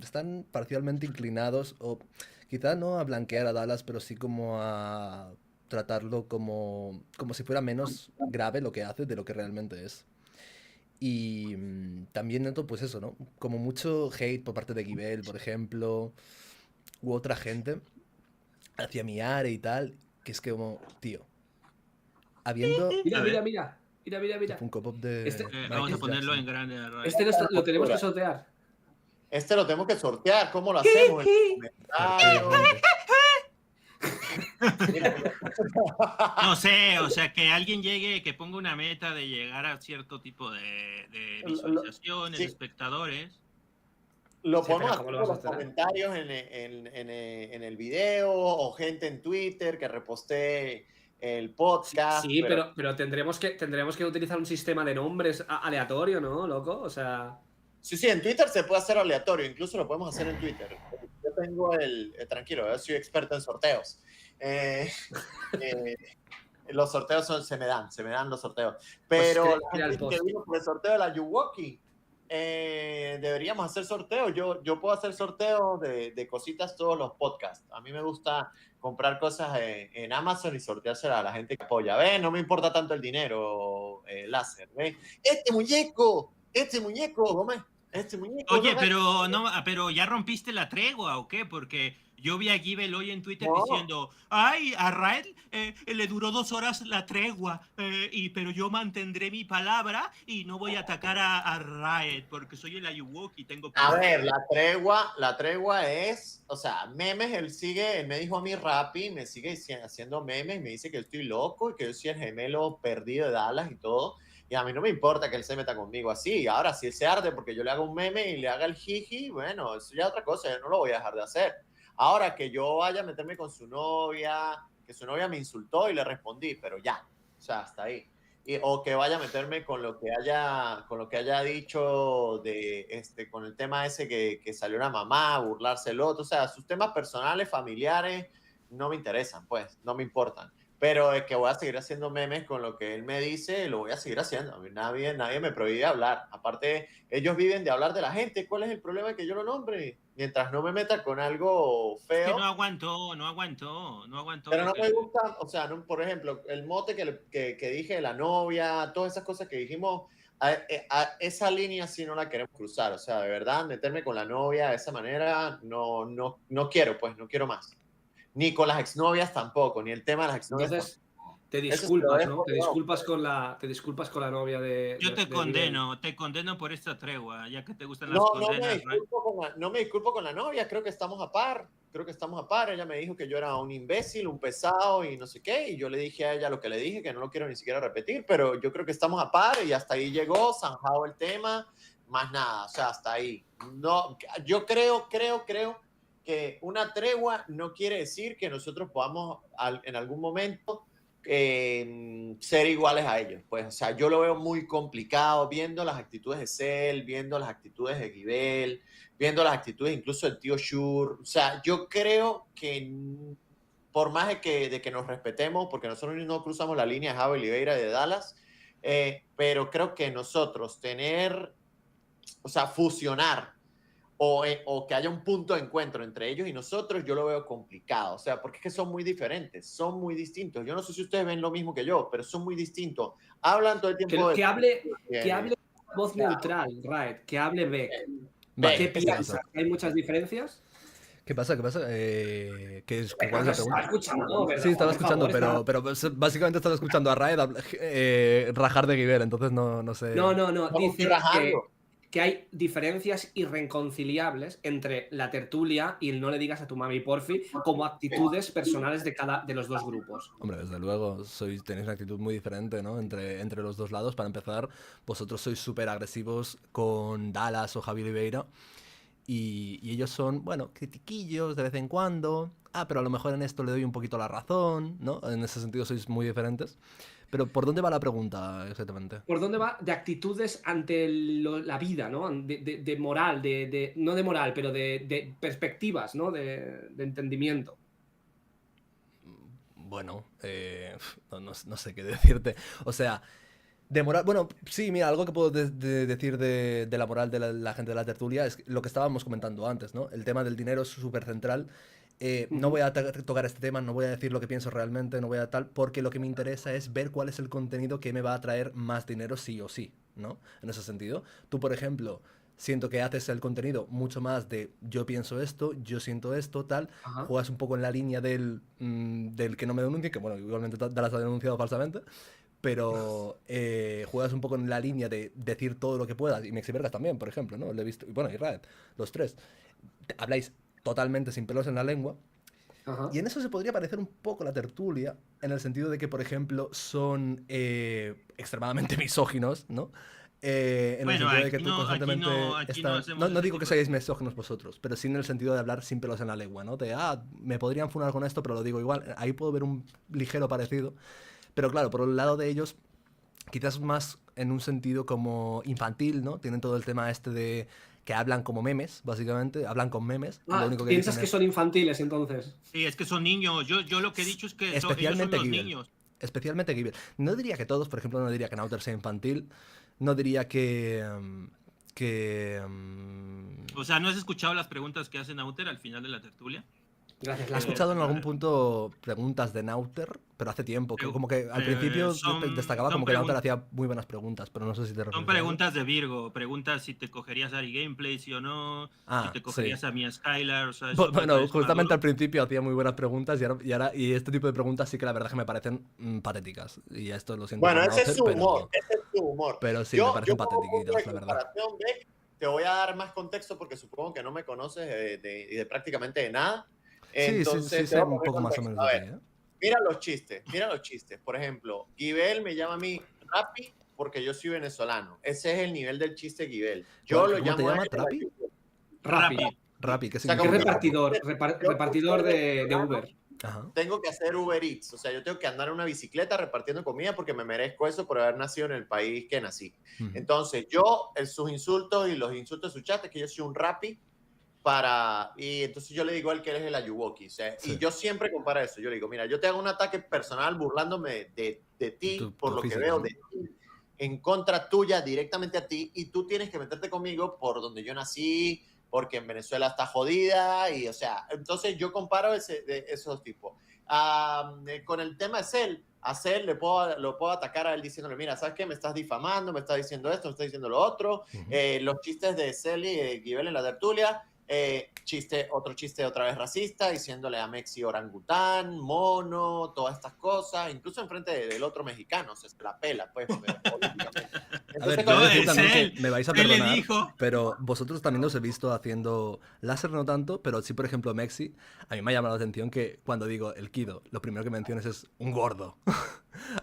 Están parcialmente inclinados, o quizá no a blanquear a Dallas, pero sí como a tratarlo como si fuera menos grave lo que hace de lo que realmente es. Y también noto, pues eso, ¿no? Como mucho hate por parte de Givel, por ejemplo, u otra gente hacia mi área y tal, que es que como, tío, habiendo
Mira.
Funko Pop de
Vamos a
Michael
ponerlo
Jackson.
en grande.
Este lo tenemos que sortear.
Este lo tenemos que sortear. ¿Cómo lo hacemos?
No sé, o sea, que alguien llegue, que ponga una meta de llegar a cierto tipo de visualizaciones,
sí.
espectadores.
Lo
Sí,
podemos
pero ¿cómo
hacer
lo
por
vas a
los
hacer?
comentarios en el video o gente en Twitter que repostee el podcast.
Sí, pero tendremos que utilizar un sistema de nombres aleatorio, ¿no, loco? O sea.
Sí, en Twitter se puede hacer aleatorio, incluso lo podemos hacer en Twitter. Yo tengo tranquilo, yo soy experto en sorteos. Los sorteos se me dan los sorteos. Pero
Pues
la gente que vino por el sorteo de la Yuwoki, deberíamos hacer sorteos. Yo puedo hacer sorteos de cositas todos los podcasts. A mí me gusta comprar cosas en Amazon y sorteárselas a la gente que apoya. ¿Ves? No me importa tanto el dinero, láser. ¿Ves? Este muñeco, Gómez. Este muñeco.
Oye, pero ya rompiste la tregua, ¿o qué? Porque yo vi a Givel hoy en Twitter diciendo, ay, a Raed le duró 2 horas la tregua, pero yo mantendré mi palabra y no voy a atacar a Raed porque soy el Ayuwoki y tengo
A
palabra.
ver, la tregua es, o sea, memes, él me dijo a mí Rappi, me sigue haciendo memes, me dice que estoy loco y que yo soy el gemelo perdido de Dallas y todo. Y a mí no me importa que él se meta conmigo así. Ahora, si él se arde porque yo le hago un meme y le haga el jiji, bueno, eso ya es otra cosa, yo no lo voy a dejar de hacer. Ahora, que yo vaya a meterme con su novia, que su novia me insultó y le respondí, pero ya, o sea, hasta ahí. O que vaya a meterme con lo que haya dicho con el tema ese que salió una mamá, burlarse el otro, o sea, sus temas personales, familiares, no me interesan, pues, no me importan. pero es que voy a seguir haciendo memes con lo que él me dice, lo voy a seguir haciendo. A mí nadie me prohíbe hablar. Aparte, ellos viven de hablar de la gente. ¿Cuál es el problema de que yo lo nombre? Mientras no me meta con algo
Es
feo.
que no aguantó.
Pero no
lo
me
que-
gusta, o sea, no, por ejemplo, el mote que dije de la novia, todas esas cosas que dijimos, a esa línea sí no la queremos cruzar. O sea, de verdad, meterme con la novia de esa manera, no quiero, pues, no quiero más. Ni con las exnovias tampoco, ni el tema de las exnovias tampoco.
Entonces, te
Eso se lo
disculpas,
dejo
¿no? Te
yo.
disculpas con la novia
Yo te
de Miguel.
condeno por esta tregua, ya que te gustan las
No
condenas, right?
no me disculpo con la novia, creo que estamos a par. Creo que estamos a par. Ella me dijo que yo era un imbécil, un pesado y no sé qué. Y yo le dije a ella lo que le dije, que no lo quiero ni siquiera repetir, pero yo creo que estamos a par y hasta ahí llegó, zanjado el tema, más nada, o sea, hasta ahí. No, yo creo que una tregua no quiere decir que nosotros podamos en algún momento ser iguales a ellos. Pues, o sea, yo lo veo muy complicado viendo las actitudes de Cell, viendo las actitudes de Givel, viendo las actitudes incluso del tío Shure. O sea, yo creo que por más de que nos respetemos, porque nosotros no cruzamos la línea de Javi Oliveira de Dallas, pero creo que nosotros o sea, fusionar o que haya un punto de encuentro entre ellos y nosotros, yo lo veo complicado. O sea, porque es que son muy diferentes, son muy distintos. Yo no sé si ustedes ven lo mismo que yo, pero son muy distintos. Hablan todo el tiempo
Que hable
de
voz neutral, right? Que hable Beck.
Vale,
¿Qué
¿qué
piensas?
pasa?
¿Hay muchas diferencias?
¿Qué pasa? ¿Qué pasa? ¿Cuál es la
Estaba
pregunta?
escuchando, ¿verdad?
Sí, estaba
Por
escuchando,
favor,
pero básicamente estaba escuchando a Raed rajar de Giver, entonces no sé.
No.
No,
Dice
rajando.
que hay diferencias irreconciliables entre la tertulia y el no le digas a tu mami porfi como actitudes personales de los dos grupos.
Hombre, desde luego, tenéis una actitud muy diferente, ¿no? Entre los dos lados. Para empezar, vosotros sois súper agresivos con Dallas o Javi Oliveira. Y ellos son, bueno, critiquillos de vez en cuando. Pero a lo mejor en esto le doy un poquito la razón, ¿no? En ese sentido sois muy diferentes. Pero ¿por dónde va la pregunta exactamente?
¿Por dónde va? De actitudes ante la vida, ¿no? De moral, no de moral, pero de perspectivas, ¿no? De entendimiento.
Bueno, no sé qué decirte. O sea, de moral... Bueno, sí, mira, algo que puedo decir de la moral de la gente de la tertulia es lo que estábamos comentando antes, ¿no? El tema del dinero es súper central. No voy a tocar este tema, no voy a decir lo que pienso realmente, no voy a tal, porque lo que me interesa es ver cuál es el contenido que me va a traer más dinero sí o sí, ¿no? En ese sentido. Tú, por ejemplo, siento que haces el contenido mucho más de yo pienso esto, yo siento esto, tal.
Ajá.
Juegas un poco en la línea del que no me denuncie, que bueno, igualmente Dallas ha denunciado falsamente. Pero juegas un poco en la línea de decir todo lo que puedas. Y Mexivergas también, por ejemplo, ¿no? Le he visto, y bueno, y Raed, los tres. Habláis totalmente sin pelos en la lengua.
Ajá.
Y en eso se podría parecer un poco la tertulia, en el sentido de que, por ejemplo, son extremadamente misóginos, ¿no? En
Bueno,
el sentido de que
aquí
tú
no-
constantemente
aquí no hacemos
no
ese
digo que
tipo
seáis misóginos vosotros, pero sí en el sentido de hablar sin pelos en la lengua, ¿no? De, me podrían funar con esto, pero lo digo igual. Ahí puedo ver un ligero parecido. Pero claro, por el lado de ellos, quizás más en un sentido como infantil, ¿no? Tienen todo el tema este de que hablan como memes, básicamente, hablan con memes. Y lo único que
¿Piensas
dicen
que
es
son infantiles entonces?
Sí, es que son niños. Yo lo que he dicho es que ellos son
especialmente
los
Givel.
niños.
Especialmente Givel. No diría que todos, por ejemplo, no diría que Nauter sea infantil. No diría que...
O sea, ¿no has escuchado las preguntas que hace Nauter al final de la tertulia?
Gracias,
He
Lazo.
escuchado en algún punto preguntas de Nauter, pero hace tiempo. Que como que al principio destacaba como que Nauter hacía muy buenas preguntas, pero no sé si te refieres
Son preguntas de Virgo. Preguntas si te cogerías a Ari Gameplay, sí o no. Si te cogerías
sí.
a Mia Skylar. O sea, eso
Bueno,
es
justamente
maduro.
al principio hacía muy buenas preguntas y este tipo de preguntas sí que la verdad que me parecen patéticas. Y esto lo siento.
Bueno,
por
ese
Nauter,
es su humor, ese es su humor.
pero sí, me parecen
como punto
patetiquitas,
de
la verdad.
comparación, Beck, te voy a dar más contexto porque supongo que no me conoces de prácticamente de nada. Entonces,
Sí,
te
sé
voy a
un
poner
poco más o
contexto.
menos
A
de
ver,
ti, ¿eh?
mira los chistes. Por ejemplo, Givel me llama a mí Rappi porque yo soy venezolano. Ese es el nivel del chiste Givel. Yo lo
¿Cómo
llamo
te
a
llama?
él
¿Trapi?
Rappi.
Rappi, ¿qué
O sea,
¿Qué
como
significa?
repartidor de Uber?
Ajá.
tengo que hacer Uber Eats, o sea, yo tengo que andar en una bicicleta repartiendo comida porque me merezco eso por haber nacido en el país que nací.
Ujú.
Entonces, sus insultos y los insultos de su chat es que yo soy un Rappi y entonces yo le digo a él que él es el Ayuwoki, o sea,
Sí.
y yo siempre comparo eso, yo le digo, mira, yo te hago un ataque personal burlándome de ti, por lo que
físico,
veo
¿no?
de ti, en contra tuya, directamente a ti, y tú tienes que meterte conmigo por donde yo nací, porque en Venezuela está jodida, y o sea, entonces yo comparo de esos tipos. Con el tema de Cell, a Cell lo puedo atacar a él diciéndole, mira, ¿sabes qué? Me estás difamando, me estás diciendo esto, me estás diciendo lo otro. Los chistes de Cell y Givel en la tertulia, otro chiste otra vez racista, diciéndole a Mexi orangután, mono, todas estas cosas, incluso enfrente del otro mexicano, se la pela, pues, políticamente.
A ver,
Entonces,
yo
No,
voy a decir
es
también
él.
que me vais a
Él le
perdonar,
dijo.
pero vosotros también os he visto haciendo láser, no tanto, pero sí, por ejemplo, Mexi. A mí me ha llamado la atención que cuando digo el Kido, lo primero que mencionas es un gordo.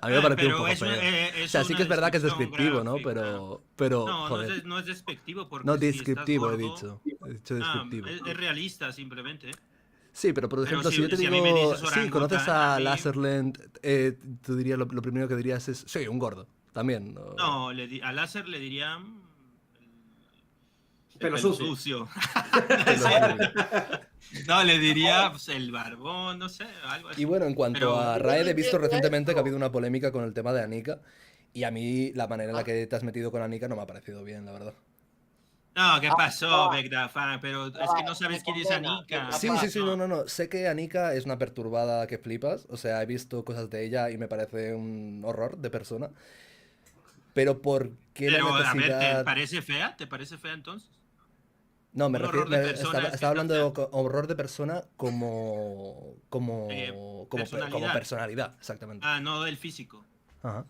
A mí me ha parecido un
Pero
poco
es,
feo.
es
O sea, sí
una
que es verdad que es
descripción
descriptivo, ¿no?
gráfica.
Pero
No,
joder.
no es despectivo porque
No
si estás
descriptivo, he
gordo,
dicho. He dicho descriptivo.
es realista simplemente.
Sí, pero por
Pero
ejemplo, si yo te
si a mí me
digo,
dices
sí, ¿conoces
orangután, a
a
mí...
Laserland? Tú dirías, lo primero que dirías es, sí, un gordo. También. ¿No?
No, a láser le dirían el
Pelo
pelo
sucio.
sucio.
Pero sí.
No, le diría pues, el barbón, no sé, algo así.
Y bueno, en cuanto
Pero-
a Raed, he visto recientemente que ha habido una polémica con el tema de Anika. Y a mí la manera en la que te has metido con Anika no me ha parecido bien, la verdad.
No, ¿qué pasó,
ah,
Begdafan? Pero es que no sabes quién es Anika.
Sí,
Ah,
sí, sí, no. Sé que Anika es una perturbada que flipas. O sea, he visto cosas de ella y me parece un horror de persona. Pero ¿por qué la
Pero, a ver, ¿te
necesidad?
parece fea? ¿Te parece fea entonces?
No, me
Un
refiero.
horror de persona es que
Estaba hablando
está
de horror de persona como
personalidad.
personalidad, exactamente.
Ah, no del físico.
Ajá.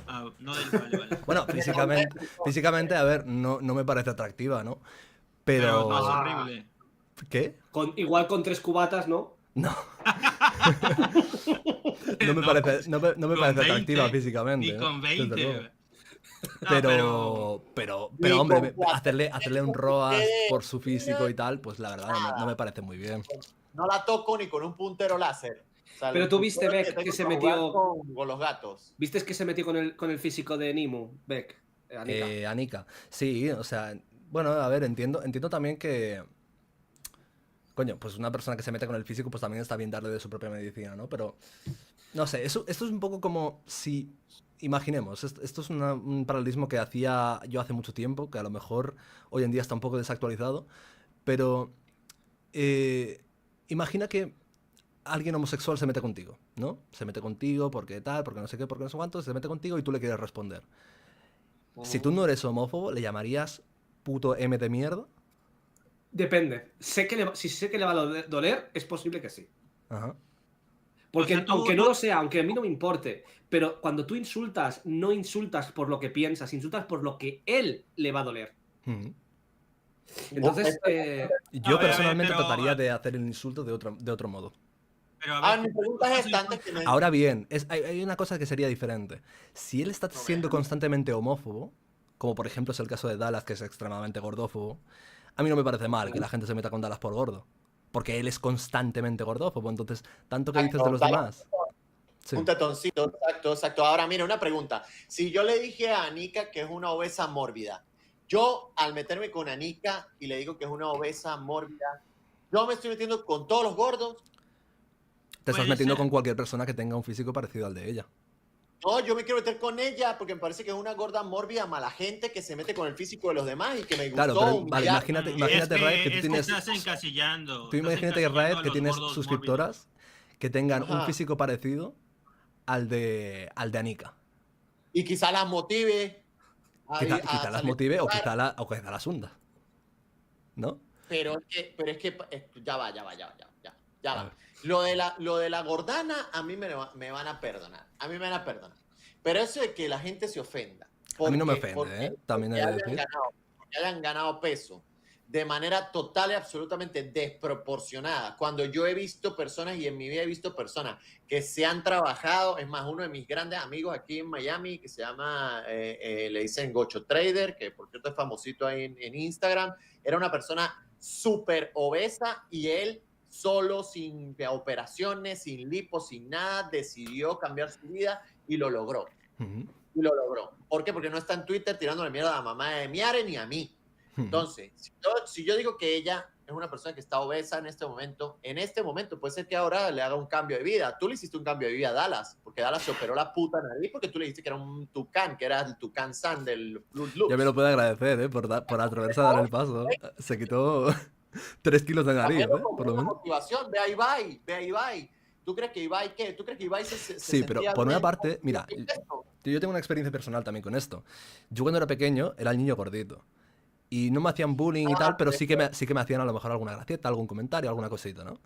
Ah, no del... Vale.
Bueno, físicamente, a ver, no me parece atractiva, ¿no?
Pero no es
Pero.
horrible.
¿Qué?
Igual con 3 cubatas, ¿no?
No. No me
No,
parece, no me
con
parece
20,
atractiva físicamente.
Ni con
Desde
20.
luego.
No,
Pero,
Ni
hombre,
con cuatro.
hacerle un roast por su físico y tal, pues la verdad no me parece muy bien.
no la toco ni con un puntero láser. O sea,
Pero
el
tú viste,
puntero
Beck,
tengo
que se
para jugar
metió-
con los gatos.
¿Viste que se metió con el físico de Nimu, Beck? Anika.
Anika. Sí, o sea, bueno, a ver, entiendo también que. Coño, pues una persona que se mete con el físico, pues también está bien darle de su propia medicina, ¿no? Pero. No sé, esto es un poco como si. Imaginemos, esto es un paralelismo que hacía yo hace mucho tiempo, que a lo mejor hoy en día está un poco desactualizado, pero imagina que alguien homosexual se mete contigo, ¿no? Se mete contigo porque tal, porque no sé qué, porque no sé cuánto, se mete contigo y tú le quieres responder. Si tú no eres homófobo, ¿le llamarías puto M de mierda?
Depende. Si sé que le va a doler, es posible que sí.
Ajá.
Porque
O sea,
aunque no lo sea, aunque a mí no me importe, pero cuando tú insultas, no insultas por lo que piensas, insultas por lo que él le va a doler.
Ujú.
Entonces,
Yo
A ver,
personalmente
pero-
trataría de hacer el insulto de otro modo.
Pero a ver,
Mi pregunta es esta, antes que me...
Ahora bien, hay una cosa que sería diferente. Si él está siendo constantemente homófobo, como por ejemplo es el caso de Dallas, que es extremadamente gordófobo, a mí no me parece mal que la gente se meta con Dallas por gordo. Porque él es constantemente gordófobo. Entonces, tanto que dices de los demás. Sí.
Un tetoncito, exacto. Ahora, mira, una pregunta. Si yo le dije a Anika que es una obesa mórbida, yo al meterme con Anika y le digo que es una obesa mórbida, yo me estoy metiendo con todos los gordos.
Te estás
Puede
metiendo
ser.
con cualquier persona que tenga un físico parecido al de ella.
No, yo me quiero meter con ella porque me parece que es una gorda mórbida, mala gente que se mete con el físico de los demás y que me gustó
Claro, pero vale,
humillar.
imagínate, Raed, que tú tienes.
estás encasillando.
Tú
estás
imagínate que
encasillando
Raed,
a
que
los
tienes
gordos
suscriptoras que tengan un
Ajá.
físico parecido al de Anika.
Y quizá las motive.
Quizá las
salir
motive
a
o
jugar.
quizá las hunda. ¿No?
Pero es que ya va.
A
va.
ver.
Lo de la gordana, a mí me van a perdonar. Pero eso de que la gente se ofenda.
A mí no me
porque-
ofende, ¿eh?
porque
También he de
hayan
decir.
ganado- porque hayan ganado peso de manera total y absolutamente desproporcionada. Cuando yo he visto personas, y en mi vida he visto personas que se han trabajado, es más, uno de mis grandes amigos aquí en Miami, que se llama, le dicen Gocho Trader, que por cierto es famosito ahí en Instagram, era una persona súper obesa y él solo, sin operaciones, sin lipo, sin nada, decidió cambiar su vida y lo logró.
Ujú.
¿Por qué? Porque no está en Twitter tirándole mierda a la mamá de Miare ni a mí.
Ujú.
Entonces, si yo digo que ella es una persona que está obesa en este momento puede ser que ahora le haga un cambio de vida. Tú le hiciste un cambio de vida a Dallas, porque Dallas se operó la puta nariz porque tú le dijiste que era un tucán, que era el tucán San del Blood Loops.
Ya me lo puede agradecer, por atreverse a dar el paso. Se quitó 3 kilos de nariz,
También como
por lo
una
menos.
motivación, ve a Ibai. ¿Tú crees que Ibai qué? ¿Tú crees que Ibai se
Sí, pero
sentía
por una
bien
parte,
con
mira,
el peso?
yo tengo una experiencia personal también con esto. Yo cuando era pequeño era el niño gordito. Y no me hacían bullying y tal, pero sí que me hacían a lo mejor alguna gracieta, algún comentario, alguna cosita, ¿no?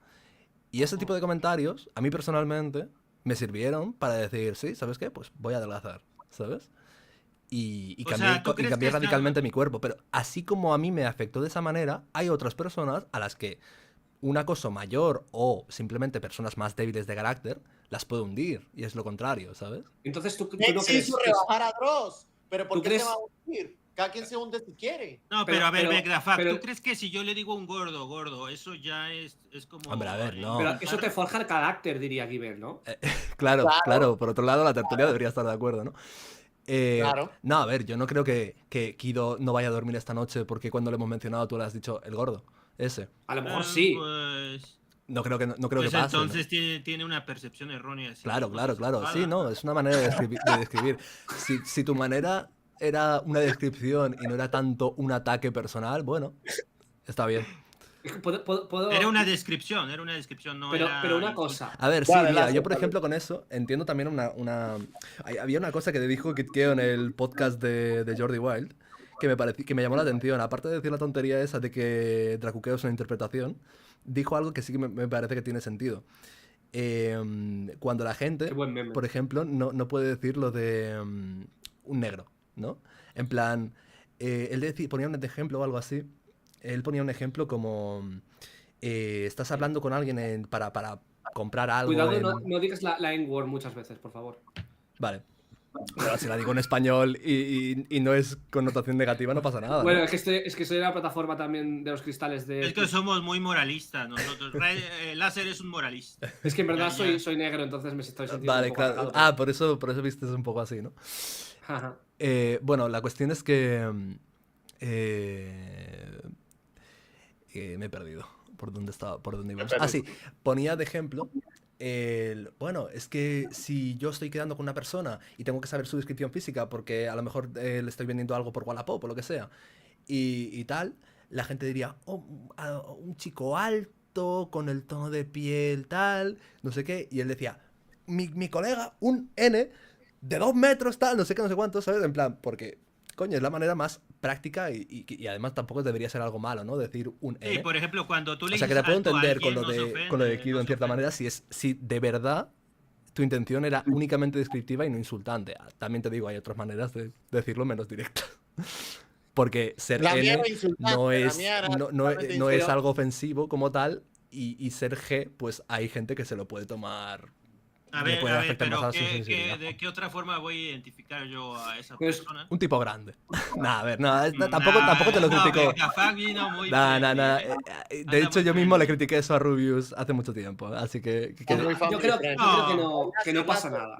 Y ese tipo de comentarios, a mí personalmente, me sirvieron para decir, sí, ¿sabes qué? Pues voy a adelgazar, ¿sabes? Y
O
cambié,
sea, ¿tú
y
crees
cambié
que
radicalmente mi cuerpo. Pero así como a mí me afectó de esa manera, hay otras personas a las que un acoso mayor o simplemente personas más débiles de carácter las puede hundir. Y es lo contrario, ¿sabes?
Entonces, ¿tú no
Nex
crees
hizo
que
rebajar a Dross, pero ¿por
¿tú
qué
crees-
se va a hundir? Cada quien se hunde si quiere.
No,
Pero-
pero a ver,
pero-
Megrafak,
pero-
¿tú crees que si yo le digo un gordo, eso ya es como...
Hombre, a ver, no.
Pero eso te forja el carácter, diría Giver, ¿no?
Claro,
Claro.
claro. Por otro lado, la tertulia debería estar de acuerdo, ¿no?
Claro.
No, a ver, yo no creo que Kido no vaya a dormir esta noche porque cuando le hemos mencionado tú le has dicho el gordo. Ese.
A lo mejor sí.
Pues,
No creo que
pues
pase, ¿no?
entonces tiene una percepción errónea. de sí
Claro,
mismo,
claro, claro.
sesgada.
Sí, no, es una manera de describir. Si tu manera era una descripción y no era tanto un ataque personal, bueno, está bien.
¿Puedo-
Era una descripción, no era...
pero una
insulto.
cosa.
A ver, sí,
Vale,
mira,
gracias,
yo por
Pablo.
ejemplo con eso entiendo también había una cosa que dijo Kid Keo en el podcast de Jordi Wild que me llamó la atención. Aparte de decir la tontería esa de que Dracukeo es una interpretación, dijo algo que sí que me parece que tiene sentido. Cuando la gente,
Qué buen meme.
por ejemplo, no puede decir lo de un negro, ¿no? En plan, él ponía un ejemplo o algo así. Él ponía un ejemplo como estás hablando con alguien para comprar algo.
Cuidado, no digas la N-word muchas veces, por favor.
Vale. Pero si la digo en español y no es connotación negativa, no pasa nada, ¿no?
Bueno, es que soy de la plataforma también de los cristales de...
Es que somos muy moralistas nosotros. Láser es un moralista.
Es que en verdad
Ya, ya.
soy negro, entonces me estoy sintiendo
Vale,
un poco
claro.
atacado.
Ah, por eso vistes un poco así, ¿no?
Ajá.
Bueno, la cuestión es que me he perdido. ¿Por dónde íbamos? Ah, sí. Ponía de ejemplo bueno, es que si yo estoy quedando con una persona y tengo que saber su descripción física porque a lo mejor le estoy vendiendo algo por Wallapop o lo que sea y tal, la gente diría, oh, un chico alto, con el tono de piel tal, no sé qué, y él decía, mi colega, un N de 2 metros tal, no sé qué, no sé cuánto, ¿sabes? En plan, porque, coño, es la manera más práctica y además tampoco debería ser algo malo, ¿no? Decir un N.
Sí, por ejemplo, cuando tú le
O sea, que
dices
te puedo
alto a
entender
alguien,
con
no se
lo de
ofende,
Kido
no
en
se
cierta
ofende.
manera, si de verdad tu intención era únicamente descriptiva y no insultante. También te digo, hay otras maneras de decirlo menos directas. Porque ser
La mía
N
era insultante,
no
la
es,
mía era
no
totalmente
es
insultante.
algo ofensivo como tal y ser G, pues hay gente que se lo puede tomar.
A
le
ver,
puede
a ver,
afectar más
pero
a su sensibilidad.
¿de qué otra forma voy a identificar yo a esa
Pues,
persona?
Un tipo grande. Nah, a ver, no, tampoco te lo critico.
Megrafak vino muy
Nah,
bien,
nah, nah.
bien.
De
Anda
hecho,
muy
yo mismo le
bien.
critiqué eso a Rubius hace mucho tiempo. Así que
Muy
Yo
family
creo
friendly.
que no pasa nada.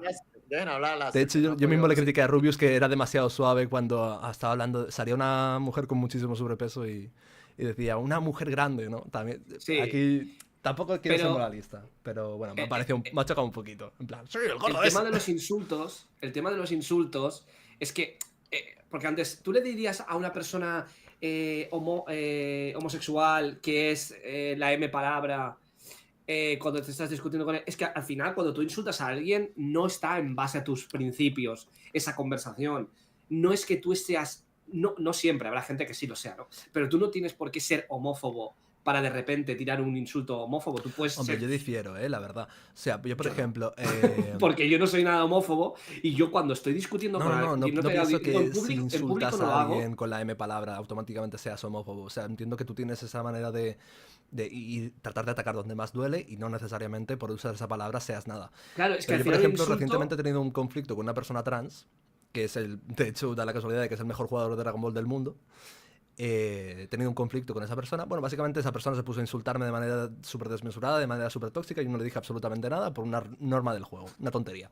Deben hablar
de hecho, yo mismo le critiqué a Rubius que era demasiado suave cuando estaba hablando. Salía una mujer con muchísimo sobrepeso y decía, una mujer grande, ¿no? También,
Sí.
aquí tampoco quiero ser
Pero-
moralista, pero bueno, me ha chocado un poquito. En plan, sí, el
El
gordo
tema
ese.
de los insultos, es que, porque antes, tú le dirías a una persona homosexual que es la M palabra cuando te estás discutiendo con él, es que al final cuando tú insultas a alguien no está en base a tus principios esa conversación, no es que tú seas, no siempre, habrá gente que sí lo sea, ¿no? Pero tú no tienes por qué ser homófobo para de repente tirar un insulto homófobo, tú puedes
Hombre,
ser...
yo difiero, la verdad. O sea, yo por
Yo no.
ejemplo...
Porque yo no soy nada homófobo y yo cuando estoy discutiendo con alguien,
No
digo,
pienso
digo,
que
en
si
público
insultas
no lo
a
hago.
alguien con la M palabra automáticamente seas homófobo. O sea, entiendo que tú tienes esa manera de y tratar de atacar donde más duele y no necesariamente por usar esa palabra seas nada.
Claro, es que
Pero
al
yo, por
final el
ejemplo,
insulto...
recientemente he tenido un conflicto con una persona trans, que es de hecho, da la casualidad de que es el mejor jugador de Dragon Ball del mundo. He tenido un conflicto con esa persona. Bueno, básicamente esa persona se puso a insultarme de manera súper desmesurada, de manera súper tóxica, y yo no le dije absolutamente nada por una norma del juego, una tontería.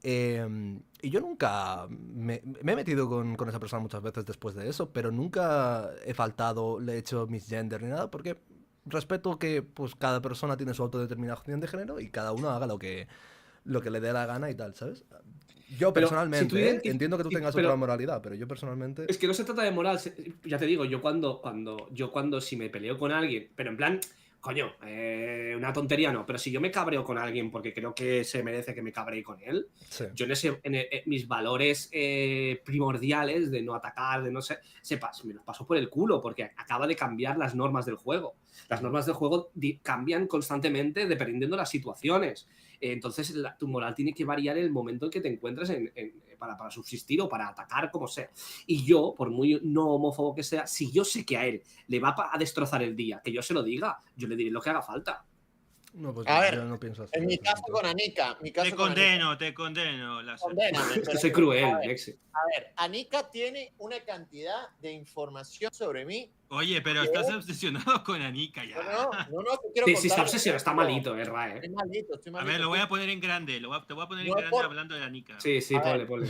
Y yo nunca me he metido con esa persona muchas veces después de eso, pero nunca he faltado, le he hecho misgender ni nada, porque respeto que pues cada persona tiene su autodeterminación de género y cada uno haga lo que le dé la gana y tal, ¿sabes? Yo
Pero
personalmente,
si tú
entiendo que tú tengas
pero-
otra moralidad, pero yo personalmente...
Es que no se trata de moral, ya te digo, yo cuando si me peleo con alguien, pero en plan, coño, una tontería no, pero si yo me cabreo con alguien porque creo que se merece que me cabree con él,
Sí.
yo en mis valores primordiales de no atacar, de no sé, me los paso por el culo porque acaba de cambiar las normas del juego. Las normas del juego cambian constantemente dependiendo de las situaciones. Entonces, tu moral tiene que variar en el momento en que te encuentres para subsistir o para atacar, como sea. Y yo, por muy no homófobo que sea, si yo sé que a él le va a destrozar el día, que yo se lo diga, yo le diré lo que haga falta.
No, pues
A ver,
yo no pienso así.
En mi caso con Anika,
Te condeno.
condéname,
Es que
pero
soy
a
cruel,
ver,
Lexi.
a ver, Anika tiene una cantidad de información sobre mí.
Oye, pero estás obsesionado con Anika ya.
No, te quiero
Sí,
contar
está
lo
obsesionado,
que
está
tengo.
malito, Rae.
Estoy malito,
A ver, lo voy a poner en grande. Te voy a poner en grande hablando de Anika.
Sí,
A ver,
ponle.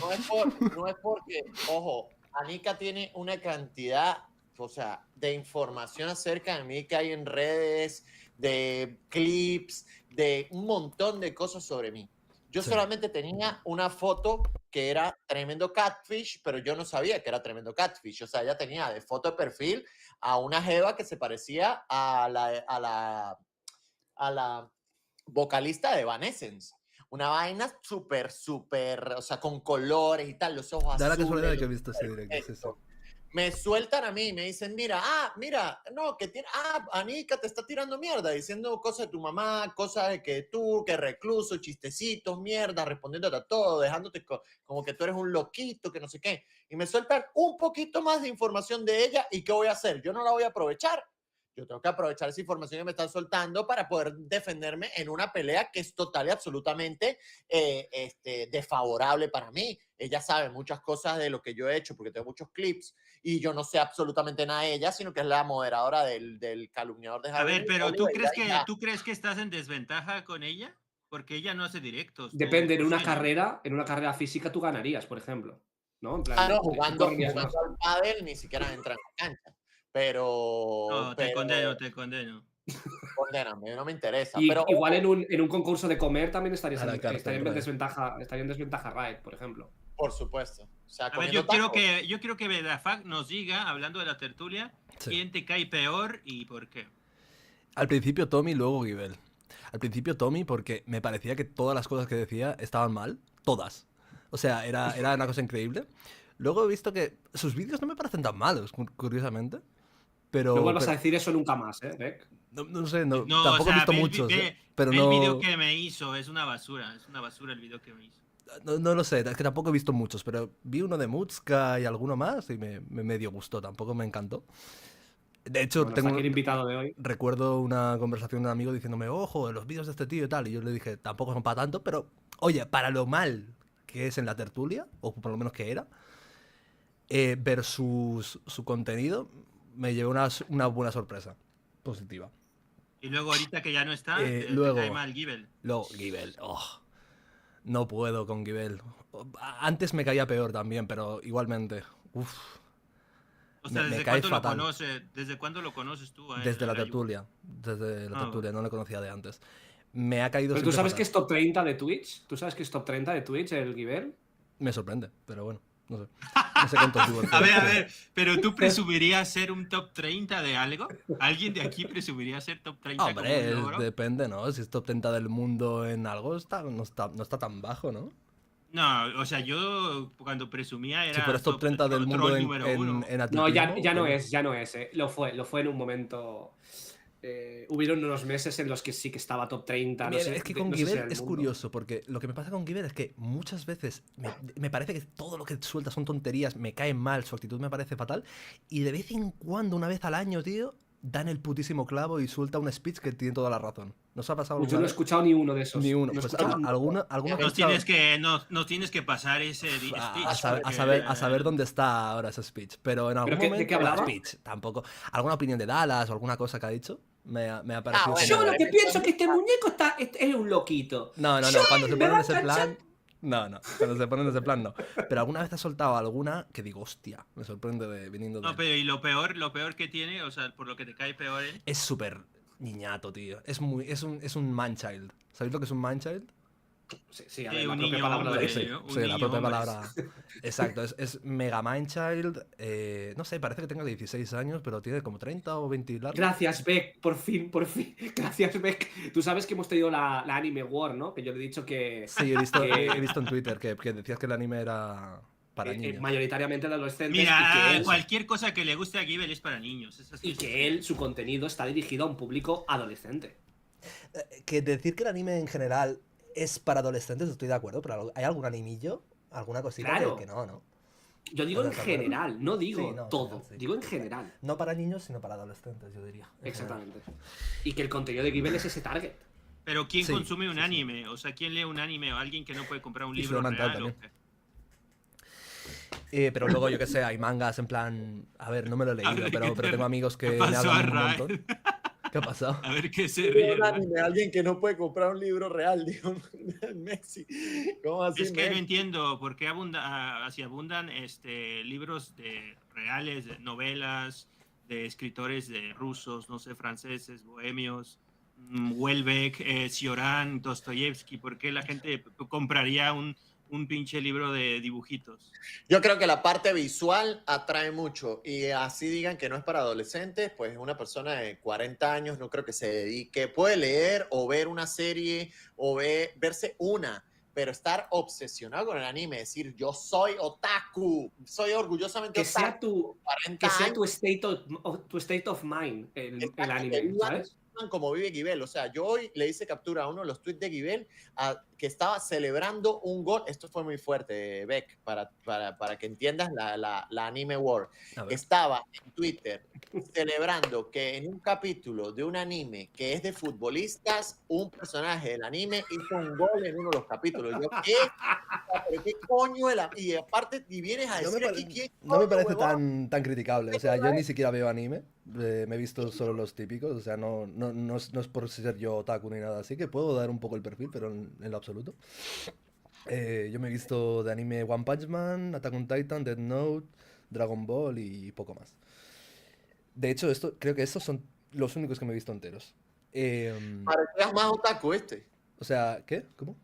no es porque, ojo, Anika tiene una cantidad, o sea, de información acerca de mí que hay en redes, de clips, de un montón de cosas sobre mí. Yo
Sí.
solamente tenía una foto que era tremendo catfish, pero yo no sabía que era tremendo catfish. O sea, ella tenía de foto de perfil a una jeva que se parecía a la vocalista de Evanescence. Una vaina súper, o sea, con colores y tal, los ojos
Da la
azules.
casualidad de que he visto ese directo, sí, sí.
Me sueltan a mí, me dicen, mira, no, que tiene, Anika te está tirando mierda, diciendo cosas de tu mamá, cosas de que tú, que recluso, chistecitos, mierda, respondiéndote a todo, dejándote como que tú eres un loquito, que no sé qué. Y me sueltan un poquito más de información de ella, ¿y qué voy a hacer? Yo no la voy a aprovechar. Yo tengo que aprovechar esa información que me están soltando para poder defenderme en una pelea que es total y absolutamente desfavorable para mí. Ella sabe muchas cosas de lo que yo he hecho porque tengo muchos clips y yo no sé absolutamente nada de ella, sino que es la moderadora del calumniador de
A ver, pero ¿tú
Oliver,
crees que estás en desventaja con ella? Porque ella no hace directos.
Depende, en
tú
una
sí, ¿no?
carrera física tú ganarías, por ejemplo. ¿No? En plan,
no,
tú correrías más.
jugando al pádel ni siquiera entra en la cancha. Pero,
No, te condeno.
condéname, no me interesa.
Y
Pero
igual en un concurso de comer también estaría
A la cárcel,
en
Rae.
desventaja Raid, por ejemplo.
por supuesto. O sea,
A ver, yo quiero que Bedafak nos diga, hablando de la tertulia,
Sí.
quién te cae peor y por qué.
Al principio Tommy, luego Givel. Al principio Tommy porque me parecía que todas las cosas que decía estaban mal. Todas. O sea, era una cosa increíble. Luego he visto que sus vídeos no me parecen tan malos, curiosamente. Pero,
No vuelvas a decir eso nunca más, Beck.
no sé,
No,
tampoco
o sea,
he visto
ve
muchos, pero
ve
no...
el video que me hizo, es una basura el video que me hizo.
No lo sé, es que tampoco he visto muchos, pero vi uno de Mutska y alguno más y me medio gustó, tampoco me encantó. De hecho,
Bueno, hasta aquí el invitado de hoy.
recuerdo una conversación de un amigo diciéndome, ojo, los vídeos de este tío y tal, y yo le dije, tampoco son para tanto, pero oye, para lo mal que es en la tertulia, o por lo menos que era, ver su contenido, me llevó una buena sorpresa positiva.
Y luego ahorita que ya no está, te
luego-
cae mal Givel.
Luego, Givel, no puedo con Givel. Antes me caía peor también, pero igualmente, uff.
O sea,
Me
¿desde
cae
cuándo lo
fatal.
conoces? ¿Desde cuándo lo conoces tú?
Desde la
a Yu?
tertulia. Desde la
Ah,
tertulia, no le conocía de antes. Me ha caído
Pero tú
siempre
sabes
fatal.
que es top 30 de Twitch. ¿Tú sabes que es top 30 de Twitch el Giver?
Me sorprende, pero bueno, no sé. No sé cuántos viewers
A
tiene.
ver, ¿pero tú presumirías ser un top 30 de algo? ¿Alguien de aquí presumiría ser top 30 como
Hombre,
un logro?
depende, ¿no? Si es top 30 del mundo en algo, no está tan bajo, ¿no?
No, o sea, yo cuando presumía era
Si fueras top 30 del mundo
troll
en
número uno.
No,
atletismo,
ya no
coño.
es, Lo fue en un momento. Hubieron unos meses en los que sí que estaba top 30. No
Mira,
sé,
es que
no
con
sé si
Giver
era el
es
mundo.
curioso, porque lo que me pasa con Giver es que muchas veces me parece que todo lo que suelta son tonterías, me cae mal, su actitud me parece fatal, y de vez en cuando, una vez al año, tío, dan el putísimo clavo y suelta un speech que tiene toda la razón. ¿Nos ha pasado
Yo
alguna
no he
vez?
escuchado ni uno de esos.
Ni uno.
No he
Pues
escuchado ni uno.
alguno
Nos tienes que pasar ese speech.
a
porque-
saber dónde está ahora ese speech. Pero en algún
¿Pero
momento.
de qué hablaba?
Speech, tampoco. ¿Alguna opinión de Dallas o alguna cosa que ha dicho? Me ha parecido.
bueno,
Yo
como-
lo que pienso es que este muñeco es un loquito.
No.
Yo
Cuando se
me
pone
va
en
a
ese
enganchar.
plan. No, cuando se ponen ese plan no. Pero alguna vez ha soltado alguna que digo, hostia, me sorprende viniendo de
No,
él.
pero y lo peor que tiene, o sea, por lo que te cae peor él.
Es súper niñato, tío. Es un man-child. ¿Sabéis lo que es un man-child?
Sí, a
Sí,
ver, la
un
propia
niño
palabra
hombre,
de
Sí,
¿no? Un
sí, la
niño
propia
hombre.
palabra. Exacto, es mega man-child. No sé, parece que tenga 16 años, pero tiene como 30 o 20 largos.
Gracias, Beck, por fin. Gracias, Beck. Tú sabes que hemos tenido la Anime War, ¿no? Que yo le he dicho que
Sí, he visto
que-
en Twitter que decías que el anime era para niños.
mayoritariamente de adolescentes y
Mira,
que él,
cualquier cosa que le guste a Givel es para niños. Es así.
y que él, su contenido está dirigido a un público adolescente.
Que decir que el anime en general es para adolescentes, estoy de acuerdo, pero ¿hay algún animillo? ¿Alguna cosita
Claro.
que no, no?
Yo digo en
¿Estás de acuerdo?
general, no digo
Sí, no, en
todo.
general, sí.
Digo en general.
No para niños, sino para adolescentes, yo diría. en general.
Exactamente. Y que el contenido de Givel es ese target.
Pero ¿quién
Sí,
consume un
sí, sí.
anime? O sea, ¿quién lee un anime? ¿O alguien que no puede comprar un
Y
libro
Fremantle
real? ¿O
también.
qué?
Pero luego, yo que sé, hay mangas en plan... A ver, no me lo he leído,
ver,
pero
¿qué
tengo amigos que
¿Qué
me
pasó,
hablan un
Arrae?
montón. ¿Qué ha pasado?
A ver qué se ríe.
Un
¿Verdad?
anime, alguien que no puede comprar un libro real, digo, Messi. ¿Cómo así,
Es que no
Messi?
entiendo por qué así abundan libros reales, de novelas, de escritores de rusos, no sé, franceses, bohemios, Welbeck, Cioran, Dostoyevsky. ¿Por qué la gente compraría un pinche libro de dibujitos?
Yo creo que la parte visual atrae mucho y así digan que no es para adolescentes, pues una persona de 40 años no creo que se dedique, puede leer o ver una serie o verse una, pero estar obsesionado con el anime, decir yo soy otaku, soy orgullosamente
Que sea
otaku, 40
que sea
años,
tu state of mind el
exacto, que
anime,
vivan
¿sabes?
como vive Givel. O sea, yo hoy le hice captura a uno de los tweets de Givel que estaba celebrando un gol. Esto fue muy fuerte, Beck, para que entiendas la anime world.
A ver.
Estaba en Twitter celebrando que en un capítulo de un anime que es de futbolistas, un personaje del anime hizo un gol en uno de los capítulos. Yo, ¿qué? ¿Pero qué coño? Y aparte, y vienes a
No me,
decir aquí quién
no me
coño,
parece
huevón.
tan criticable. O sea, yo ni siquiera veo anime. Me he visto solo los típicos. O sea, no es por ser yo otaku ni nada así, que puedo dar un poco el perfil, pero en lo absoluto. Yo me he visto de anime One Punch Man, Attack on Titan, Death Note, Dragon Ball y poco más. De hecho, creo que estos son los únicos que me he visto enteros.
Parecías más otaku
O sea, ¿qué? ¿Cómo?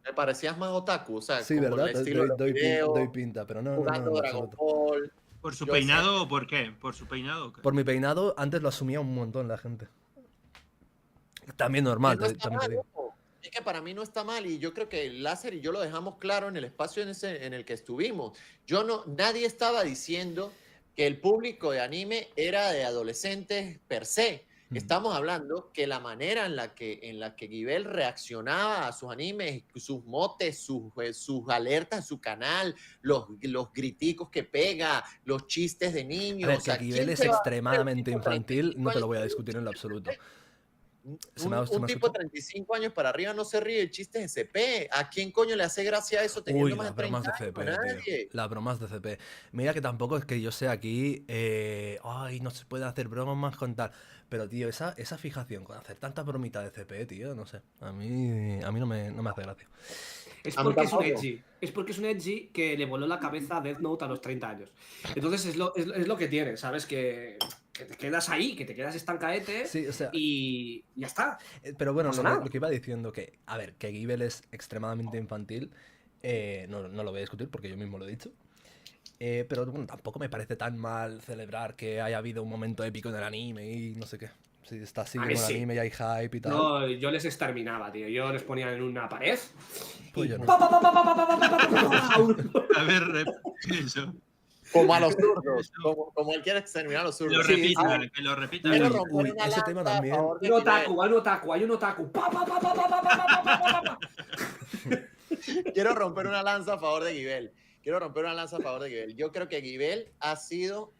Me parecías más otaku, o sea,
Sí,
como
¿verdad?
el estilo de los videos,
Doy pinta, pero no,
jugando
en
Dragon
absoluto.
Ball.
¿Por su
Yo
peinado o por qué? ¿Por su peinado o qué?
Por mi peinado, antes lo asumía un montón la gente. También normal,
No está
también te
mal,
digo.
ojo. Es que para mí no está mal y yo creo que el láser y yo lo dejamos claro en el espacio en el que estuvimos. Nadie estaba diciendo que el público de anime era de adolescentes per se. Estamos hablando que la manera en la que Givel reaccionaba a sus animes, sus motes, sus alertas, su canal, los griticos que pega, los chistes de
A
niños.
ver,
O sea,
que Givel
¿quién
es
se va a
extremadamente
un tipo de
infantil,
35
no te lo voy a
años?
discutir en lo absoluto. ¿Se
Un
me ha
tipo de
escuchado?
35 años para arriba no se ríe el chiste de CP. ¿A quién coño le hace gracia eso teniendo
Uy,
más
las
de 30
bromas de
años?
CP,
A
tío.
nadie.
Las bromas de CP. Mira que tampoco es que yo sea aquí. Ay, no se puede hacer bromas más con tal. Pero, tío, esa fijación con hacer tanta bromita de CP, tío, no sé. A mí no me hace gracia.
Es
A mí
porque es un
tampoco.
edgy. Es porque es un edgy que le voló la cabeza a Death Note a los 30 años. Entonces es lo que tiene, ¿sabes? Que te quedas ahí, que te quedas estancaete
Sí, o sea,
y ya está.
pero bueno,
No pasa nada.
lo que iba diciendo que, a ver, que Givel es extremadamente infantil, no lo voy a discutir porque yo mismo lo he dicho. Pero bueno, tampoco me parece tan mal celebrar que haya habido un momento épico en el anime y no sé qué. Si está así
A
como
mí
el
sí.
anime y hay hype y tal.
Yo les exterminaba, tío. Yo les ponía en una pared
Pues
y
yo no.
pa, pa, pa, pa, pa, pa, pa, pa, pa, pa, pa.
A ver, eso.
Como a los zurdos. Como él quiere exterminar a los
Que lo
zurdos.
Sí,
repita,
sí.
que lo repita.
Quiero
Uy,
romper
uy,
una
ese tema
lanza a
también.
favor de
Un
Givel.
otaku, hay un otaku. Pa, pa, pa, pa, pa, pa, pa, pa, pa, pa, pa.
Quiero romper una lanza a favor de Givel. Yo creo que Givel ha sido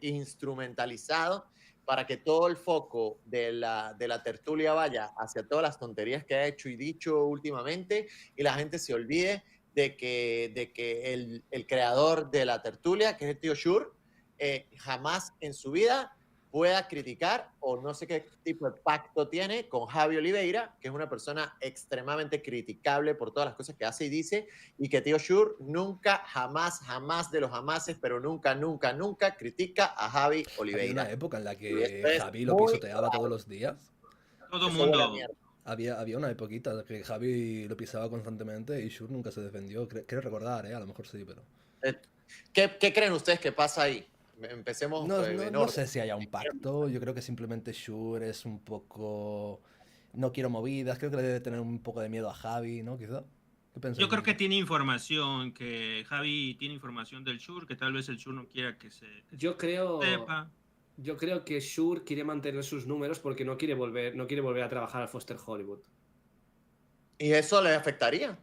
instrumentalizado para que todo el foco de la tertulia vaya hacia todas las tonterías que ha hecho y dicho últimamente y la gente se olvide de que el creador de la tertulia, que es el tío Shur, jamás en su vida pueda criticar o no sé qué tipo de pacto tiene con Javi Oliveira, que es una persona extremadamente criticable por todas las cosas que hace y dice, y que Tío Shur nunca, jamás de los jamases, pero nunca critica a Javi
Había
Oliveira.
una época en la
Y
que
esto es
Javi lo
muy
pisoteaba
raro.
todos los días.
Todo
Eso huele a
mundo.
mierda.
Había una época que Javi lo pisaba constantemente y Shur nunca se defendió. Creo recordar, a lo mejor sí, pero...
¿Qué creen ustedes que pasa ahí? Empecemos
No,
en
no
orden.
sé si haya un pacto. Yo creo que simplemente Shur es un poco... No quiero movidas. Creo que le debe tener un poco de miedo a Javi, ¿no? Quizá. ¿Qué pensáis?
Yo creo que tiene información, que Javi tiene información del Shur, que tal vez el Shur no quiera que se
Yo creo que Shur quiere mantener sus números porque no quiere volver a trabajar al Foster Hollywood.
¿Y eso le afectaría?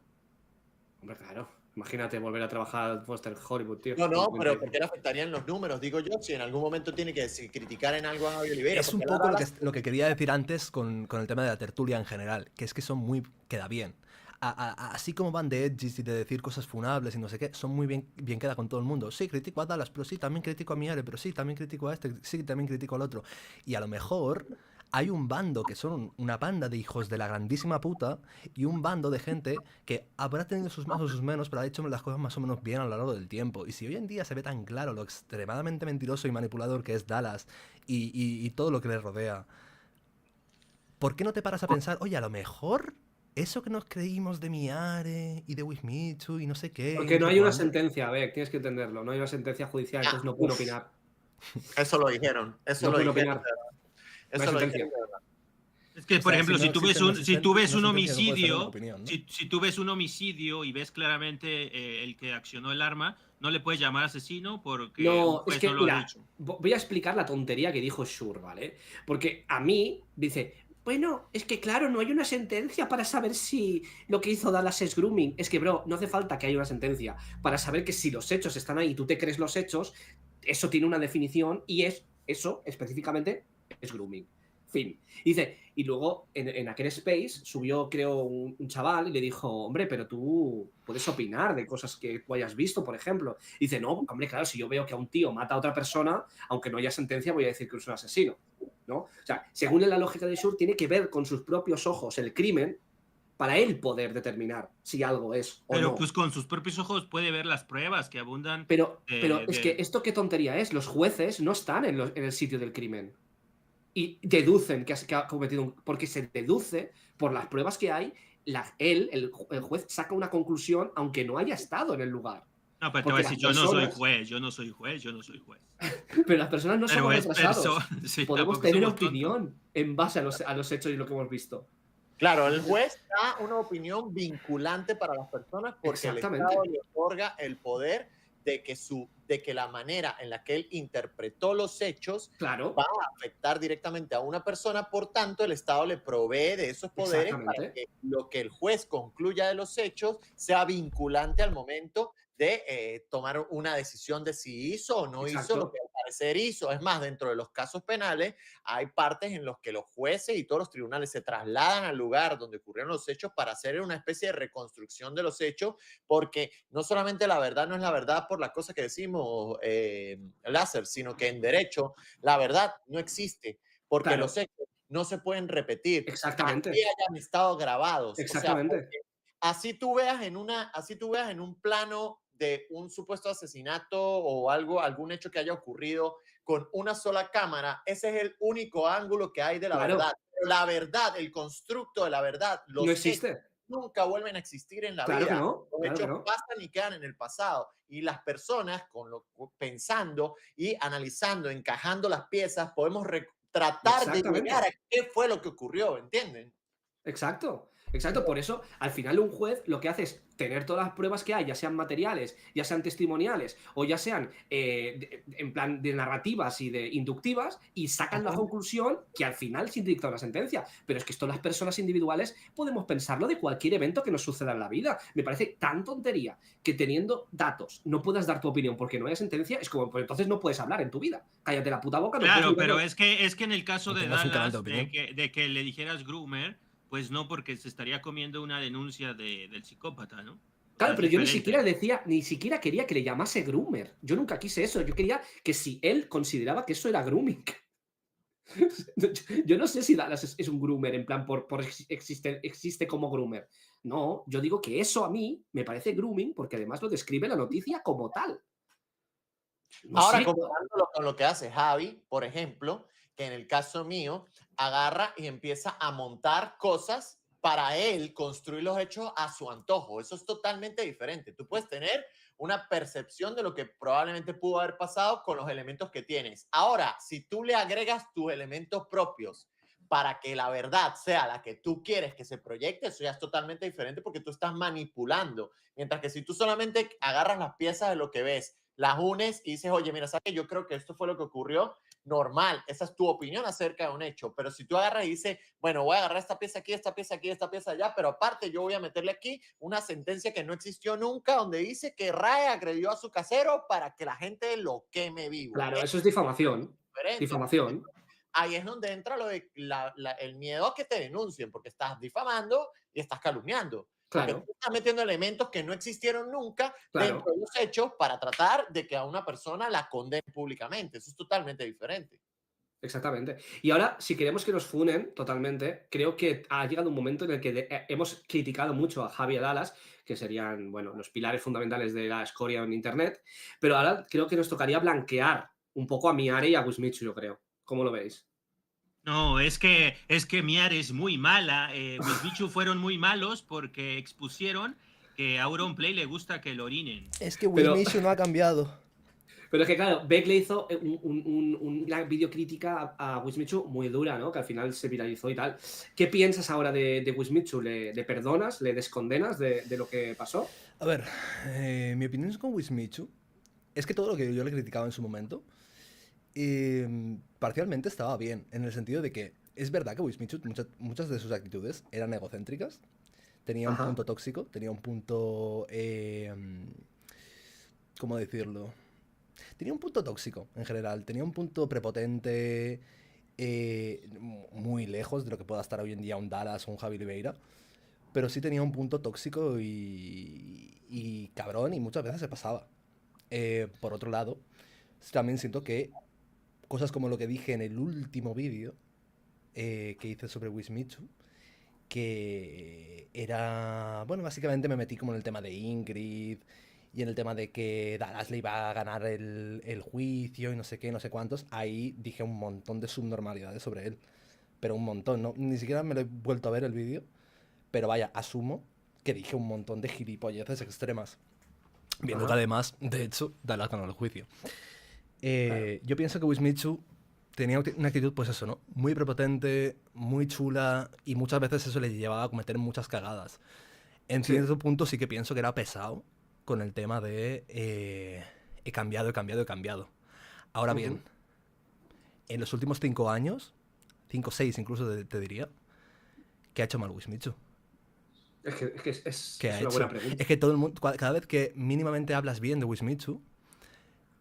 Hombre, claro. Imagínate volver a trabajar al Foster Hollywood, tío.
No, pero ¿por qué le afectarían los números? Digo yo, si en algún momento tiene que criticar en algo a Javi Oliveira.
Es un
porque
poco
ahora
lo que quería decir antes con el tema de la tertulia en general, que es que son muy... queda bien. Así como van de edgys y de decir cosas funables y no sé qué, son muy bien queda con todo el mundo. Sí, critico a Dallas, pero sí, también critico a Miare, pero sí, también critico a este, sí, también critico al otro. Y a lo mejor hay un bando que son una banda de hijos de la grandísima puta y un bando de gente que habrá tenido sus más o sus menos, pero ha hecho las cosas más o menos bien a lo largo del tiempo. Y si hoy en día se ve tan claro lo extremadamente mentiroso y manipulador que es Dallas y todo lo que le rodea, ¿por qué no te paras a pensar, oye, a lo mejor eso que nos creímos de Miare y de Wismichu y no sé qué?
Porque no hay una sentencia, Beck, tienes que entenderlo. No hay una sentencia judicial, entonces no pueden opinar.
Eso lo dijeron. Eso
No
lo
pueden
dijeron.
opinar.
de verdad.
No hay
Eso lo
sentencia.
dijeron de verdad.
Es que,
O
por
sea,
ejemplo,
si no
si tú ves
existe
un, si tú ves un
una sentencia, no puedes tener una
homicidio,
opinión, ¿no?
si tú ves un homicidio y ves claramente el que accionó el arma, no le puedes llamar asesino porque un
No, es
juez
que,
no lo ha
mira,
dicho.
voy a explicar la tontería que dijo Shur, ¿vale? Porque a mí dice, bueno, es que claro, no hay una sentencia para saber si lo que hizo Dallas es grooming. Es que, bro, no hace falta que haya una sentencia para saber que si los hechos están ahí y tú te crees los hechos, eso tiene una definición y eso específicamente es grooming. Fin. Y dice, y luego en aquel space subió, creo, un chaval y le dijo, hombre, pero tú puedes opinar de cosas que tú hayas visto, por ejemplo. Y dice, no, hombre, claro, si yo veo que a un tío mata a otra persona, aunque no haya sentencia, voy a decir que es un asesino, ¿no? O sea, según la lógica de Shur, tiene que ver con sus propios ojos el crimen para él poder determinar si algo es o
Pero
no.
pues con sus propios ojos puede ver las pruebas que abundan.
Pero es que esto qué tontería es. Los jueces no están en el sitio del crimen. Y deducen que ha cometido un... Porque se deduce por las pruebas que hay, el juez saca una conclusión aunque no haya estado en el lugar.
No, pero te voy a decir, yo no soy juez.
Pero las personas no
Pero
somos
es
retrasados.
sí,
Podemos
tampoco
tener
somos
opinión en base a los hechos y lo que hemos visto.
Claro, el juez da una opinión vinculante para las personas porque el
Exactamente.
Estado le otorga el poder de que la manera en la que él interpretó los hechos
Claro,
va a afectar directamente a una persona, por tanto el Estado le provee de esos poderes para
exactamente.
que lo que el juez concluya de los hechos sea vinculante al momento de tomar una decisión de si hizo o no hizo
Exacto.
lo que al parecer hizo. Es más, dentro de los casos penales hay partes en los que los jueces y todos los tribunales se trasladan al lugar donde ocurrieron los hechos para hacer una especie de reconstrucción de los hechos, porque no solamente la verdad no es la verdad por las cosas que decimos, Láser, sino que en derecho la verdad no existe, porque
Claro.
los hechos no se pueden repetir,
Exactamente.
así hayan estado grabados.
Exactamente.
O sea, así tú veas en un plano de un supuesto asesinato o algún hecho que haya ocurrido con una sola cámara, ese es el único ángulo que hay de la
Claro.
verdad. Pero la verdad, el constructo de la verdad, los
No
hechos
existe.
nunca vuelven a existir en la
Claro que
vida.
no.
Los
Claro que
hechos
no.
pasan y quedan en el pasado. Y las personas, pensando y analizando, encajando las piezas, podemos tratar de
Exactamente.
llegar a qué fue lo que ocurrió, ¿entienden?
Exacto, exacto. Por eso, al final, un juez lo que hace es tener todas las pruebas que hay, ya sean materiales, ya sean testimoniales, o ya sean en plan de narrativas y de inductivas, y sacan la conclusión que al final se dicta una sentencia. Pero es que esto las personas individuales podemos pensarlo de cualquier evento que nos suceda en la vida. Me parece tan tontería que teniendo datos no puedas dar tu opinión porque no haya sentencia, es como, pues entonces no puedes hablar en tu vida. Cállate la puta boca. No
Claro,
puedes
pero
verlo.
es que en el caso
No
de
tengas un canal
Dallas,
de opinión.
de que le dijeras groomer, pues no, porque se estaría comiendo una denuncia del psicópata, ¿no?
Claro,
Es
pero yo
diferente.
ni siquiera quería que le llamase groomer. Yo nunca quise eso. Yo quería que si él consideraba que eso era grooming. Yo no sé si Dallas es un groomer, en plan, existe como groomer. No, yo digo que eso a mí me parece grooming porque además lo describe la noticia como tal. No
Ahora,
sé,
comparándolo con lo que hace Javi, por ejemplo, que en el caso mío, agarra y empieza a montar cosas para él construir los hechos a su antojo. Eso es totalmente diferente. Tú puedes tener una percepción de lo que probablemente pudo haber pasado con los elementos que tienes. Ahora, si tú le agregas tus elementos propios para que la verdad sea la que tú quieres que se proyecte, eso ya es totalmente diferente porque tú estás manipulando. Mientras que si tú solamente agarras las piezas de lo que ves, las unes y dices, oye, mira, ¿sabes qué? Yo creo que esto fue lo que ocurrió, normal, esa es tu opinión acerca de un hecho, pero si tú agarras y dices, bueno, voy a agarrar esta pieza aquí, esta pieza aquí, esta pieza allá, pero aparte yo voy a meterle aquí una sentencia que no existió nunca, donde dice que Rae agredió a su casero para que la gente lo queme vivo.
claro, eso es difamación.
Diferente.
Difamación.
Ahí es donde entra lo de el miedo a que te denuncien, porque estás difamando y estás calumniando. Porque
Claro,
tú estás metiendo elementos que no existieron nunca
claro.
dentro de los hechos para tratar de que a una persona la condene públicamente. Eso es totalmente diferente.
Exactamente. Y ahora, si queremos que nos funen totalmente, creo que ha llegado un momento en el que hemos criticado mucho a Javi y a Dallas, que serían, bueno, los pilares fundamentales de la escoria en Internet, pero ahora creo que nos tocaría blanquear un poco a Miare y a Wismichu, yo creo. ¿Cómo lo veis?
No, es que Miar es muy mala. Wismichu fueron muy malos porque expusieron que a Auronplay le gusta que lo orinen.
Es que
Pero-
Wismichu no ha cambiado.
Pero es que, claro, Beck le hizo una videocrítica a Wismichu muy dura, ¿no? Que al final se viralizó y tal. ¿Qué piensas ahora de Wismichu? ¿Le perdonas? ¿Le descondenas de lo que pasó?
A ver, mi opinión con Wismichu es que todo lo que yo le criticaba en su momento, parcialmente estaba bien, en el sentido de que es verdad que Wismichu, muchas de sus actitudes eran egocéntricas, tenía un
Ajá.
punto tóxico, tenía un punto... ¿cómo decirlo? Tenía un punto tóxico en general, tenía un punto prepotente, muy lejos de lo que pueda estar hoy en día un Dallas o un Javi Oliveira, pero sí tenía un punto tóxico y cabrón, y muchas veces se pasaba. Por otro lado, también siento que cosas como lo que dije en el último vídeo que hice sobre Wismichu, que era, bueno, básicamente me metí como en el tema de Ingrid y en el tema de que Dallas le iba a ganar el juicio y no sé qué, no sé cuántos. Ahí dije un montón de subnormalidades sobre él, pero un montón, ¿no? Ni siquiera me lo he vuelto a ver el vídeo, pero vaya, asumo que dije un montón de gilipolleces extremas. Viendo
Ajá.
que además, de hecho, Dallas ganó el juicio.
Claro.
Yo pienso que Wismichu tenía una actitud, pues eso, ¿no? Muy prepotente, muy chula, y muchas veces eso le llevaba a cometer muchas cagadas. En
Sí.
cierto punto sí que pienso que era pesado con el tema de he cambiado. Ahora bien,
Ujú.
en los últimos 5 años, 5 o 6 incluso te diría, ¿qué ha hecho mal Wismichu?
Es que es
¿Qué ha
una buena
hecho?
pregunta.
Es que todo el mundo, cada vez que mínimamente hablas bien de Wismichu,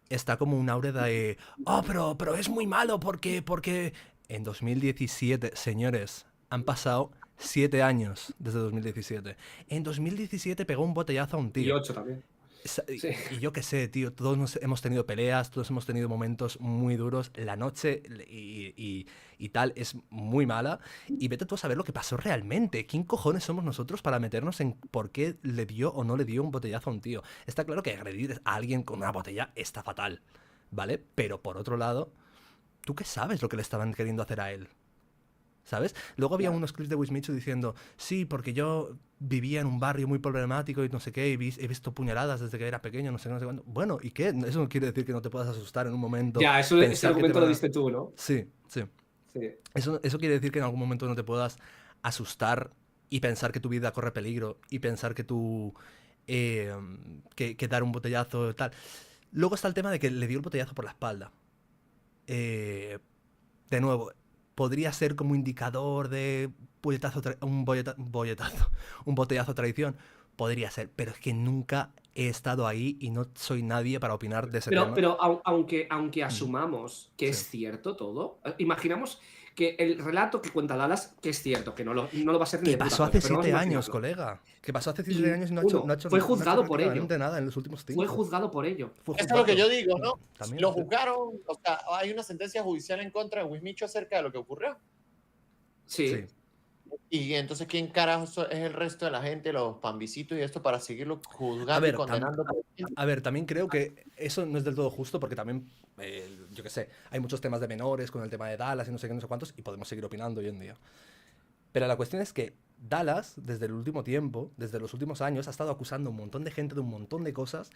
está como un aura de, oh, pero es muy malo porque en 2017, señores, han pasado 7 años desde 2017. En 2017 pegó un botellazo a un
Y
tío.
8 también. Sí.
Y yo qué sé, tío, todos hemos tenido peleas, todos hemos tenido momentos muy duros. La noche y tal es muy mala. Y vete tú a saber lo que pasó realmente. ¿Quién cojones somos nosotros para meternos en por qué le dio o no le dio un botellazo a un tío? Está claro que agredir a alguien con una botella está fatal, ¿vale? Pero por otro lado, ¿tú qué sabes lo que le estaban queriendo hacer a él? ¿Sabes? Luego había
Claro.
unos clips de Wismichu diciendo, sí, porque yo vivía en un barrio muy problemático y no sé qué, y he visto puñaladas desde que era pequeño, no sé qué, no sé cuándo. Bueno, ¿y qué? Eso no quiere decir que no te puedas asustar en un momento.
Ya, ese
pensar que te
argumento
van
lo
a-
diste tú, ¿no?
Sí, sí.
Sí.
Eso quiere decir que en algún momento no te puedas asustar y pensar que tu vida corre peligro y pensar que tú... que dar un botellazo y tal. Luego está el tema de que le dio el botellazo por la espalda. De nuevo, podría ser como indicador de un botellazo traición. Podría ser, pero es que nunca he estado ahí y no soy nadie para opinar de ese
Pero,
tema.
pero aunque asumamos que
Sí.
es cierto todo, imaginamos que el relato que cuenta Dallas, que es cierto, que no lo va a ser ni
¿Qué
de puta
pasó
coña,
hace
pero vamos a
7 años,
imaginarlo.
colega? ¿Qué pasó hace
Y,
7 años y no ha hecho,
uno,
no ha hecho,
fue
no ha hecho
juzgado por ello.
prácticamente nada en los últimos 5?
Fue juzgado por ello.
Fue
Eso es lo que yo
juzgado.
digo, ¿no?
También,
Lo
sí.
juzgaron, o sea, hay una sentencia judicial en contra de Wismichu acerca de lo que ocurrió.
Sí.
Sí.
Y entonces, ¿quién carajo es el resto de la gente, los pambisitos y esto, para seguirlo juzgando
ver,
y condenando?
A ver, también creo que eso no es del todo justo porque también, yo qué sé, hay muchos temas de menores con el tema de Dallas y no sé qué, no sé cuántos, y podemos seguir opinando hoy en día. Pero la cuestión es que Dallas, desde el último tiempo, desde los últimos años, ha estado acusando a un montón de gente de un montón de cosas,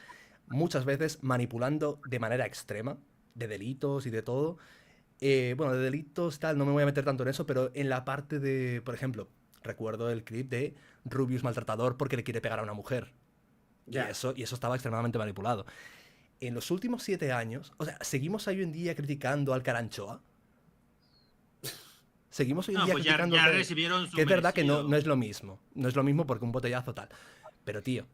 muchas veces manipulando de manera extrema, de delitos y de todo. Bueno, de delitos tal, no me voy a meter tanto en eso, pero en la parte de, por ejemplo, recuerdo el clip de Rubius maltratador porque le quiere pegar a una mujer.
Ya.
Y eso estaba extremadamente manipulado. En los últimos 7 años, o sea, ¿seguimos hoy en día criticando al Caranchoa? Seguimos hoy en
No,
día
pues ya
criticando al-
recibieron su
que es verdad que no,
merecido.
no es lo mismo. No es lo mismo porque un botellazo tal. Pero, tío,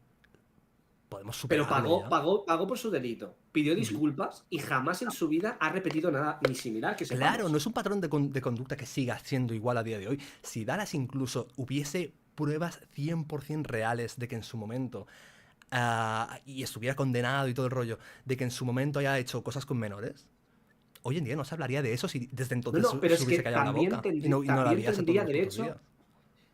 podemos
Pero
superarlo
pagó por su delito, pidió disculpas y jamás en su vida ha repetido nada ni similar que sepamos.
Claro, no es un patrón de conducta que siga siendo igual a día de hoy. Si Dallas incluso hubiese pruebas 100% reales de que en su momento, y estuviera condenado y todo el rollo, de que en su momento haya hecho cosas con menores, hoy en día no se hablaría de eso si desde entonces
No, pero
se
es
hubiese
que
callado la
también
boca y no la
también
liase todos
tendría
los putos
derecho.
días.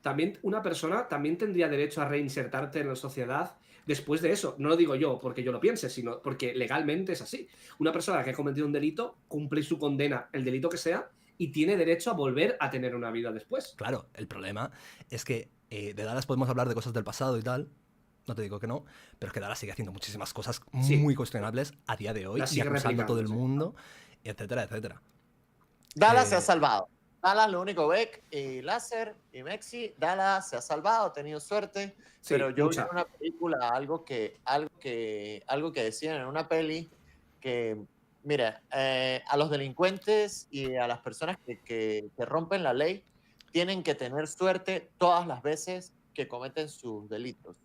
También una persona también tendría derecho a reinsertarte en la sociedad después de eso. No lo digo yo porque yo lo piense, sino porque legalmente es así. Una persona que ha cometido un delito cumple su condena, el delito que sea, y tiene derecho a volver a tener una vida después.
Claro, el problema es que de Dallas podemos hablar de cosas del pasado y tal. No te digo que no, pero es que Dallas sigue haciendo muchísimas cosas
Sí.
muy cuestionables a día de hoy
Las
y
sigue
acusando a todo el
replicando, sí.
mundo, etcétera, etcétera.
Dallas se ha
Eh,
salvado. Dallas, lo único, Beck y Láser y Mexi, Dallas se ha salvado, ha tenido suerte,
Sí,
pero yo vi
mucha.
en una película algo que decían en una peli que, mira, a los delincuentes y a las personas que rompen la ley tienen que tener suerte todas las veces que cometen sus delitos.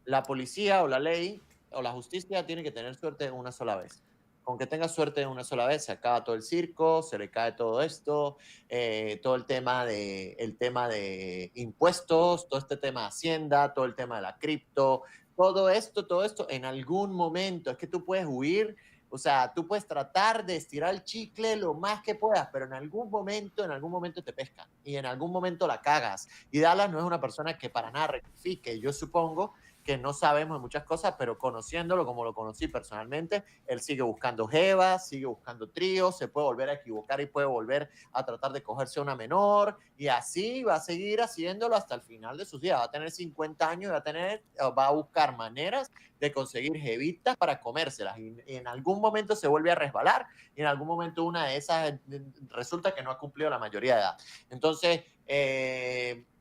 La policía o la ley o la justicia tiene que tener suerte una sola vez. Con que tenga suerte una sola vez, se acaba todo el circo, se le cae todo esto, todo el tema de impuestos, todo este tema de Hacienda, todo el tema de la cripto, todo esto, en algún momento, es que tú puedes huir, o sea, tú puedes tratar de estirar el chicle lo más que puedas, pero en algún momento te pescan y en algún momento la cagas. Y Dallas no es una persona que para nada rectifique, yo supongo que no sabemos de muchas cosas, pero conociéndolo como lo conocí personalmente, él sigue buscando jevas, sigue buscando tríos, se puede volver a equivocar y puede volver a tratar de cogerse a una menor, y así va a seguir haciéndolo hasta el final de sus días. Va a tener 50 años y va a buscar maneras de conseguir jevitas para comérselas, y en algún momento se vuelve a resbalar, y en algún momento una de esas resulta que no ha cumplido la mayoría de edad. Entonces,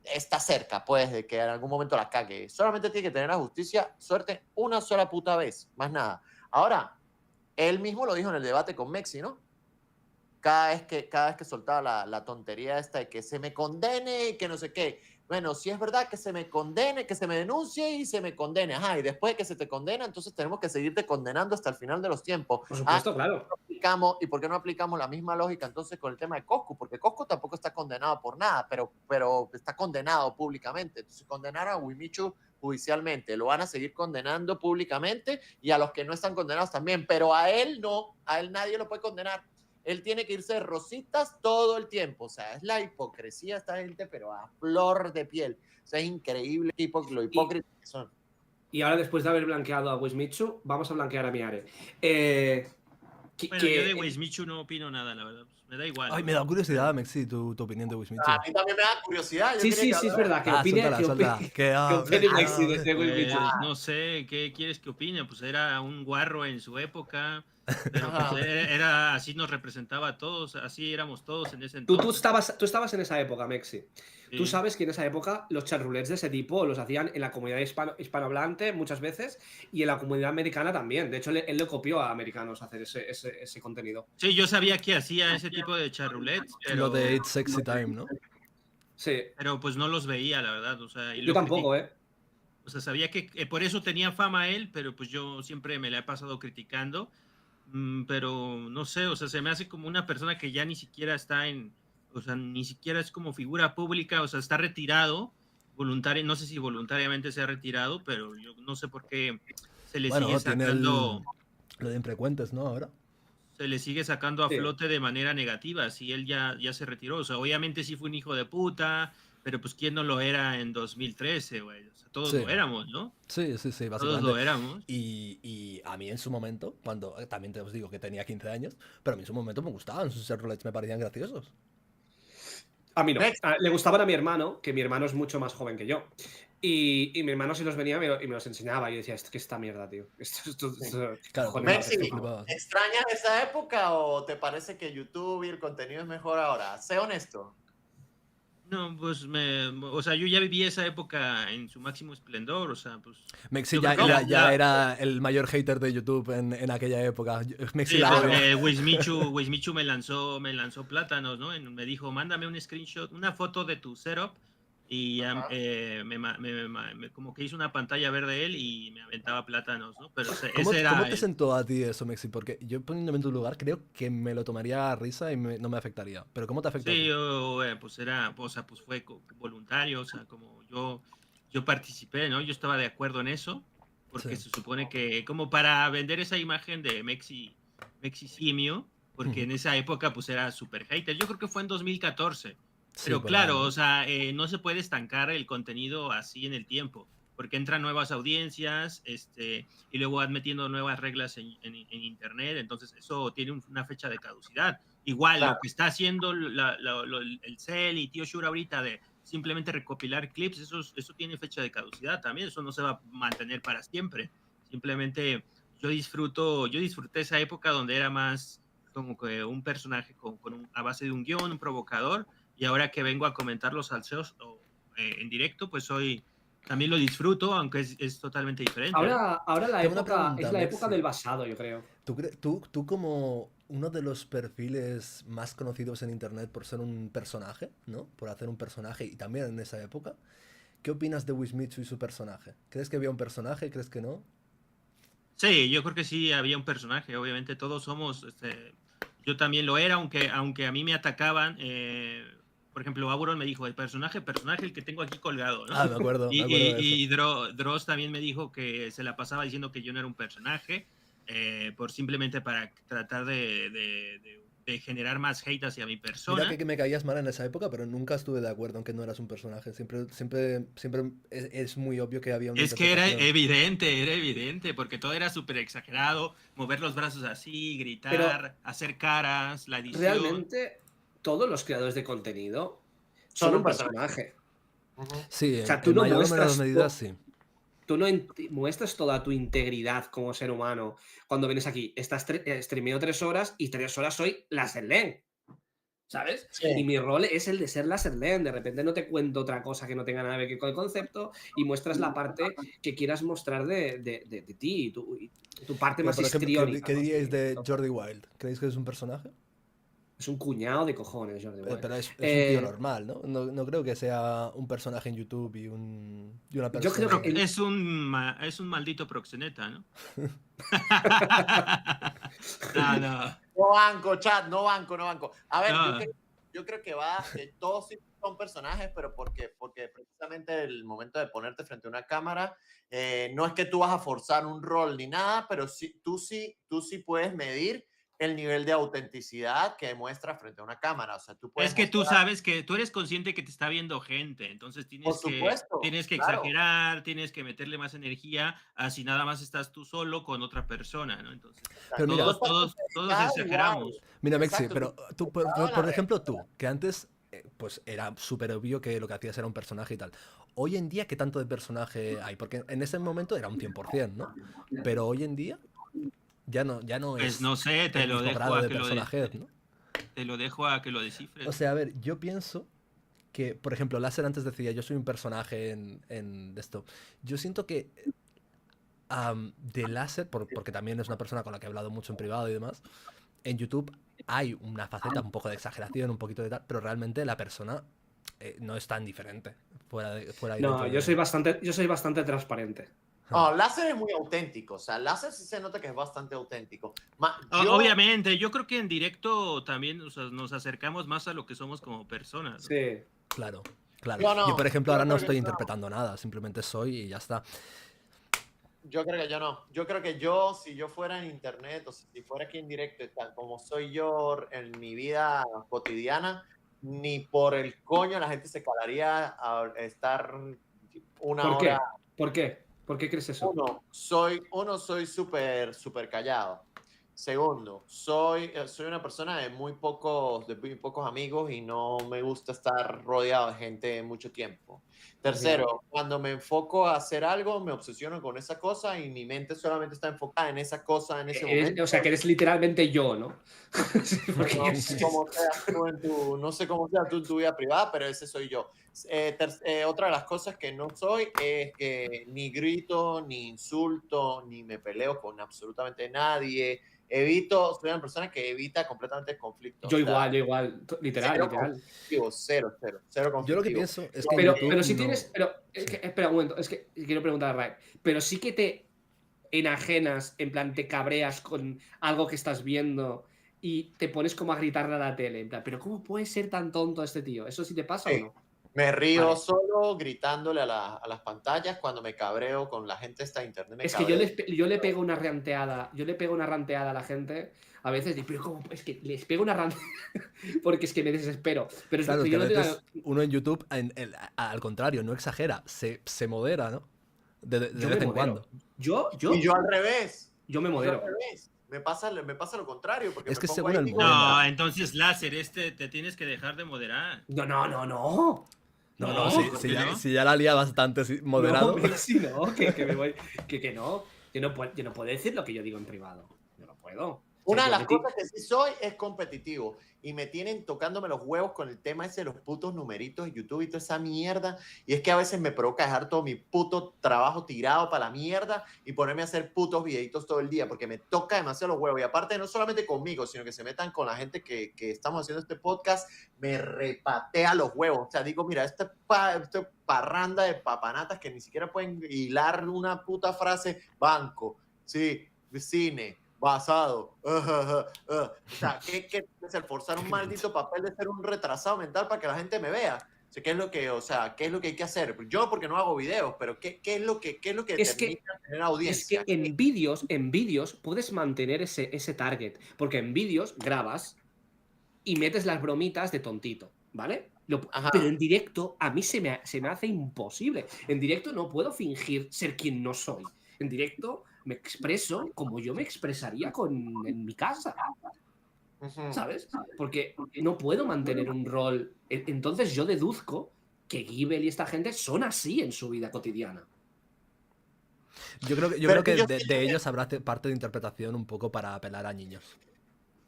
está cerca, pues, de que en algún momento la cague. Solamente tiene que tener la justicia, suerte, una sola puta vez, más nada. Ahora, él mismo lo dijo en el debate con Mexi, ¿no? Cada vez que soltaba la tontería esta de que se me condene y que no sé qué. Bueno, si es verdad que se me condene, que se me denuncie y se me condene. Ajá, y después de que se te condena, entonces tenemos que seguirte condenando hasta el final de los tiempos.
Por supuesto, claro.
¿Y por qué no aplicamos la misma lógica entonces con el tema de Coscu? Porque Coscu tampoco está condenado por nada, pero está condenado públicamente. Entonces, condenar a Wismichu judicialmente, lo van a seguir condenando públicamente y a los que no están condenados también, pero a él no, a él nadie lo puede condenar. Él tiene que irse de rositas todo el tiempo. O sea, es la hipocresía de esta gente, pero a flor de piel. O sea, es increíble lo hipócritas que son.
Y ahora, después de haber blanqueado a Wismichu, vamos a blanquear a Miare.
Bueno, yo de Wismichu no opino nada, la verdad. Me da igual.
Ay, me da curiosidad, Mexi, tu opinión de Wismichu.
A mí también me da curiosidad.
Sí, es verdad. Que opine,
suéltala.
que opine Mexi de Wismichu.
Pues, no sé, ¿qué quieres que opine? Pues era un guarro en su época, pero pues era así, nos representaba a todos, así éramos todos en ese entonces.
Tú estabas en esa época, Mexi. Sí. Tú sabes que en esa época los charrulets de ese tipo los hacían en la comunidad hispanohablante muchas veces y en la comunidad americana también. De hecho, él le copió a americanos hacer ese contenido.
Sí, yo sabía que hacía ese tipo de charrulets, pero...
Lo de It's Sexy Time, ¿no?
Sí.
Pero pues no los veía, la verdad. O sea,
yo tampoco,
O sea, sabía que por eso tenía fama él, pero pues yo siempre me la he pasado criticando. Pero no sé, o sea, se me hace como una persona que ya ni siquiera está o sea, ni siquiera es como figura pública, o sea, está retirado, voluntario, no sé si voluntariamente se ha retirado, pero yo no sé por qué se le sigue
Bueno, tiene
sacando,
lo de infrecuentes, ¿no? Ahora.
se le sigue sacando a
Sí.
flote de manera negativa, si él ya se retiró, o sea, obviamente sí fue un hijo de puta, pero pues quién no lo era en 2013, güey, o sea, todos
Sí.
lo éramos, ¿no?
Sí,
Todos
básicamente.
lo éramos.
Y a mí en su momento, cuando también te os digo que tenía 15 años, pero a mí en su momento me gustaban sus rollets, me parecían graciosos.
A mí no.
Next.
Le gustaban a mi hermano, que mi hermano es mucho más joven que yo. Y mi hermano si los venía y me los enseñaba. Y yo decía, ¿qué esta mierda, tío? ¿Qué
Claro,
cojones
tú
es
Mexi,
esto, no?
flipabas, ¿no?
¿extrañas esa época o te parece que YouTube y el contenido es mejor ahora? Sé honesto.
No, pues o sea, yo ya viví esa época en su máximo esplendor, o sea, pues
Mexi
yo
ya,
creo que
ya era el mayor hater de YouTube en aquella época. Mexi
sí,
la
claro.
odia.
Wismichu me lanzó plátanos, ¿no? Me dijo, mándame un screenshot, una foto de tu setup y
Ajá.
como que hizo una pantalla verde él y me aventaba plátanos, ¿no? Pero
¿Cómo
ese
cómo
era
te sentó a ti eso, Mexi? Porque yo poniéndome en tu lugar creo que me lo tomaría a risa y no me afectaría. Pero ¿cómo te afectó a
sí,
ti?
pues o sea, pues fue voluntario, o sea, como yo participé, ¿no? Yo estaba de acuerdo en eso, porque
Sí.
se supone que como para vender esa imagen de Mexi Simio, porque
Ujú.
en esa época pues era super hater. Yo creo que fue en 2014.
Sí,
Pero
por ahí,
claro,
¿no?
o sea, no se puede estancar el contenido así en el tiempo, porque entran nuevas audiencias, y luego van metiendo nuevas reglas en internet, entonces eso tiene una fecha de caducidad. Igual
Claro.
lo que está haciendo el Cell y Tío Shura ahorita de simplemente recopilar clips, eso tiene fecha de caducidad también, eso no se va a mantener para siempre. Simplemente yo disfruté esa época donde era más como que un personaje a base de un guión, un provocador, y ahora que vengo a comentar los salseos en directo, pues hoy también lo disfruto, aunque es totalmente diferente, ¿no?
Ahora
Tengo una
es
pregunta,
la época del
Mexi.
basado, yo creo.
¿Tú como uno de los perfiles más conocidos en internet por ser un personaje, ¿no? Por hacer un personaje y también en esa época, ¿qué opinas de Wismichu y su personaje? ¿Crees que había un personaje? ¿Crees que no?
Sí, yo creo que sí había un personaje, obviamente todos somos, yo también lo era, aunque a mí me atacaban, por ejemplo, Auron me dijo, el personaje, el que tengo aquí colgado, ¿no?
Ah, me acuerdo de eso.
Y Dross también me dijo que se la pasaba diciendo que yo no era un personaje, simplemente para tratar de generar más hate hacia mi
Mira
persona.
que me caías mal en esa época, pero nunca estuve de acuerdo en que no eras un personaje. Siempre es muy obvio que había una
Es que
interpretación.
era evidente, porque todo era súper exagerado, mover los brazos así,
Pero
gritar, hacer caras, la edición.
realmente todos los creadores de contenido
Son
son
un
un
personaje.
personaje.
Ujú.
Sí,
O sea,
en mayor o menor medida sí.
tú no muestras toda tu integridad como ser humano cuando vienes aquí. Streameo 3 horas y 3 horas soy Laserlen, ¿sabes?
Sí.
Y mi rol es el de ser Laserlen. De repente no te cuento otra cosa que no tenga nada que ver con el concepto y muestras la parte que quieras mostrar de ti, tu parte
Pero,
más
por ejemplo, ¿qué,
histriónica.
qué
¿no?
diríais de
Entonces,
Jordi Wild? ¿Creéis que es un personaje?
es un cuñado de cojones, Jordi Wild.
Pero es un tío normal, ¿no? No creo que sea un personaje en YouTube y una
Yo creo
persona.
que
Es un maldito proxeneta, ¿no? No.
No banco, chat, no banco. A ver,
No.
yo creo que todos sí son personajes, pero porque precisamente el momento de ponerte frente a una cámara, no es que tú vas a forzar un rol ni nada, pero tú sí puedes medir el nivel de autenticidad que muestras frente a una cámara. O sea, tú puedes
Es que tú
mostrar,
sabes que tú eres consciente que te está viendo gente, entonces
por supuesto,
tienes que
claro.
exagerar, tienes que meterle más energía, así nada más estás tú solo con otra persona, ¿no? Entonces,
Pero mira,
todos exageramos.
mira, Mexi,
Exacto,
pero tú, por ejemplo, tú, que antes pues era súper obvio que lo que hacías era un personaje y tal. Hoy en día, ¿qué tanto de personaje hay? Porque en ese momento era un 100%, ¿no? Pero hoy en día ya no
Pues
es
no sé,
el mismo grado de personaje, ¿no?
te lo dejo a que lo descifres.
O sea, a ver, yo pienso que, por ejemplo, Láser antes decía, yo soy un personaje en esto. Yo siento que de Láser, porque también es una persona con la que he hablado mucho en privado y demás, en YouTube hay una faceta un poco de exageración, un poquito de tal, pero realmente la persona no es tan diferente. fuera ahí
No,
dentro
yo
de-
soy bastante transparente.
Láser es muy auténtico, o sea, Láser sí se nota que es bastante auténtico.
Obviamente, yo creo que en directo también, o sea, nos acercamos más a lo que somos como personas, ¿no?
Sí.
Claro, claro.
Yo no,
Yo, por ejemplo,
yo
ahora no
creo que
estoy
no.
interpretando nada, simplemente soy y ya está.
Yo creo que yo no. Yo creo que si yo fuera en internet o si fuera aquí en directo, tal como soy yo en mi vida cotidiana, ni por el coño la gente se calaría a estar una
¿Por qué?
hora.
¿Por qué? ¿Por qué crees eso?
Soy súper callado. Segundo, soy una persona de muy pocos amigos y no me gusta estar rodeado de gente mucho tiempo. Tercero, cuando me enfoco a hacer algo, me obsesiono con esa cosa y mi mente solamente está enfocada en esa cosa en ese momento.
O sea, que eres literalmente yo, ¿no? Sí, porque
No
yo
sé
sí.
cómo seas tú no sé cómo seas tú en tu vida privada, pero ese soy yo. Otra de las cosas que no soy es que ni grito, ni insulto, ni me peleo con absolutamente nadie. Soy una persona que evita completamente el conflicto.
Yo
O sea,
igual, literal,
cero
literal.
conflictivo, cero conflictivo.
Yo lo que pienso es que en
Pero,
YouTube
pero si
no-
tienes. Pero,
Sí.
espera un momento, es que quiero preguntar a Ray. Pero sí que te enajenas, en plan, te cabreas con algo que estás viendo y te pones como a gritarle a la tele. En plan, pero ¿cómo puede ser tan tonto este tío? ¿Eso sí te pasa
Sí.
o no?
Me río
Vale.
solo gritándole a las pantallas cuando me cabreo con la gente esta de internet.
Es que yo le pego una ranteada. Yo le pego una ranteada a la gente. A veces digo, pero ¿cómo? Es que les pego una ranteada. Porque es que me desespero. Pero
Claro, es que
yo
a
no te
veces uno en YouTube, al contrario, no exagera, se modera, ¿no? De
yo
vez
me
en
modero.
cuando.
Y yo al revés.
Yo me
Yo
modero.
al revés. Me pasa lo contrario. Porque
Es
me
que
pongo
según
ahí y
el
digo,
momento.
No, entonces Láser, te tienes que dejar de moderar.
No.
No,
No,
si,
¿por
si
qué
ya,
no?
si ya la lía bastante moderado.
No, Mexi, no, que me voy. Que no. Yo no puedo decir lo que yo digo en privado. Yo no puedo.
una de
yo
las
me
cosas que sí soy es competitivo. Y me tienen tocándome los huevos con el tema ese de los putos numeritos de YouTube y toda esa mierda. Y es que a veces me provoca dejar todo mi puto trabajo tirado para la mierda y ponerme a hacer putos videitos todo el día. Porque me toca demasiado los huevos. Y aparte, no solamente conmigo, sino que se metan con la gente que estamos haciendo este podcast, me repatea los huevos. O sea, digo, mira, esta parranda de papanatas que ni siquiera pueden hilar una puta frase, banco, sí, cine, basado. O sea, ¿qué es el forzar un maldito papel de ser un retrasado mental para que la gente me vea? O sea, ¿qué es lo que hay que hacer? Yo porque no hago videos, pero ¿qué es lo que
Es que-
determina tener
Es
audiencia?
que en vídeos puedes mantener ese target. Porque en vídeos grabas y metes las bromitas de tontito, ¿vale?
Ajá.
Pero en directo a mí se me hace imposible. En directo no puedo fingir ser quien no soy. En directo me expreso como yo me expresaría en mi casa,
Ujú.
¿sabes? Porque no puedo mantener un rol. Entonces yo deduzco que Givel y esta gente son así en su vida cotidiana.
Yo creo
Pero
que
yo
de
siento que-
ellos habrá parte de interpretación un poco para apelar a niños.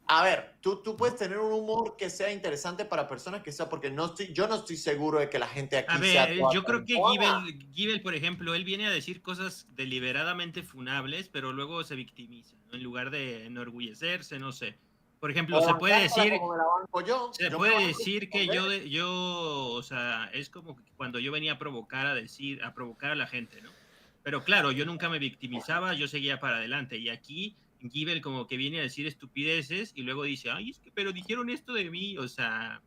A ver, tú puedes tener un humor que sea interesante para personas que sea, porque yo no estoy seguro de que la gente aquí
A
sea
ver,
toda
yo creo que
trambona.
Givel, por ejemplo, él viene a decir cosas deliberadamente funables, pero luego se victimiza, ¿no? En lugar de enorgullecerse, no sé. Por ejemplo,
O
se puede
bancártela
decir,
como me la banco yo.
se
Yo me
puede
banco
decir que
responder.
o sea, es como que cuando yo venía a provocar a la gente, ¿no? Pero claro, yo nunca me victimizaba, yo seguía para adelante. Y aquí Givel como que viene a decir estupideces y luego dice, ay, es que pero dijeron esto de mí, o sea,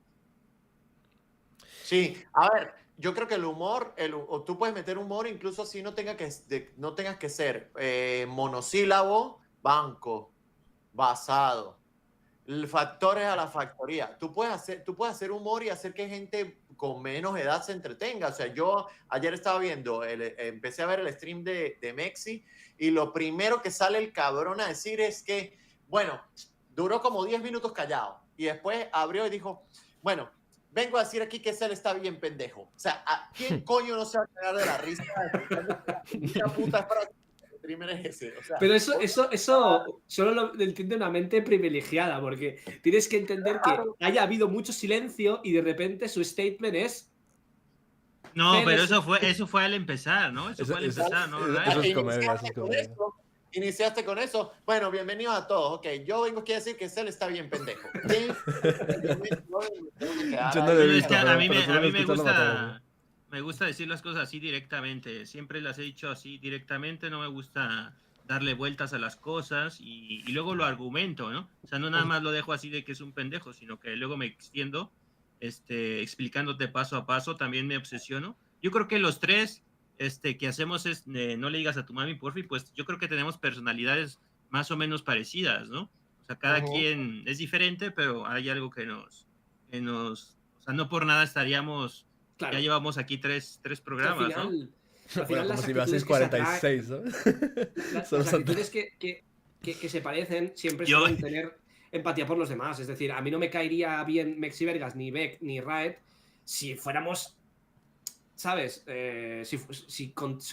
Sí, a ver, yo creo que el humor, o tú puedes meter humor incluso si no tengas que ser monosílabo, banco, basado, factores a la factoría. Tú puedes hacer humor y hacer que gente con menos edad se entretenga. O sea, yo ayer estaba viendo, empecé a ver el stream de Mexi y lo primero que sale el cabrón a decir es que, bueno, duró como 10 minutos callado y después abrió y dijo, bueno, vengo a decir aquí que Cell está bien pendejo. O sea, ¿a quién coño no se va a cagar de la risa? Una puta frase. El streamer es ese. O sea,
Pero eso solo lo entiende una mente privilegiada, porque tienes que entender que haya habido mucho silencio y de repente su statement es.
no,
Cel
pero
es-
eso fue al empezar, ¿no? Eso fue al empezar, ¿no?
Eso es comedia,
iniciaste
eso es
con
comedia.
eso. Iniciaste con eso. Bueno, bienvenidos a todos. Ok, yo vengo aquí a decir que Cell está bien pendejo. ¿Sí?
Yo no lo he
Pero es
visto,
que a mí
pero
me
suelen
gusta,
escucharlo
Me gusta decir las cosas así directamente. Siempre las he dicho así directamente. No me gusta darle vueltas a las cosas y luego lo argumento, ¿no? O sea, no nada más lo dejo así de que es un pendejo, sino que luego me extiendo explicándote paso a paso. También me obsesiono. Yo creo que los tres que hacemos es no le digas a tu mami, porfi, pues yo creo que tenemos personalidades más o menos parecidas, ¿no? O sea, cada quien es diferente, pero hay algo que nos, o sea, no por nada estaríamos,
Claro.
ya llevamos aquí tres
Que
programas, ¿no?
al
Bueno,
final
como
las
si me haces
actitudes que se atraen-
46, ¿sabes?
las
Solo son-
actitudes que se parecen siempre
Yo-
suelen tener empatía por los demás. Es decir, a mí no me caería bien Mexi Vergas, ni Beck, ni Raed si fuéramos, ¿sabes? Si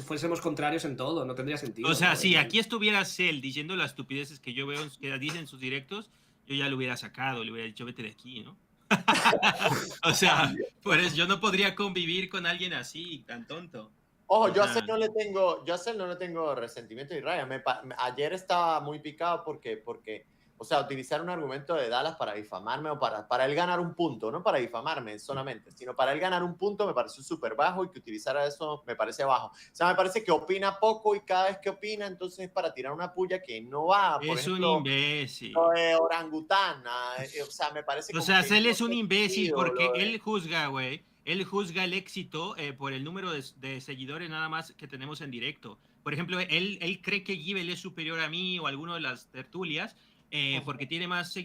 fuésemos contrarios en todo, no tendría sentido.
O sea,
¿no?
si aquí estuviera Cell diciendo las estupideces que yo veo que dicen en sus directos, yo ya lo hubiera sacado, le hubiera dicho, vete de aquí, ¿no? O sea, pues yo no podría convivir con alguien así, tan tonto.
Ojo, yo a
Ajá.
Cell no le tengo resentimiento y raya. Ayer estaba muy picado porque, o sea, utilizar un argumento de Dallas para difamarme o para él ganar un punto, no para difamarme solamente, sino para él ganar un punto me pareció súper bajo y que utilizara eso me parece bajo. O sea, me parece que opina poco y cada vez que opina, entonces es para tirar una puya que no va. Por
Es
ejemplo,
un imbécil.
lo de orangután, o sea, me parece
O
como
sea,
que
Cell
no
es un
tiene
imbécil
sentido,
porque
lo de-
él juzga, güey. Él juzga el éxito por el número de seguidores nada más que tenemos en directo. Por ejemplo, él cree que Givel es superior a mí o a alguno de las tertulias porque tiene más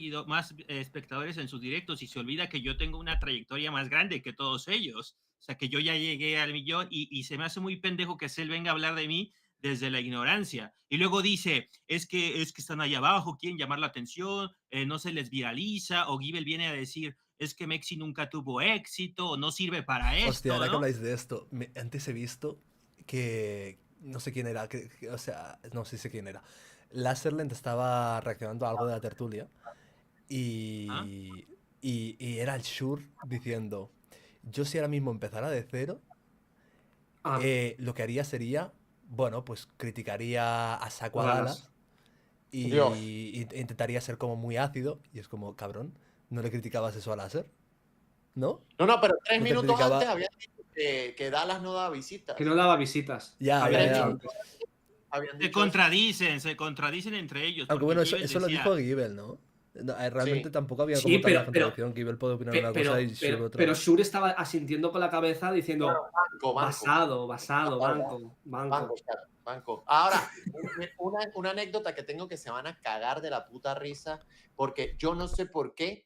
espectadores en sus directos y se olvida que yo tengo una trayectoria más grande que todos ellos. O sea, que yo ya llegué al millón y se me hace muy pendejo que Cell venga a hablar de mí desde la ignorancia. Y luego dice, es que están ahí abajo, quieren llamar la atención, no se les viraliza, o Givel viene a decir, es que Mexi nunca tuvo éxito, o no sirve para esto,
Hostia, ahora que
¿no?
habláis de esto, antes he visto que no sé quién era, o sea, no sé quién era. Laserland estaba reaccionando a algo de la tertulia
¿Ah?
y era el Shure diciendo, yo si ahora mismo empezara de cero,
Ah,
lo que haría sería, bueno, pues criticaría a saco a
Dallas.
Dallas
Dios.
y intentaría ser como muy ácido y es como, cabrón, ¿no le criticabas eso a Láser? ¿No?
No, pero 3
No te
minutos
criticaba-
antes habían dicho que Dallas no daba visitas.
que no daba visitas.
Ya,
Había
ya,
dicho
ya.
antes.
Habían
Se
dicho
contradicen entre ellos.
Aunque
porque
bueno, eso
Givel
lo
decía,
dijo Givel, ¿no? Realmente
Sí.
tampoco había
Sí,
como tanta
pero-
contradicción. Givel puede opinar una
Pero,
cosa y Shure
pero,
otra.
pero Shure estaba asintiendo con la cabeza diciendo
banco.
basado,
Banco,
banco.
chat, banco. Ahora, una anécdota que tengo que se van a cagar de la puta risa, porque yo no sé por qué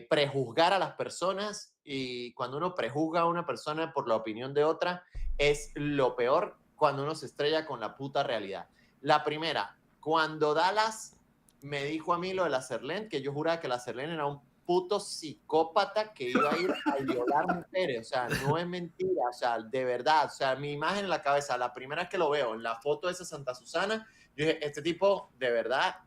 prejuzgar a las personas y cuando uno prejuzga a una persona por la opinión de otra es lo peor cuando uno se estrella con la puta realidad. La primera, cuando Dallas me dijo a mí lo de la Serlén, que yo juraba que la Serlén era un puto psicópata que iba a ir a violar mujeres, o sea, no es mentira, o sea, de verdad, o sea, mi imagen en la cabeza, la primera vez que lo veo, en la foto de esa Santa Susana, yo dije, este tipo de verdad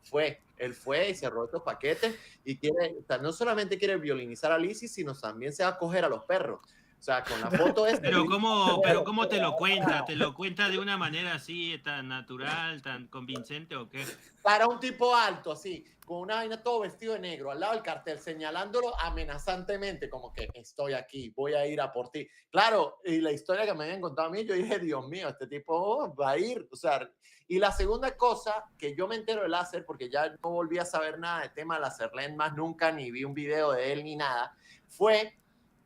él fue y se robó estos paquetes y quiere, o sea, no solamente quiere violinizar a Lizzy, sino también se va a coger a los perros. O sea, con la foto esta...
pero ¿cómo te lo cuenta? ¿Te lo cuenta de una manera así, tan natural, tan convincente o qué?
Para un tipo alto, así, con una vaina todo vestido de negro, al lado del cartel, señalándolo amenazantemente, como que estoy aquí, voy a ir a por ti. Claro, y la historia que me habían contado a mí, yo dije, Dios mío, este tipo va a ir. O sea, y la segunda cosa que yo me entero de Láser, porque ya no volví a saber nada del tema de Laserland más nunca, ni vi un video de él ni nada, fue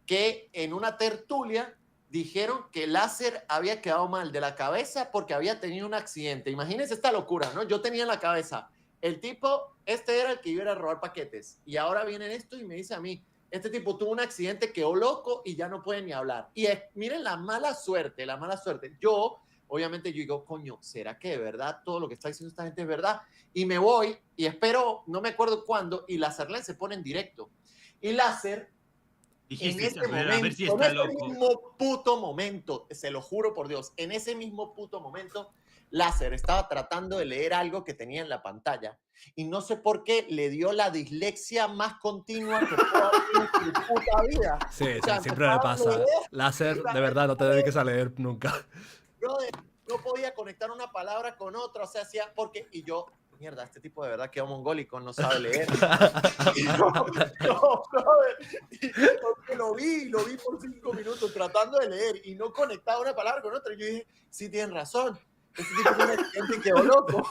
que en una tertulia dijeron que Láser había quedado mal de la cabeza porque había tenido un accidente. Imagínense esta locura, ¿no? Yo tenía en la cabeza, el tipo, este era el que iba a ir a robar paquetes. Y ahora viene esto y me dice a mí, este tipo tuvo un accidente, quedó loco y ya no puede ni hablar. Y miren la mala suerte, la mala suerte. Obviamente yo digo, coño, ¿será que de verdad todo lo que está diciendo esta gente es verdad? Y me voy y espero, no me acuerdo cuándo, y Laserland se pone en directo. Y Láser...
Dijiste,
En este
a ver
momento,
si
en
está
ese
loco.
mismo puto momento, se lo juro por Dios, en ese mismo puto momento, Láser estaba tratando de leer algo que tenía en la pantalla y no sé por qué le dio la dislexia más continua que pudo haber en su puta vida.
Sí,
O sea,
siempre me
empezaba a
pasa.
leer,
Láser, de verdad, no te dediques a leer nunca.
brother, no podía conectar una palabra con otra, o sea, hacía porque, y yo mierda, este tipo de verdad quedó mongólico, no sabe leer. No, brother. Y lo vi por 5 minutos tratando de leer y no conectaba una palabra con otra. Y yo dije, sí, tienen razón. Este tipo es un accidente y quedó loco.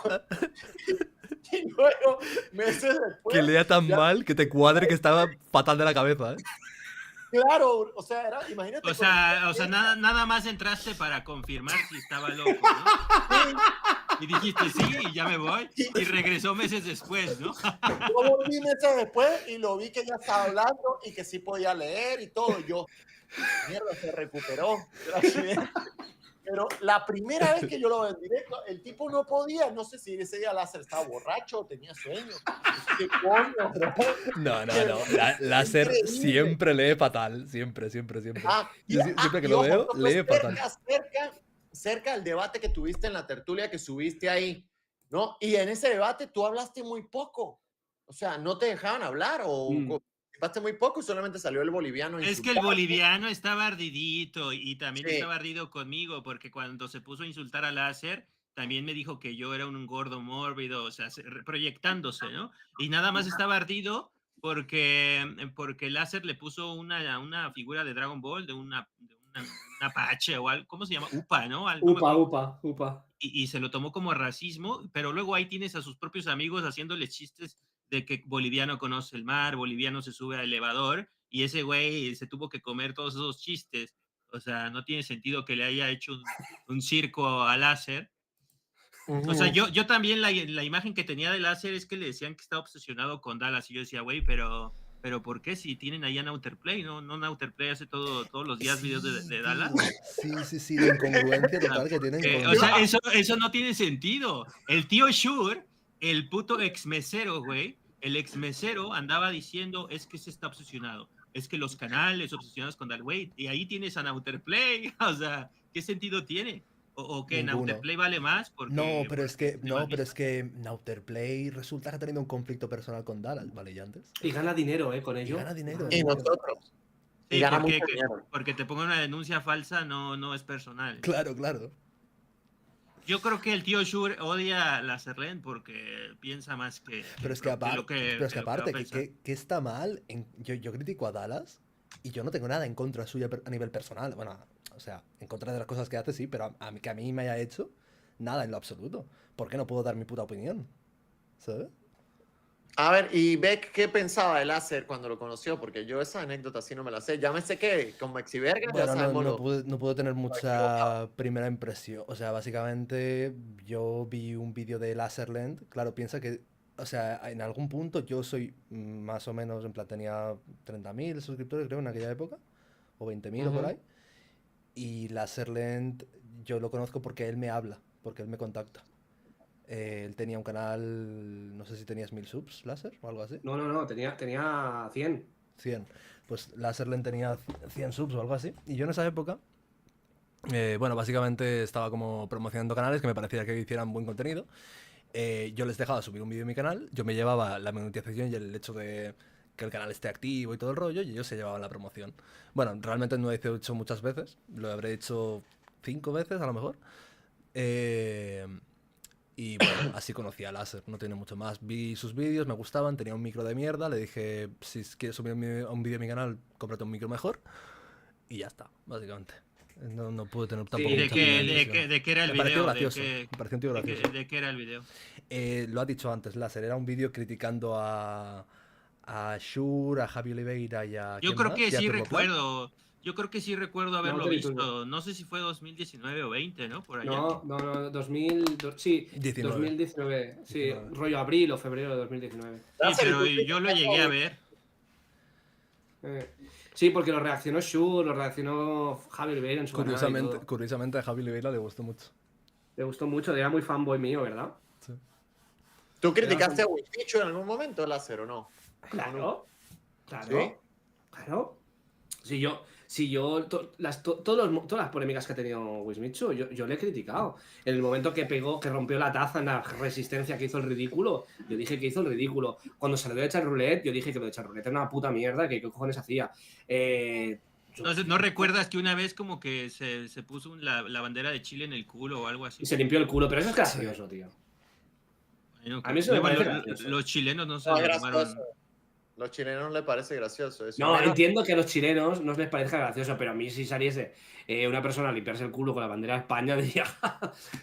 Y luego, meses después...
Que lea tan mal que te cuadre que estaba fatal de la cabeza, ¿eh?
Claro, o sea, imagínate.
O sea, nada más entraste para confirmar si estaba loco, ¿no? Y dijiste sí, y ya me voy. Y regresó meses después, ¿no?
Yo volví meses después y lo vi que ya estaba hablando y que sí podía leer y todo. Yo, mierda, se recuperó. Pero la primera vez que yo lo vi en directo, el tipo no podía. No sé si ese día Láser estaba borracho o tenía sueño. ¿Qué coño, bro?
No. Láser siempre lee fatal. Siempre. Siempre que lo veo, lee fatal.
Cerca del debate que tuviste en la tertulia que subiste ahí, ¿no? Y en ese debate tú hablaste muy poco. O sea, no te dejaban hablar o participaste muy poco y solamente salió el boliviano.
Es que el boliviano estaba ardidito y también
Sí.
estaba ardido conmigo porque cuando se puso a insultar a Láser, también me dijo que yo era un gordo mórbido, o sea, proyectándose, ¿no? Y nada más estaba ardido porque Láser le puso una figura de Dragon Ball, de una Apache o algo, ¿cómo se llama? Upa, ¿no? Algo,
Upa.
y se lo tomó como racismo, pero luego ahí tienes a sus propios amigos haciéndole chistes de que boliviano conoce el mar, boliviano se sube al elevador, y ese güey se tuvo que comer todos esos chistes. O sea, no tiene sentido que le haya hecho un circo a Láser. O sea, yo también la imagen que tenía de Láser es que le decían que estaba obsesionado con Dallas, y yo decía, güey, pero ¿por qué? Si tienen allá Nauterplay, ¿no? Nauterplay hace todos los días videos de Dallas.
Sí, la incongruencia total que tienen.
O sea, eso no tiene sentido. El tío Shure, el puto exmesero, güey, el exmesero andaba diciendo, es que se está obsesionado, es que los canales obsesionados con Dallas, güey, y ahí tienes a Nauterplay, o sea, ¿qué sentido tiene? ¿O que Nauterplay vale más?
No, pero es que Nauterplay resulta que ha tenido un conflicto personal con Dallas, ¿vale? Ya antes.
Y gana dinero, con ello.
Y gana dinero.
Y nosotros.
Sí, porque te pongan una denuncia falsa no es personal.
Claro.
Yo creo que el tío Shure odia a Láserland porque piensa más que...
Pero es que aparte, que está mal, yo critico a Dallas y yo no tengo nada en contra suya a nivel personal. Bueno, o sea, en contra de las cosas que hace sí, pero que a mí me haya hecho nada en lo absoluto. ¿Por qué no puedo dar mi puta opinión? ¿Sabes?
A ver, y Beck, ¿qué pensaba de Láser cuando lo conoció? Porque yo esa anécdota sí no me la sé. Ya me sé que con Mexiverga
bueno,
ya sabemos
no puedo tener mucha primera impresión. O sea, básicamente yo vi un vídeo de Láserland. Claro, piensa que, o sea, en algún punto yo soy más o menos, en plan, tenía 30.000 suscriptores creo en aquella época, o 20.000 o por ahí. Y Láserland yo lo conozco porque él me habla, porque él me contacta. Él tenía un canal, no sé si tenías 1000 subs, Láser, o algo así.
No, tenía 100.
100. Pues Láserland tenía 100 subs o algo así. Y yo en esa época, bueno, básicamente estaba como promocionando canales que me parecía que hicieran buen contenido. Yo les dejaba subir un vídeo en mi canal, yo me llevaba la monetización y el hecho de que el canal esté activo y todo el rollo, y ellos se llevaban la promoción. Bueno, realmente no lo he hecho muchas veces, lo habré hecho 5 veces a lo mejor. Y bueno, así conocí a Láser, no tiene mucho más. Vi sus vídeos, me gustaban, tenía un micro de mierda, le dije, si quieres subir un vídeo a mi canal, cómprate un micro mejor. Y ya está, básicamente. No pude tener tampoco
mucha
impresión.
¿De qué era el
video? Me pareció gracioso.
¿De qué era el video?
Lo ha dicho antes, Láser, era un vídeo criticando a Shure, a Javi Oliveira y a...
Yo creo que sí recuerdo. Yo creo que sí recuerdo haberlo visto. No sé si fue 2019 o 20, ¿no? Por allá.
No, 2019. Sí, rollo abril o febrero de 2019.
Sí, pero yo lo llegué a ver.
Sí, porque lo reaccionó Shure, lo reaccionó Javi Oliveira en su canal.
Curiosamente a Javi Oliveira le gustó mucho.
Le gustó mucho, era muy fanboy mío, ¿verdad?
Sí.
¿Tú criticaste a Wismichu en algún momento, Láser, o no?
Claro.
¿Sí?
Claro. Todas las polémicas que ha tenido Wismichu, yo le he criticado. En el momento que rompió la taza en la resistencia, que hizo el ridículo, yo dije que hizo el ridículo. Cuando salió de echar roulette, yo dije que lo de echar roulette era una puta mierda, que qué cojones hacía.
¿No recuerdas que una vez como que se puso la bandera de Chile en el culo o algo así?
Y se limpió el culo, pero eso es gracioso, tío.
Bueno,
A mí eso me
bueno,
parece gracioso.
los chilenos no se
No,
lo
es
tomaron.
gracioso. Los chilenos no les parece gracioso eso.
No,
Menos-
entiendo que a los chilenos no les parezca gracioso, pero a mí si saliese una persona a limpiarse el culo con la bandera de España, diría,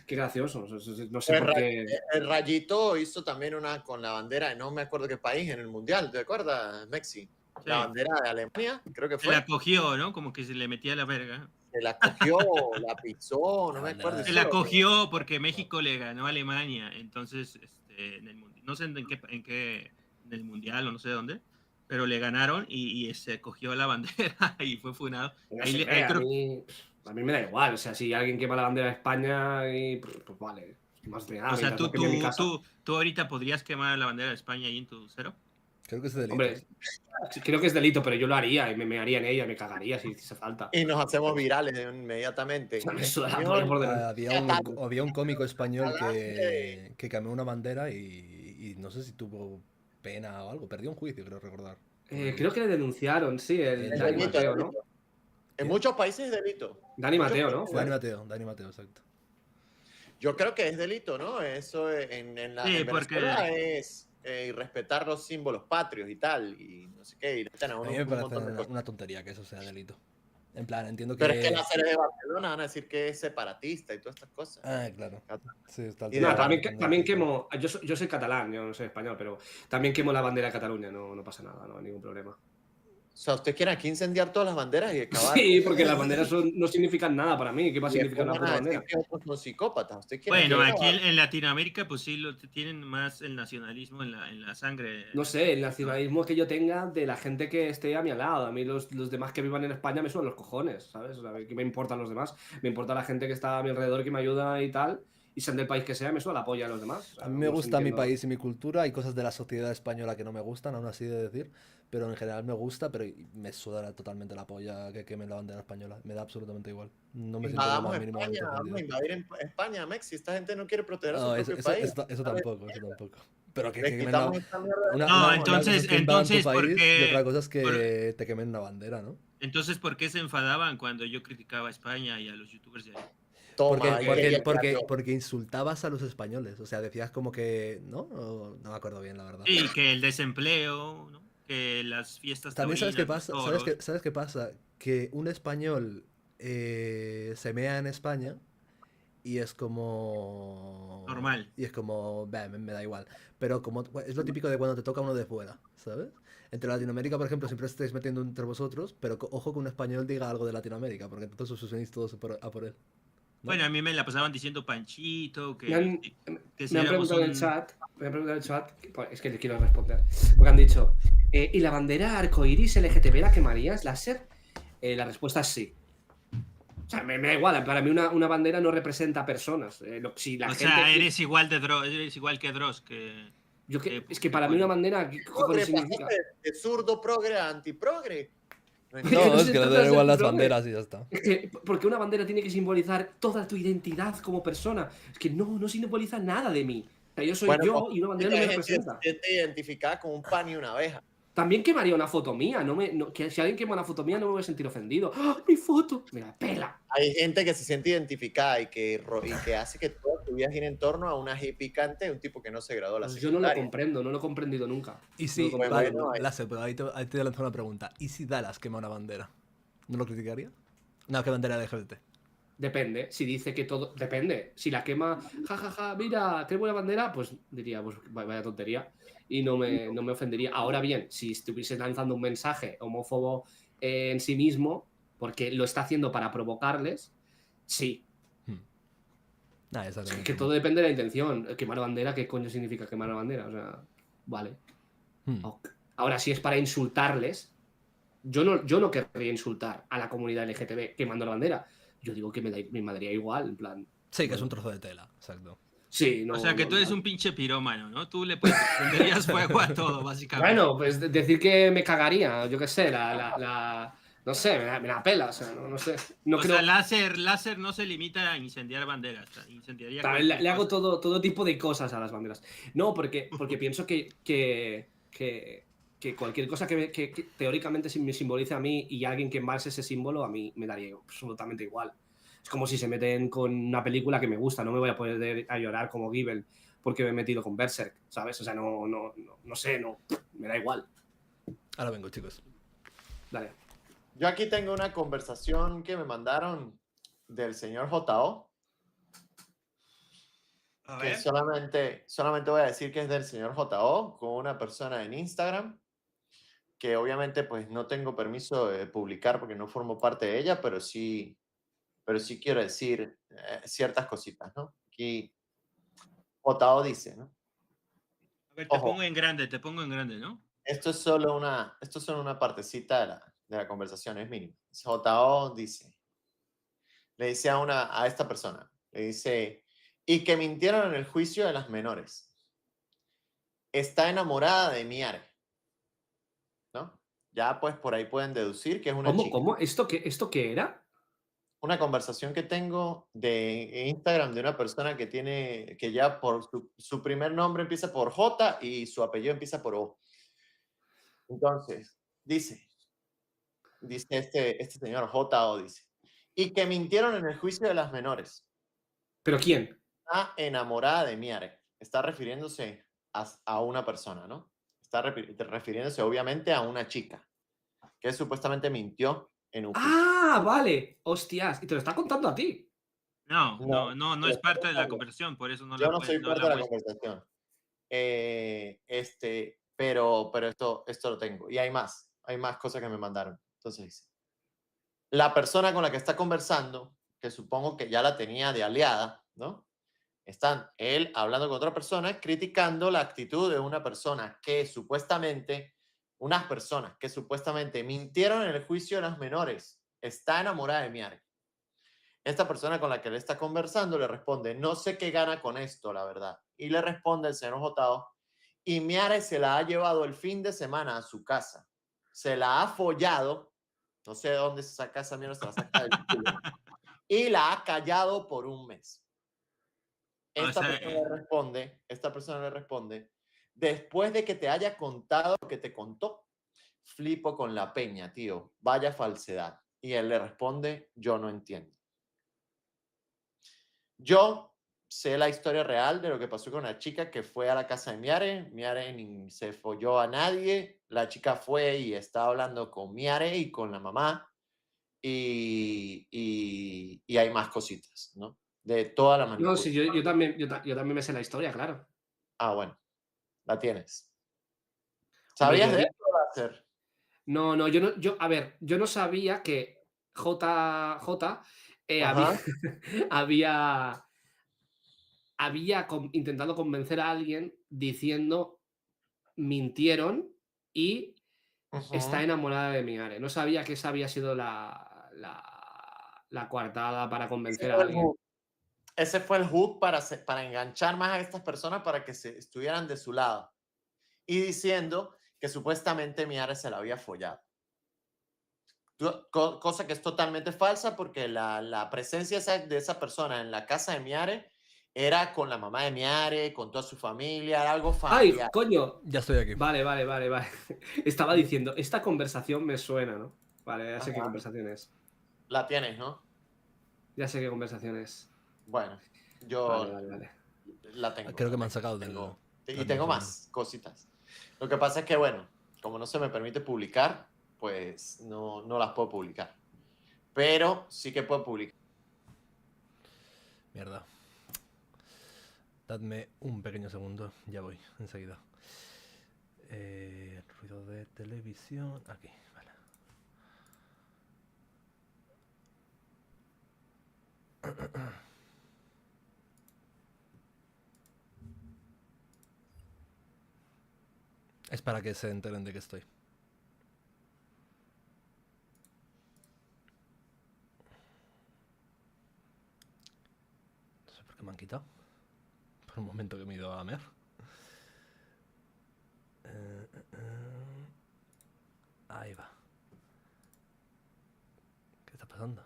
qué gracioso. No sé
el,
por
Ra-
qué.
el Rayito hizo también una con la bandera, no me acuerdo qué país, en el Mundial, ¿te acuerdas, Mexi? La
Sí.
bandera de Alemania, creo que
Se
fue.
la cogió, ¿no? Como que se le metía la verga.
Se la cogió, la pisó, no
La
me
bandera
acuerdo.
de-
Se
hizo
la
lo-
cogió porque México le ganó a Alemania. Entonces, en el no sé en el mundial o no sé dónde, pero le ganaron y se cogió la bandera y fue funado.
No
Ahí
sé,
le- ahí
a
creo-
mí me da igual. O sea, si alguien quema la bandera de España, pues vale. Más de nada,
o sea,
mientras no queme mi casa.
tú ahorita podrías quemar la bandera de España ahí en tu cero.
Creo que es delito.
Hombre, creo que es delito, pero yo lo haría y me haría en ella, me cagaría si hace falta.
Y nos hacemos virales inmediatamente.
Me suda la
Señor,
polla por delante.
Había un cómico español
Adelante.
que quemó una bandera y no sé si tuvo pena o algo. Perdió un juicio, creo recordar.
Creo que le denunciaron, sí, el
Es
Dani
delito,
Mateo,
es
¿no?
delito. En muchos países es delito.
Dani
Muchos
Mateo, ¿no?
países-
Dani Mateo, exacto.
Yo creo que es delito, ¿no? Eso en
Sí,
en
porque-
Venezuela es respetar los símbolos patrios y tal, y no sé qué, y le meten a
A
uno
mí me
un
parece
montón de cosas.
una tontería que eso sea delito. En plan, entiendo
Pero es que
que...
las series de Barcelona van a decir que es separatista y todas estas cosas.
Ah, claro. Sí, está
Y
No,
de
también quemo. Yo soy catalán, yo no soy español, pero también quemo la bandera de Cataluña, no pasa nada, no hay ningún problema.
O sea, ¿usted quiere aquí incendiar todas las banderas y acabar?
Sí, porque las banderas no significan nada para mí. ¿Qué va a
Y
significar
después
una
van a
puta
decir
bandera?
que otros son psicópatas. ¿Usted quiere
Bueno,
que-
aquí en Latinoamérica, pues sí, tienen más el nacionalismo en la sangre.
No sé, el nacionalismo que yo tenga de la gente que esté a mi lado. A mí los demás que vivan en España me suenan los cojones, ¿sabes? O sea, ¿qué me importan los demás? Me importa la gente que está a mi alrededor, que me ayuda y tal. Y sean del país que sea, me suena la polla a los demás. O sea,
A mí me
no sé,
gusta mi
entiendo.
país y mi cultura. Hay cosas de la sociedad española que no me gustan, aún así de decir. Pero en general me gusta, pero me suda totalmente la polla que quemen la bandera española. Me da absolutamente igual. No me siento lo
Invadamos
más mínimamente
España, vamos a
ofendido.
invadir España, Mexi. Esta gente no quiere proteger a su
No,
propio país.
eso tampoco, eso tampoco. Pero que
Les
quemen
quitamos esta mierda.
una
No,
cosa
entonces-
es que invadan tu
entonces, ¿por
país
qué-
y otra cosa es que te quemen una bandera, ¿no?
Entonces, ¿por qué se enfadaban cuando yo criticaba a España y a los youtubers de ahí?
Toma,
Porque,
ahí
porque,
ella
porque,
cambió.
porque insultabas a los españoles. O sea, decías como que. ¿No? No me acuerdo bien, la verdad.
Sí, que el desempleo, ¿no? Que las fiestas
También sabes qué
taurinas,
pasa.
los
¿Sabes
toros.
sabes qué pasa? Que un español se mea en España y es como.
Normal.
Y es como. "Bah, me da igual. Pero como es lo típico de cuando te toca uno de fuera, ¿sabes? Entre Latinoamérica, por ejemplo, siempre estáis metiendo entre vosotros, pero ojo que un español diga algo de Latinoamérica, porque entonces os unís todos a por él. ¿no?
Bueno, a mí me la pasaban diciendo Panchito,
Me han,
que si
me han
éramos
preguntado en el
un-
chat, es que le quiero responder, porque han dicho, ¿y la bandera arcoiris LGTB la quemarías, láser? La respuesta es sí. O sea, me da igual, para mí una bandera no representa personas. Si la
O
gente
sea,
que-
eres igual que Dross, que...
es que para mí una bandera, ¿qué cojones
Progre,
significa?
pasaste de zurdo, progre, a antiprogre. No
No,
entiendo.
No,
no
es
se
que le
trata
da
de
igual
ser
las
progre.
banderas y ya está.
Es que, porque una bandera tiene que simbolizar toda tu identidad como persona. Es que no simboliza nada de mí. O sea, yo soy
Bueno,
yo
pues,
y una bandera no me
Hay gente que
representa.
se siente identificada con un pan y una abeja.
También quemaría una foto mía. Que si alguien quema una foto mía no me voy a sentir ofendido. ¡Ah, mi foto! Me la pela.
Hay gente que se siente identificada y que hace que toda tu vida gire en torno a una hippie picante, un tipo que no se graduó de la
Pues yo no lo
secundaria.
comprendo, no lo he comprendido nunca.
Y si,
No,
vale,
bueno,
Láser, pero ahí te lanzo una pregunta. ¿Y si Dallas quema una bandera? ¿No lo criticaría? No, ¿qué bandera de LGBT?
Depende. Si dice que todo. Depende. Si la quema, jajaja, mira, qué buena bandera, pues diría, pues vaya tontería. Y no me ofendería. Ahora bien, si estuviese lanzando un mensaje homófobo en sí mismo, porque lo está haciendo para provocarles, sí.
Nah, esa también.
Que todo depende de la intención. Quemar bandera, ¿qué coño significa quemar bandera? O sea, vale. Ok. Ahora, si es para insultarles, yo no querría insultar a la comunidad LGTB quemando la bandera. Yo digo que me daría igual, en plan.
Sí, que es un trozo de tela, exacto.
Sí, no.
O sea, que
no,
tú eres
no.
un pinche pirómano, ¿no? Tú le prenderías fuego a todo, básicamente.
Bueno, pues decir que me cagaría, yo qué sé, no sé, me la pela, o sea, no sé. No
o
creo.
sea, láser no se limita a incendiar banderas, o sea, incendiaría
También
cualquier
le hago
cosa.
todo tipo de cosas a las banderas. No, porque pienso que cualquier cosa que teóricamente me simbolice a mí y alguien que embalse ese símbolo, a mí me daría absolutamente igual. Es como si se meten con una película que me gusta, no me voy a poder a llorar como Gibbel porque me he metido con Berserk, ¿sabes? O sea, no sé, me da igual.
Ahora vengo, chicos.
Dale.
Yo aquí tengo una conversación que me mandaron del señor JO,
A
que
ver.
solamente voy a decir que es del señor JO con una persona en Instagram, que obviamente pues no tengo permiso de publicar porque no formo parte de ella, pero sí quiero decir ciertas cositas, ¿no? Aquí JO dice, ¿no?
A ver, te
Ojo.
pongo en grande, ¿no?
Esto es solo una partecita de la conversación, es mínimo. JO dice, le dice a esta persona, le dice, y que mintieron en el juicio de las menores. Está enamorada de Miare, ¿no? Ya pues por ahí pueden deducir que es una chica.
¿Cómo? ¿Esto qué era?
Una conversación que tengo de Instagram de una persona que ya por su primer nombre empieza por J y su apellido empieza por O. Entonces, dice este señor JO, dice, y que mintieron en el juicio de las menores.
¿Pero quién?
Está enamorada de Miare. Está refiriéndose a una persona, ¿no? Está refiriéndose obviamente a una chica que supuestamente mintió en un juicio.
¡Ah, vale! Hostias, y te lo está contando a ti.
No es parte de la conversación, por eso no
Yo
la
no soy
no
parte
la
de la
muestro.
conversación. Pero esto lo tengo. Y hay más cosas que me mandaron. Entonces dice, la persona con la que está conversando, que supongo que ya la tenía de aliada, ¿no? Están él hablando con otra persona, criticando la actitud de unas personas que supuestamente mintieron en el juicio de las menores. Está enamorada de Miare. Esta persona con la que él está conversando le responde, no sé qué gana con esto, la verdad. Y le responde el señor Jotao, y Miare se la ha llevado el fin de semana a su casa. Se la ha follado, no sé de dónde se saca esa mierda, se la saca del culo, y la ha callado por un mes. Esta persona le responde, después de que te haya contado lo que te contó, flipo con la peña, tío, vaya falsedad. Y él le responde, yo no entiendo. Yo sé la historia real de lo que pasó con una chica que fue a la casa de Miare. Miare ni se folló a nadie. La chica fue y estaba hablando con Miare y con la mamá. Y hay más cositas, ¿no? De toda la
No,
manipulación.
sí, yo también me sé la historia, claro.
Ah, bueno, la tienes.
Hombre,
¿Sabías de esto, Láser?
No, a ver, yo no sabía que JJ
Ajá.
había intentado convencer a alguien diciendo mintieron y está
Ujú.
enamorada de Miare. No sabía que esa había sido la coartada para
Ese
convencer a
fue el
alguien.
hook. Ese fue el hook para enganchar más a estas personas para que estuvieran de su lado. Y diciendo que supuestamente Miare se la había follado. Cosa que es totalmente falsa porque la presencia de esa persona en la casa de Miare era con la mamá de Miare, con toda su familia, era algo
¡Ay,
familiar.
coño!
Ya estoy aquí.
Vale. Estaba diciendo, esta conversación me suena, ¿no? Vale, ya sé qué
Ajá.
conversación es.
La tienes, ¿no?
Ya sé qué conversación es.
Bueno, yo
Vale.
la tengo.
Creo que me
la
han sacado del...
tengo. Y
Dame un
tengo
segundo.
más cositas. Lo que pasa es que, bueno, como no se me permite publicar, pues no las puedo publicar. Pero sí que puedo publicar.
Mierda. Dadme un pequeño segundo, ya voy, enseguida. Ruido de televisión, aquí, vale. Es para que se enteren de que estoy. No sé por qué me han quitado. Por un momento que me he ido a mear. Ahí va. ¿Qué está pasando?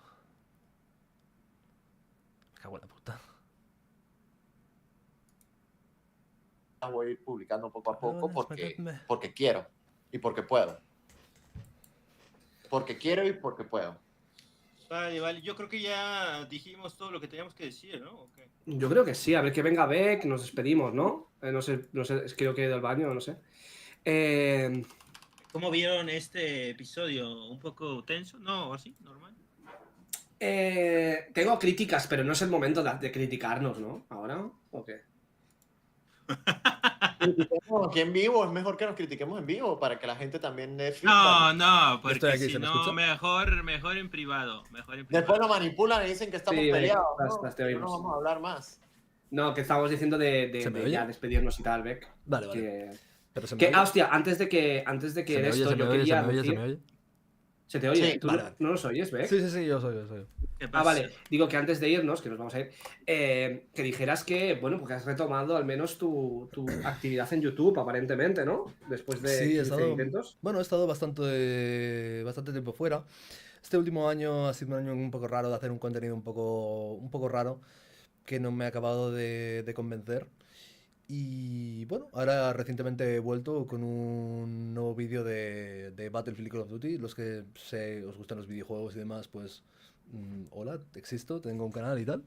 Me cago en la puta.
Las voy a ir publicando poco a poco
Cabrones, metedme.
porque quiero y porque puedo. Porque quiero y porque puedo.
Vale. Yo creo que ya dijimos todo lo que teníamos que decir, ¿no? ¿O qué?
Yo creo que sí. A ver, que venga Beck, nos despedimos, ¿no? No sé, es que yo que he ido al baño, no sé.
¿Cómo vieron este episodio? ¿Un poco tenso? ¿No? ¿O así? ¿Normal?
Tengo críticas, pero no es el momento de criticarnos, ¿no? ¿Ahora? ¿O qué?
Critiquemos aquí en vivo, es mejor que nos critiquemos en vivo para que la gente también dé feedback.
No, porque
estoy aquí,
si
¿se me
no,
escucha?
mejor en privado.
Después nos manipulan y dicen que estamos
Sí,
peleados.
te
No
oímos.
nos vamos a hablar más.
No, que estábamos diciendo
¿Se me
de
oye?
ya despedirnos y tal, Beck.
Vale. Pero se me oye.
Hostia, antes de que
Se me
esto,
oye,
yo quería
se me
decir...
oye.
¿Se te oye?
Sí,
¿Tú
vale.
no nos oyes, Beck?
Sí, yo soy.
¿Qué
Ah,
pasa?
vale. Digo que antes de irnos, que nos vamos a ir, que dijeras que, bueno, porque has retomado al menos tu actividad en YouTube, aparentemente, ¿no? Después de
Sí,
15 intentos.
he estado bastante tiempo fuera. Este último año ha sido un año un poco raro de hacer un contenido un poco raro que no me ha acabado de convencer. Y bueno, ahora recientemente he vuelto con un nuevo vídeo de Battlefield y Call of Duty. Los que os gustan los videojuegos y demás, pues hola, existo, tengo un canal y tal.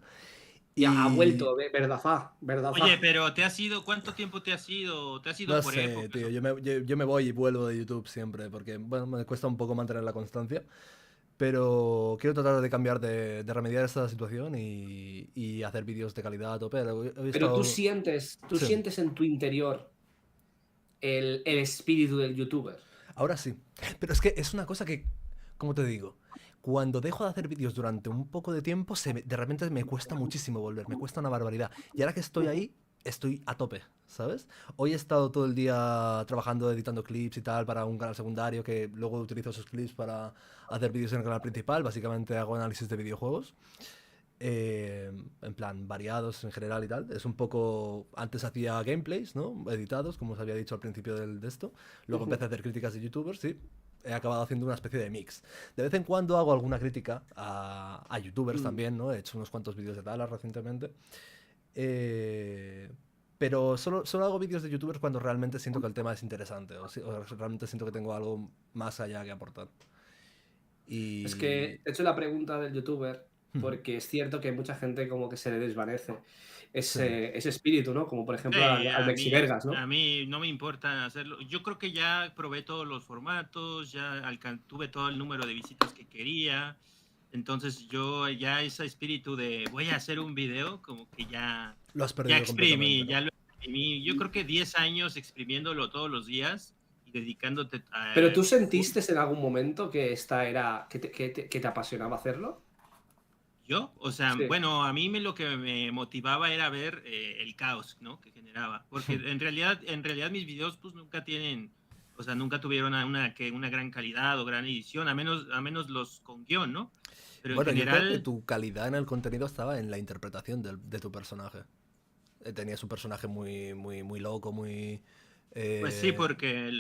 Ya ha vuelto, verdad.
Oye, pero ¿cuánto tiempo te has ido? ¿Te has ido
No
por
sé,
épocas?
tío, yo me voy y vuelvo de YouTube siempre, porque bueno, me cuesta un poco mantener la constancia. Pero quiero tratar de cambiar, de remediar esta situación y hacer vídeos de calidad a tope.
Pero tú sientes en tu interior el espíritu del youtuber.
Ahora sí. Pero es que es una cosa que, como te digo, cuando dejo de hacer vídeos durante un poco de tiempo, de repente me cuesta muchísimo volver, me cuesta una barbaridad. Y ahora que estoy ahí, estoy a tope, ¿sabes? Hoy he estado todo el día trabajando, editando clips y tal para un canal secundario que luego utilizo esos clips para hacer vídeos en el canal principal. Básicamente hago análisis de videojuegos. En plan, variados en general y tal. Es un poco... Antes hacía gameplays, ¿no? Editados, como os había dicho al principio de esto. Luego empecé a hacer críticas de youtubers, sí. He acabado haciendo una especie de mix. De vez en cuando hago alguna crítica a youtubers también, ¿no? He hecho unos cuantos vídeos de Talas recientemente. Pero solo hago vídeos de youtubers cuando realmente siento que el tema es interesante o realmente siento que tengo algo más allá que aportar. Y...
Es que he hecho la pregunta del youtuber porque es cierto que mucha gente como que se le desvanece ese espíritu, ¿no? Como por ejemplo al Mexivergas, ¿no?
A mí no me importa hacerlo. Yo creo que ya probé todos los formatos, ya tuve todo el número de visitas que quería. Entonces yo ya ese espíritu de voy a hacer un video, como que ya
lo has perdido,
ya exprimí, ya lo exprimí. Yo creo que 10 años exprimiéndolo todos los días y dedicándote a...
¿Pero tú sentiste en algún momento que que te apasionaba hacerlo?
¿Yo? O sea,
Sí.
bueno, a mí lo que me motivaba era ver el caos, ¿no? Que generaba. Porque en realidad mis videos pues nunca tienen, o sea, nunca tuvieron una gran calidad o gran edición, a menos los con guión, ¿no? Pero
bueno,
en general...
yo creo que tu calidad en el contenido estaba en la interpretación de tu personaje. Tenías un personaje muy loco, muy...
Pues sí, porque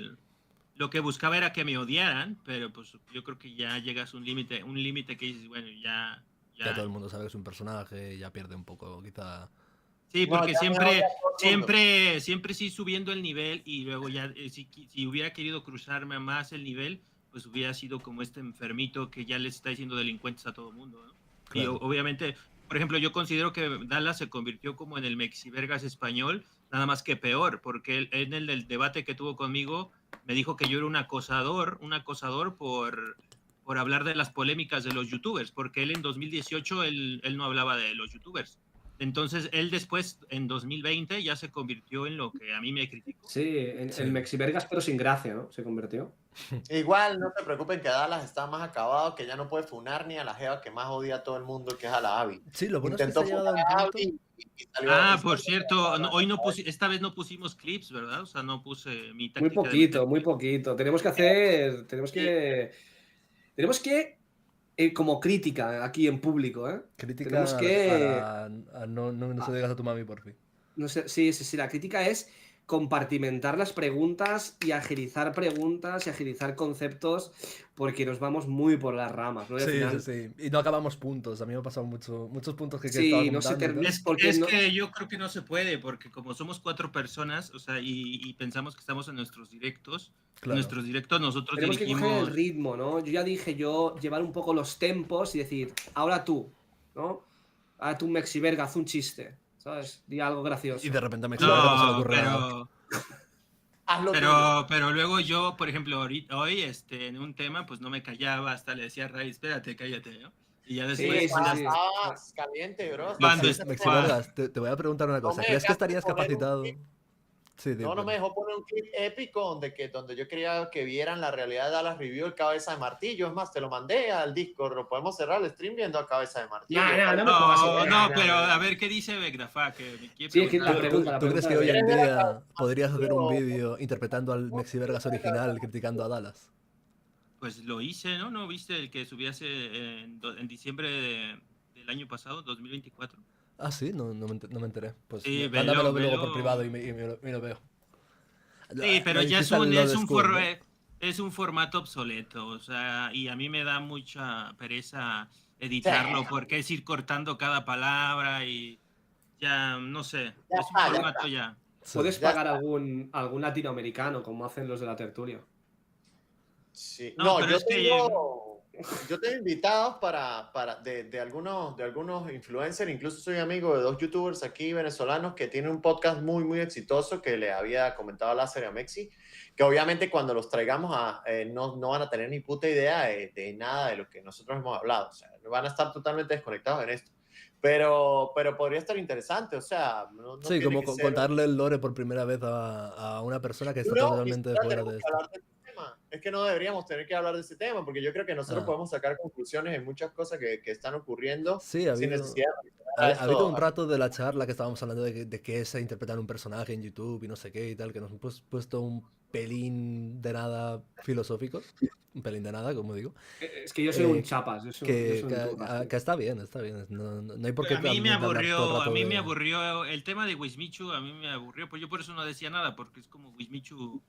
lo que buscaba era que me odiaran, pero pues yo creo que ya llegas a un límite que dices, bueno, ya
todo el mundo sabe que es un personaje y ya pierde un poco, quizá...
Sí, porque
no,
siempre sí subiendo el nivel y luego ya, si hubiera querido cruzarme más el nivel, pues hubiera sido como este enfermito que ya les está diciendo delincuentes a todo el mundo, ¿no?
Claro.
Y obviamente, por ejemplo, yo considero que Dallas se convirtió como en el Mexivergas español, nada más que peor, porque él, en el debate que tuvo conmigo me dijo que yo era un acosador por hablar de las polémicas de los youtubers, porque él en 2018 él no hablaba de los youtubers. Entonces él después, en 2020, ya se convirtió en lo que a mí me criticó.
Sí, el Mexivergas, pero sin gracia, ¿no? Se convirtió.
Igual, no se preocupen que Dallas está más acabado, que ya no puede funar ni a la jeva que más odia a todo el mundo, que es a la Abby.
Sí, lo bueno
Intentó
es que se ha llegado a un punto...
y salió,
Por cierto, esta vez no pusimos clips, ¿verdad? O sea, no puse mi
Muy
táctica.
muy poquito. Tenemos que como crítica aquí en público, ¿eh?
Crítica
Tenemos que...
no se digas a tu mami, por fin.
No sé, sí, la crítica es compartimentar las preguntas y agilizar conceptos porque nos vamos muy por las ramas, ¿no? Y al
Sí,
final-
sí, sí. Y no acabamos puntos. A mí me ha pasado muchos puntos que
Sí,
estaba
no se
contando y tal.
termina.
Es,
Porque
es
no-
que yo creo que no se puede, porque como somos 4 personas, o sea, y pensamos que estamos en nuestros directos,
Claro.
nosotros
Tenemos que coger el
dirigimos.
ritmo, ¿no? Yo ya dije llevar un poco los tempos y decir, ahora tú, ¿no? Ahora tú, Mexiverga, haz un chiste, ¿sabes? Di algo gracioso.
Y de repente me explica no se le
No,
ocurre nada.
Haz lo tuyo.
pero luego yo, por ejemplo, hoy, en un tema, pues no me callaba, hasta le decía a Ray, espérate, cállate, ¿no? Y ya
Sí,
después,
sí,
Ya
sí.
estabas caliente, bro.
Cuando
Estabas-
Mexivergas, te voy a preguntar una cosa.
me
¿Crees que
dejaste
estarías
poner un
capacitado?
clip.
Sí,
No,
dime.
no me dejó poner un clip épico donde yo quería que vieran la realidad de Dallas Review el Cabeza de Martillo. Es más, te lo mandé al Discord. Lo podemos cerrar el stream viendo a Cabeza de Martillo.
No me pongas
no,
idea,
pero a ver, ¿qué dice Begdafa? Que me quiere
Sí, es que
preguntar.
la pregunta,
¿Tú crees que
de
hoy en
Begdafa.
día podrías hacer un vídeo interpretando al Mexivergas original criticando a Dallas?
Pues lo hice, ¿no? ¿No viste el que subí en diciembre del año pasado, 2024?
Ah, sí, no me enteré. Pues
Sí,
mándamelo
velo.
luego por privado y me lo veo.
Sí, pero
Me
ya
dijiste lo de School, ¿no?
es un formato obsoleto, o sea, y a mí me da mucha pereza editarlo porque es ir cortando cada palabra y ya, no sé,
Ya
es un
está, ya
formato
está.
ya.
Sí.
Puedes
Ya
pagar algún latinoamericano, como hacen los de la tertulia.
Sí.
No,
No,
pero
yo
es que-
tengo invitados de algunos influencers, incluso soy amigo de 2 youtubers aquí venezolanos que tienen un podcast muy, muy exitoso que le había comentado a Láser y a Mexi, que obviamente cuando los traigamos no van a tener ni puta idea de nada de lo que nosotros hemos hablado, o sea, van a estar totalmente desconectados en esto. Pero podría estar interesante, o sea, no
Sí,
tiene
como
que ser-
contarle el lore por primera vez a una persona que está
No,
totalmente
ni siquiera
fuera
tenemos
de
que
esto.
hablar de ese tema. Es que no deberíamos tener que hablar de ese tema, porque yo creo que nosotros
Ah.
podemos sacar conclusiones en muchas cosas que están ocurriendo
Sí, ha
sin
habido,
necesidad de
ha
esto.
habido un rato de la charla que estábamos hablando de qué es interpretar un personaje en YouTube y no sé qué y tal, que nos hemos puesto un pelín de nada filosóficos, un pelín de nada, como digo,
Es que yo soy un chapas, yo soy un turras,
que está bien, no hay por qué
A mí me
hablar todo el rato de-
aburrió el tema de Wismichu, a mí me aburrió, pues yo por eso no decía nada, porque es como Wismichu,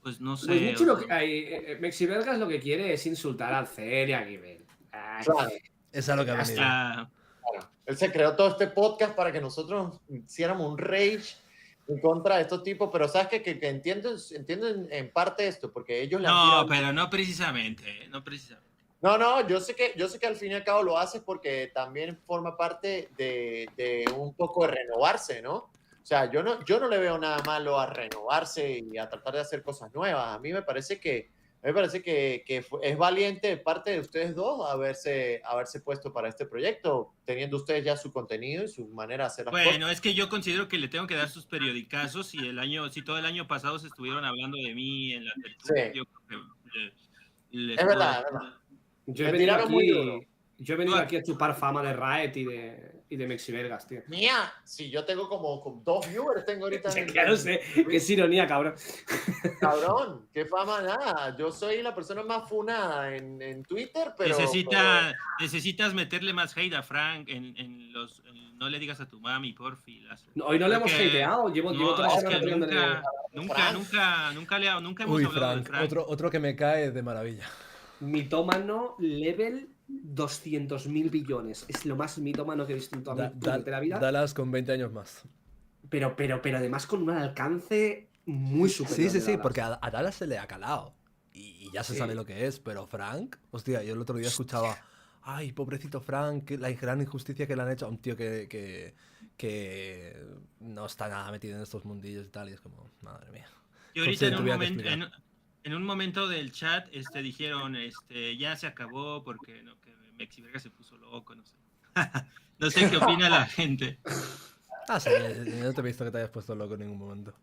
pues no sé.
Pues mucho
o
lo
sea,
que Mexivergas lo que quiere es insultar al Cer y a Givel.
Claro,
Es a lo que ha venido.
hasta-
claro. Él se creó todo este podcast para que nosotros hiciéramos un rage en contra de estos tipos, pero sabes que entienden en parte esto, porque ellos le han
No,
tirado-
pero no precisamente, no precisamente.
No, yo sé que al fin y al cabo lo haces porque también forma parte de un poco de renovarse, ¿no? O sea, yo no le veo nada malo a renovarse y a tratar de hacer cosas nuevas. A mí me parece que es valiente de parte de ustedes dos haberse puesto para este proyecto, teniendo ustedes ya su contenido y su manera de hacer las cosas.
Bueno, es que yo considero que le tengo que dar sus periodicazos y si todo el año pasado se estuvieron hablando de mí en la tertulia,
Sí.
yo creo que les
Es
puedo
verdad,
dar-
es verdad.
Yo he
Me
venido
tiraron muy duro.
aquí a chupar fama de Riot y de Mexivergas, tío.
Mía, si yo tengo como 2 viewers, tengo ahorita.
Sí,
en-
claro, sé, que es ironía, cabrón.
Cabrón, qué fama nada. Yo soy la persona más funada en Twitter, pero.
Necesitas meterle más hate a Frank en no le digas a tu mami, porfi.
No, hoy no le
Creo
hemos
que-
hateado, llevo
No,
3
es
semanas
que
tirándole-
nunca hemos
Uy,
hablado de
Frank,
Frank.
otro que me cae de maravilla.
Mitómano level 200.000 billones. Es lo más mitómano que he visto en toda mi puñetera vida.
Dallas con 20 años más.
Pero además con un alcance muy superior.
Sí,
de Dallas.
porque a Dallas se le ha calado. Y ya se
Sí.
sabe lo que es, pero Frank, hostia, yo el otro día escuchaba, ay, pobrecito Frank, la gran injusticia que le han hecho a un tío que no está nada metido en estos mundillos y tal, y es como, madre mía.
Y ahorita
José, tuviera que
en un momento del chat dijeron, ya se acabó porque que Mexiverga se puso loco, no sé. No sé qué opina la gente.
Ah, sí, no te he visto que te hayas puesto loco en ningún momento.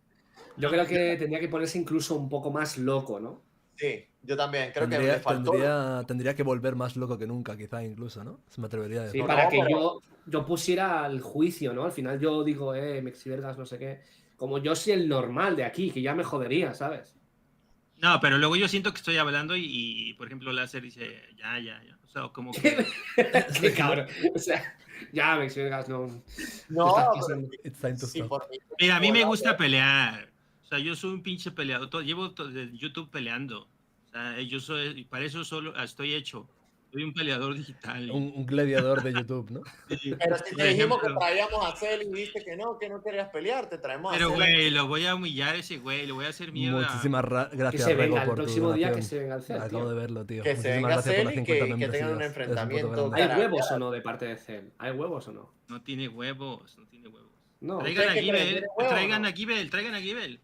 Yo creo que tendría que ponerse incluso un poco más loco, ¿no?
Sí, yo también. Creo que me faltó.
Tendría que volver más loco que nunca, quizá incluso, ¿no? Se me atrevería a
Sí,
decir.
para
no,
que
pero-
yo pusiera al juicio, ¿no? Al final yo digo, Mexivergas, no sé qué. Como yo soy el normal de aquí, que ya me jodería, ¿sabes?
No, pero luego yo siento que estoy hablando y por ejemplo, Láser dice, ya. O sea, como que...
Qué cabrón. O sea, ya, Mexivergas, no.
No,
Estás
pero
pasando.
It's time to
sí,
stop.
por mí.
Mira, a mí me gusta pelear. sea, yo soy un pinche peleador. Llevo de YouTube peleando. O sea, yo soy, para eso solo estoy hecho. Soy un peleador digital.
Un gladiador de YouTube, ¿no?
Sí,
Pero si
por
te dijimos que
ejemplo.
traíamos a Cell y dijiste que no querías pelear, te traemos
Pero,
a Cell.
güey, lo voy a humillar a ese güey. Le voy a hacer mierda.
Muchísimas
Que
gracias,
se
Rego,
venga el
por tu
próximo día, que
donación.
se venga el Cell,
Acabo
tío.
de verlo, tío.
Que se
Muchísimas
venga
gracias por
Cell
las
y
50
que tengan un
membresías. Eres un puto
enfrentamiento
grande.
¿Hay
cara a
huevos
cara.
o no de parte de Cell? ¿Hay huevos o no?
No tiene huevos, no tiene huevos.
No.
Traigan a
¿Ustedes qué creen?
Gibel,
¿Tiene huevos o
traigan
no?
a Gibel, traigan a Gibel.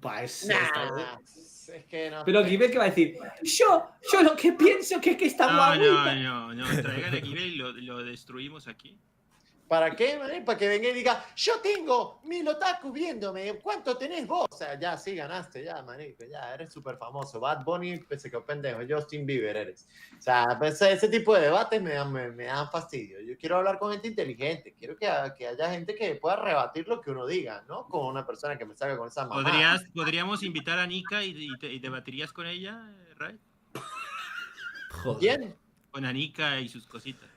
Pues,
Nah, es que no
pero
sé.
Guibe, ¿qué va a decir? Yo lo que pienso que está guaguita.
No, traigan a Gibel y lo destruimos aquí.
¿Para qué, mané? Para que venga y diga, yo tengo 1000 otakus viéndome, ¿cuánto tenés vos? O sea, ya, sí, ganaste, ya, marico, ya, eres súper famoso. Bad Bunny, pensé que pendejo, Justin Bieber eres. O sea, pues, ese tipo de debates me dan fastidio. Yo quiero hablar con gente inteligente, quiero que haya gente que pueda rebatir lo que uno diga, ¿no? Con una persona que me salga con esa mamá.
¿Podríamos invitar a Nika y debatirías con ella, Ray?
Joder.
¿Quién?
Con Anika y sus cositas.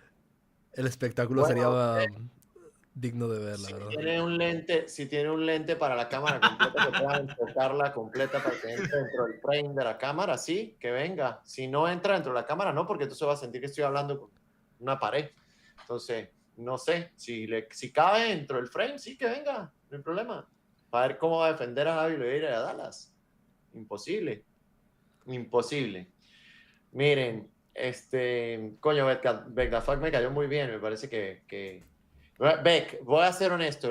El espectáculo
Bueno,
sería digno de ver, la
Si
verdad.
tiene un lente para la cámara completa, que pueda enfocarla completa para que entre dentro del frame de la cámara, sí, que venga. Si no entra dentro de la cámara, no, porque entonces va a sentir que estoy hablando con una pared. Entonces, no sé, si cabe dentro del frame, sí, que venga, no hay problema. Para ver cómo va a defender a Javi Oliveira y a Dallas. Imposible. Imposible. Miren, coño, Vegdafuck me cayó muy bien, me parece que... Beck, voy a ser honesto.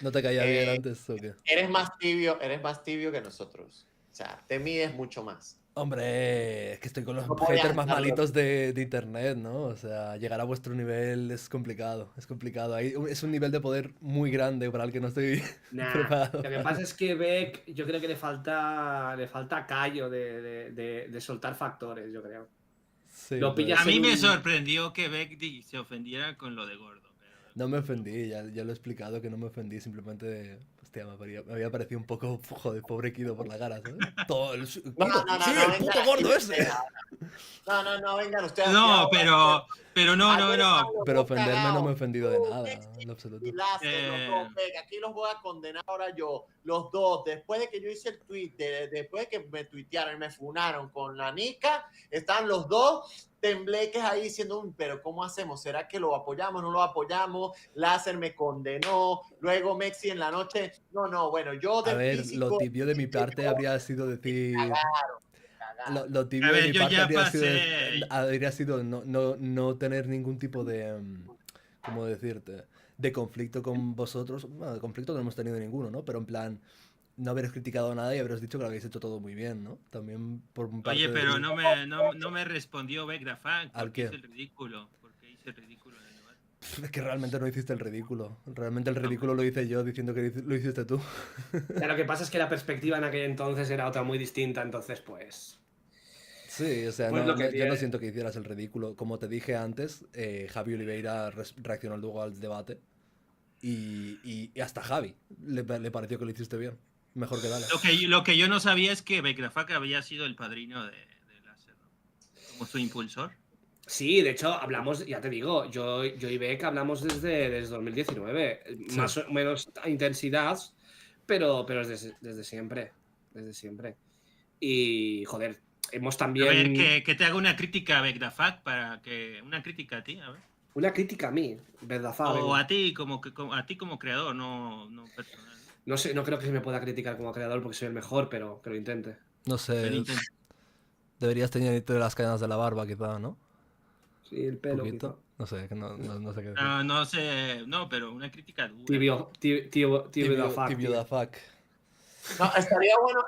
¿No te caía bien antes o qué?
Eres más tibio que nosotros. O sea, te mides mucho más.
Hombre, es que estoy con los
No voy a
haters más
andar
malitos de internet, ¿no? O sea, llegar a vuestro nivel es complicado, es complicado. Es un nivel de poder muy grande para el que no estoy
Nah,
preparado.
lo que pasa es que Beck, yo creo que le falta callo de soltar factores, yo creo.
Sí,
Lo
pues,
pillas
A mí
en
me
un-
sorprendió que Beck se ofendiera con lo de gordo.
no me ofendí, ya lo he explicado que no me ofendí, simplemente, hostia, me había parecido un poco, joder, pobre Kido por la cara, ¿sabes? Todo el Kido, sí, el
vengan
puto
aquí
gordo
ustedes
ese.
ahora. No, vengan ustedes
No,
aquí ahora.
pero no.
Ayer estaban los
Pero
dos
ofenderme no me he
cagados.
ofendido de nada,
Mexi
en lo absoluto.
y Láser, los dos, Beck, aquí los voy a condenar ahora yo, los dos, después de que yo hice el tweet, después de que me tuitearon y me funaron con la Nika, están los dos tembleques ahí diciendo, pero ¿cómo hacemos? ¿Será que lo apoyamos? ¿No lo apoyamos? Láser me condenó, luego Mexi en la noche, no, bueno, yo
A
del
ver,
físico...
lo tibio de mi parte habría sido decir... Lo tibio
A
de
ver,
mi
yo
parte
ya
habría sido no tener ningún tipo de... ¿Cómo decirte? De conflicto con vosotros. Bueno, de conflicto no hemos tenido ninguno, ¿no? Pero en plan, no habréis criticado nada y habréis dicho que lo habéis hecho todo muy bien, ¿no? También por mi parte...
Oye, pero no me respondió Beck the Fan.
¿Al
¿Por
qué?
qué hice el ridículo? ¿Por qué hice el ridículo en el debate?
Es que realmente no hiciste el ridículo. Realmente el ridículo lo hice yo diciendo que lo hiciste tú.
Ya, lo que pasa es que la perspectiva en aquel entonces era otra muy distinta, entonces pues...
Sí, o sea,
Pues lo que
yo no
tiene.
siento que hicieras el ridículo. Como te dije antes, Javi Oliveira reaccionó luego al debate y hasta Javi le pareció que lo hiciste bien. Mejor que Dallas.
Lo que yo no sabía es que Beck the Fuck había sido el padrino de Láser, ¿no? Como su impulsor.
Sí, de hecho, hablamos, ya te digo, yo y Beck hablamos desde 2019,
Sí.
más o menos a intensidad, pero desde siempre, Y, joder, hemos también...
A ver, que te haga una crítica a Beck the Fuck, una crítica a ti, a ver.
Una crítica a mí, ¿verdad, Fab?
O a ti como creador, no personal.
No sé, no creo que se me pueda criticar como creador porque soy el mejor, pero que lo intente.
No sé, deberías teñirte las cadenas de la barba, quizá, ¿no?
Sí, el
Un
pelo,
poquito. No sé, no sé qué decir.
No sé, no, pero una crítica dura.
Tibio da fuck,
Tibio
tío.
da fuck.
No,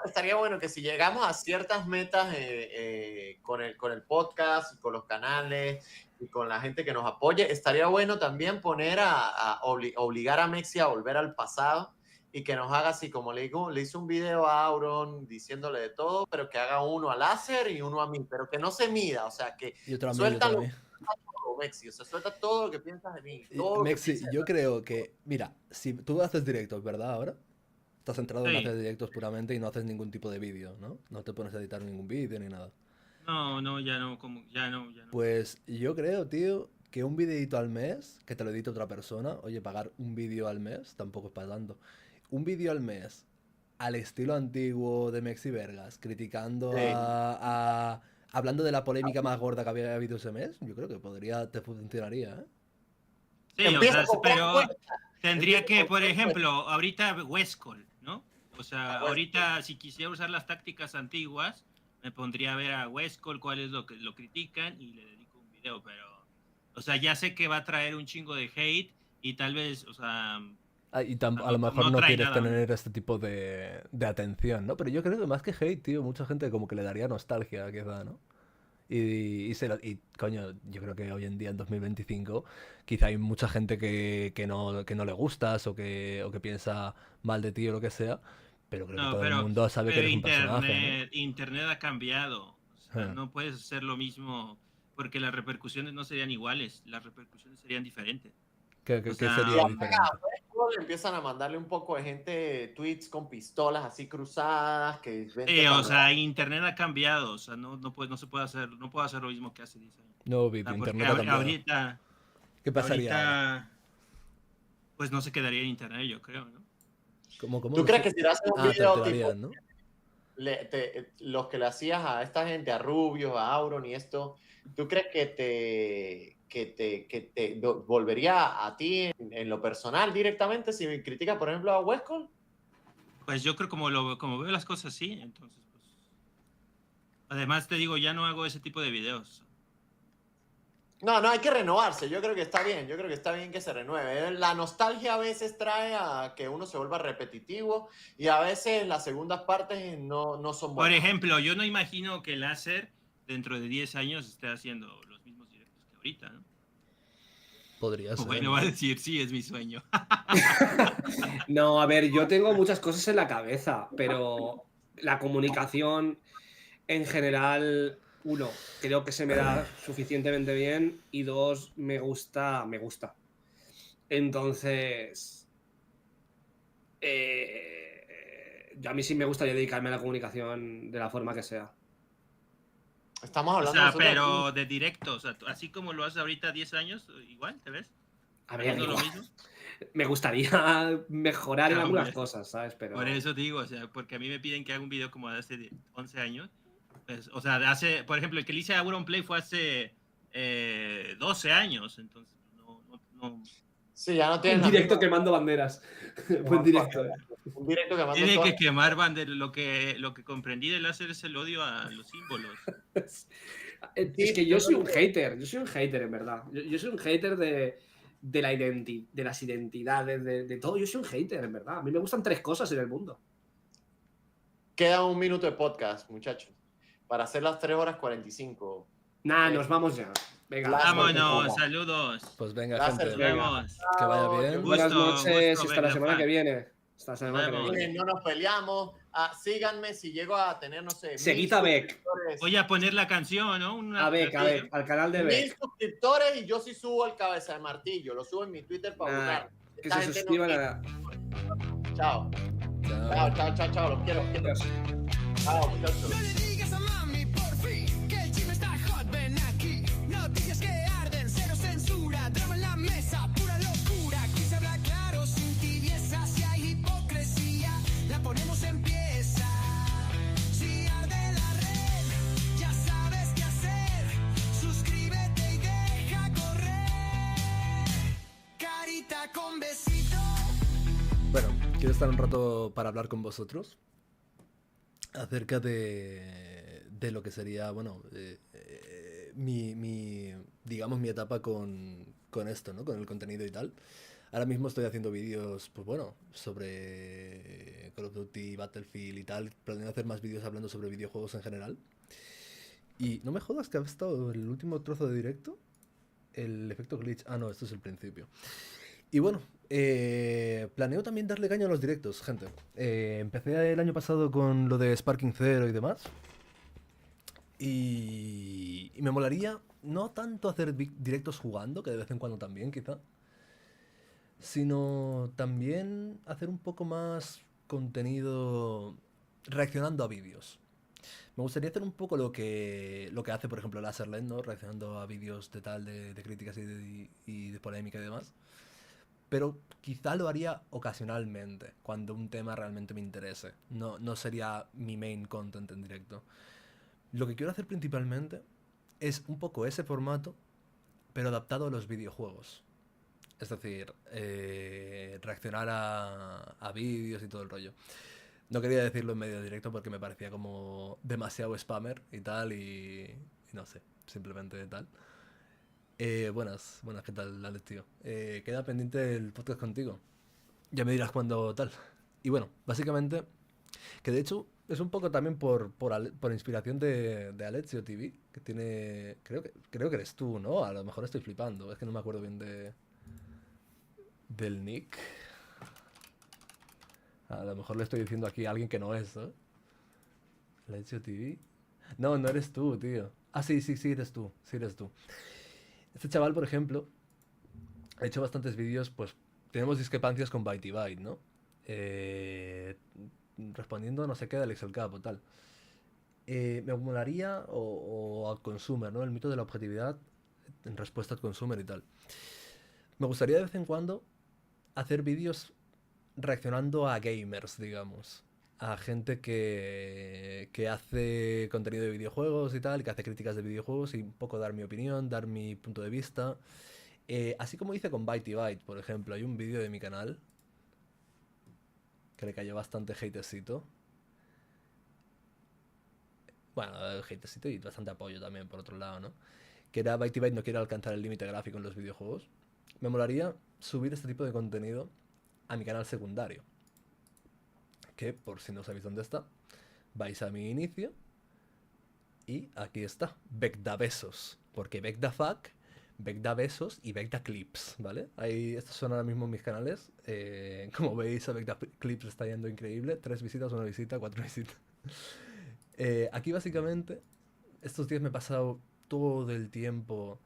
estaría bueno que si llegamos a ciertas metas con el podcast y con los canales y con la gente que nos apoye, estaría bueno también poner obligar a Mexi a volver al pasado y que nos haga así, como le hizo un video a Auron diciéndole de todo, pero que haga uno a Láser y uno a mí, pero que no se mida, o sea, que
Y otro a mí,
suéltalo
otro a mí.
todo, Mexi, o sea, suelta todo lo que piensas de mí.
Y,
Todo lo que
Mexi,
piensas de
yo creo que, mira, si tú haces directos, ¿verdad? Ahora estás centrado en
Sí.
hacer directos puramente y no haces ningún tipo de vídeo, ¿no? No te pones a editar ningún vídeo ni nada.
No, ya no.
Pues yo creo, tío, que un videito al mes, que te lo edite otra persona, oye, pagar un vídeo al mes tampoco es para tanto. un vídeo al mes al estilo antiguo de Mexi Vergas, criticando
Sí.
hablando de la polémica más gorda que había habido ese mes, yo creo que te funcionaría, ¿eh?
Sí, o
Empieza
sea,
a comprar
pero
cuentas.
tendría
Empieza a
que, por
comprar
ejemplo, ahorita Westcol, ¿no? O sea,
Westcol.
ahorita si quisiera usar las tácticas antiguas, me pondría a ver a Westcol cuál es lo que lo critican y le dedico un video, pero, o sea, ya sé que va a traer un chingo de hate y tal vez, o sea,
A lo mejor
no
no
trae
quieres
nada.
tener este tipo de atención, ¿no? Pero yo creo que más que hate, tío, mucha gente como que le daría nostalgia, quizá, ¿no? Y coño, yo creo que hoy en día, en 2025, quizá hay mucha gente que no le gustas o que piensa mal de ti o lo que sea, pero creo que
No,
todo el mundo sabe que
pero
eres un personaje, ¿no?
Internet ha cambiado. O sea,
Ah.
no puedes hacer lo mismo porque las repercusiones no serían iguales, las repercusiones serían diferentes. O
¿Qué
sea,
sería
Y
diferente?
le empiezan a mandarle un poco de gente tweets con pistolas así cruzadas que vente
sí, o
para
sea, Internet ha cambiado. O sea, no se puede hacer, no puedo hacer lo mismo que hace 10 años.
No,
O
Vito,
sea, porque
internet ha cambiado. ¿Qué pasaría ahora?
ahorita, pues no se quedaría en Internet, yo creo, ¿no?
¿Cómo
¿Tú
no
crees
sé?
que si le haces un
Te
video tipo
alterarían, ¿no?
los que le hacías a esta gente, a Rubius, a Auron y esto, ¿tú crees que te volvería a ti en lo personal directamente si me criticas, por ejemplo, a Westcol?
Pues yo creo como veo las cosas, sí. Entonces, pues. Además, te digo, ya no hago ese tipo de videos.
No, no, hay que renovarse. Yo creo que está bien. Yo creo que está bien que se renueve. La nostalgia a veces trae a que uno se vuelva repetitivo y a veces las segundas partes no son
Por
buenas.
ejemplo, yo no imagino que Láser dentro de 10 años esté haciendo los mismos directos que ahorita, ¿no?
Podría ser.
Bueno,
¿no?
va a decir, sí, es mi sueño.
No, a ver, yo tengo muchas cosas en la cabeza, pero la comunicación en general, uno, creo que se me da suficientemente bien y dos, me gusta. Entonces, a mí sí me gustaría dedicarme a la comunicación de la forma que sea.
Estamos
O
hablando
sea,
nosotros aquí.
pero de directo, o sea, así como lo haces ahorita 10 años, igual, ¿te ves?
A ver,
¿Haciendo lo
igual,
mismo?
me gustaría mejorar en
Ah,
algunas
hombre,
cosas, ¿sabes? Pero
por eso digo, o sea, porque a mí me piden que haga un video como de hace 11 años. Pues, o sea, por ejemplo, el que le hice a Auronplay fue hace 12 años, entonces no.
Sí, ya no
un
tienen la
directo
misma-
quemando banderas. Buen directo.
Un directo que mando
Tiene
todas
que quemar bandera. Lo que comprendí del láser es el odio a los símbolos.
Es que yo soy un hater, en verdad. Yo soy un hater de las identidades, de todo. Yo soy un hater, en verdad. A mí me gustan 3 cosas en el mundo.
Queda un minuto de podcast, muchachos, para hacer las 3 horas 45.
Nah, nos vamos ya. Venga,
Láser,
Vámonos, saludos.
Pues venga,
Láser,
gente.
Nos vemos.
Que vaya bien.
Yo-
buenas noches,
gusto
hasta la
ver
semana
The
que
Fact.
viene. Hasta la semana que
vemos.
viene.
No nos peleamos. Síganme si llego a tener, no sé,
Seguid
1000
a Beck.
suscriptores.
Voy a poner la canción, ¿no?
A Beck, al canal de
1000
Beck.
suscriptores y yo sí subo el cabeza de martillo. Lo subo en mi Twitter para
Nah,
burlar.
que
Esta
se
gente
suscriban
no-
a.
Chao. Chao. Los quiero. Chao, muchachos.
No le digas a mami, por fin, que el chisme está hot, ven aquí. Noticias que arden, cero censura, drama en la mesa, pura locura. Aquí se habla claro, sin tibieza, si hay hipocresía, la ponemos en pieza. Si arde la red, ya sabes qué hacer. Suscríbete y deja correr. Carita con besito.
Bueno, quiero estar un rato para hablar con vosotros acerca de lo que sería, bueno, digamos, mi etapa con esto, ¿no? Con el contenido y tal. Ahora mismo estoy haciendo vídeos, pues bueno, sobre Call of Duty, Battlefield y tal. Planeo hacer más vídeos hablando sobre videojuegos en general. Y no me jodas que ha estado el último trozo de directo. El efecto glitch. Ah, no, esto es el principio. Y bueno, planeo también darle caña a los directos, gente. Empecé el año pasado con lo de Sparking Zero y demás. Y me molaría no tanto hacer directos jugando, que de vez en cuando también, quizá. Sino también hacer un poco más contenido reaccionando a vídeos. Me gustaría hacer un poco lo que hace, por ejemplo, Laserland, ¿no? Reaccionando a vídeos de críticas y de polémica y demás. pero quizá lo haría ocasionalmente, cuando un tema realmente me interese. No sería mi main content en directo. Lo que quiero hacer principalmente es un poco ese formato, pero adaptado a los videojuegos. Es decir, reaccionar a vídeos y todo el rollo. No quería decirlo en medio directo porque me parecía como demasiado spammer y tal, y no sé, simplemente tal. Buenas, ¿qué tal, Alex, tío? Queda pendiente el podcast contigo. Ya me dirás cuándo tal. Y bueno, básicamente, que de hecho es un poco también por inspiración de Alexio TV, que tiene... Creo que eres tú, ¿no? A lo mejor estoy flipando, es que no me acuerdo bien del nick. A lo mejor le estoy diciendo aquí a alguien que no es, ¿eh? Alexio TV. No eres tú, tío. Ah, sí, eres tú. Sí, eres tú. Este chaval, por ejemplo, ha hecho bastantes vídeos, pues tenemos discrepancias con Byte y Byte, ¿no? Respondiendo a no sé qué de Alex el Capo, tal. Me molaría, o al consumer, ¿no? El mito de la objetividad en respuesta al consumer y tal. Me gustaría de vez en cuando hacer vídeos reaccionando a gamers, digamos. A gente que hace contenido de videojuegos y tal, que hace críticas de videojuegos y un poco dar mi opinión, dar mi punto de vista. Así como hice con Byte y Byte, por ejemplo. Hay un vídeo de mi canal que le cayó bastante hatecito. Bueno, hatecito y bastante apoyo también, por otro lado, ¿no? Que era Byte y Byte no quiere alcanzar el límite gráfico en los videojuegos. Me molaría subir este tipo de contenido a mi canal secundario. Que, por si no sabéis dónde está, vais a mi inicio y aquí está, Vecda Besos. Porque Vecda Fuck, Vecda Besos y Vecda Clips, ¿vale? Ahí, estos son ahora mismo mis canales. Como veis, a Vecda Clips está yendo increíble. 3 visitas, 1 visita, 4 visitas. Aquí básicamente, estos días me he pasado todo el tiempo,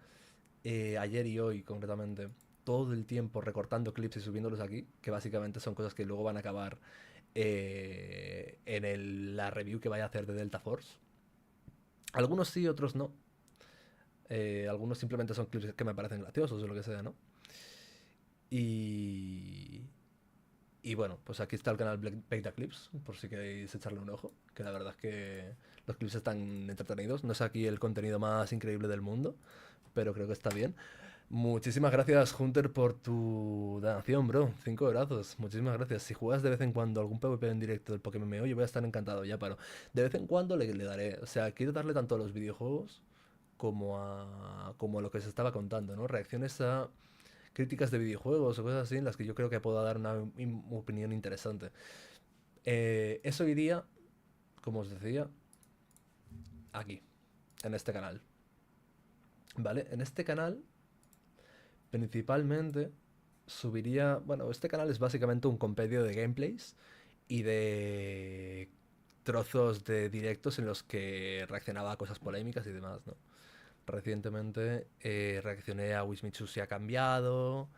ayer y hoy concretamente, todo el tiempo recortando clips y subiéndolos aquí, que básicamente son cosas que luego van a acabar en la review que vaya a hacer de Delta Force. Algunos sí, otros no. Algunos simplemente son clips que me parecen graciosos o lo que sea, ¿no? Y bueno, pues aquí está el canal Vecda Clips, por si queréis echarle un ojo, que la verdad es que los clips están entretenidos. No es aquí el contenido más increíble del mundo, pero creo que está bien. Muchísimas gracias, Hunter, por tu donación, bro. 5 brazos. Muchísimas gracias. Si juegas de vez en cuando algún PvP en directo del Pokémon MMO, yo voy a estar encantado, ya paro. De vez en cuando le daré. O sea, quiero darle tanto a los videojuegos como a lo que se estaba contando, ¿no? Reacciones a críticas de videojuegos o cosas así en las que yo creo que puedo dar una opinión interesante. Eso iría, como os decía, aquí, en este canal. ¿Vale? En este canal principalmente subiría... Bueno, este canal es básicamente un compendio de gameplays y de trozos de directos en los que reaccionaba a cosas polémicas y demás, ¿no? Recientemente reaccioné a Wismichu se ha cambiado,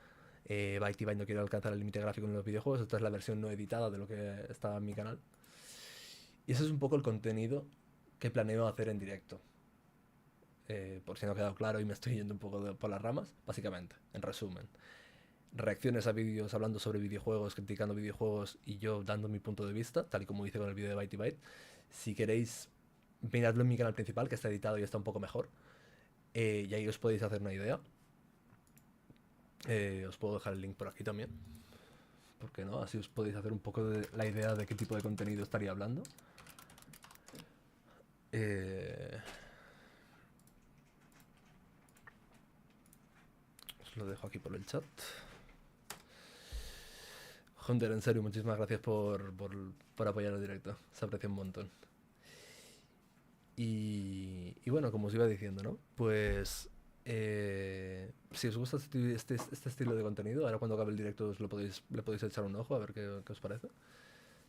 Byte y Byte no quiere alcanzar el límite gráfico en los videojuegos. Esta es la versión no editada de lo que estaba en mi canal. Y ese es un poco el contenido que planeo hacer en directo. Por si no ha quedado claro y me estoy yendo un poco por las ramas, básicamente, en resumen. Reacciones a vídeos hablando sobre videojuegos, criticando videojuegos y yo dando mi punto de vista, tal y como hice con el vídeo de Byte y Byte. Si queréis, miradlo en mi canal principal, que está editado y está un poco mejor. Y ahí os podéis hacer una idea. Os puedo dejar el link por aquí también. ¿Por qué no? Así os podéis hacer un poco de la idea de qué tipo de contenido estaría hablando. Os lo dejo aquí por el chat. Hunter, en serio, muchísimas gracias por apoyar el directo. Se aprecia un montón. Y bueno, como os iba diciendo, ¿no? Pues si os gusta este estilo de contenido, ahora cuando acabe el directo le podéis echar un ojo a ver qué os parece.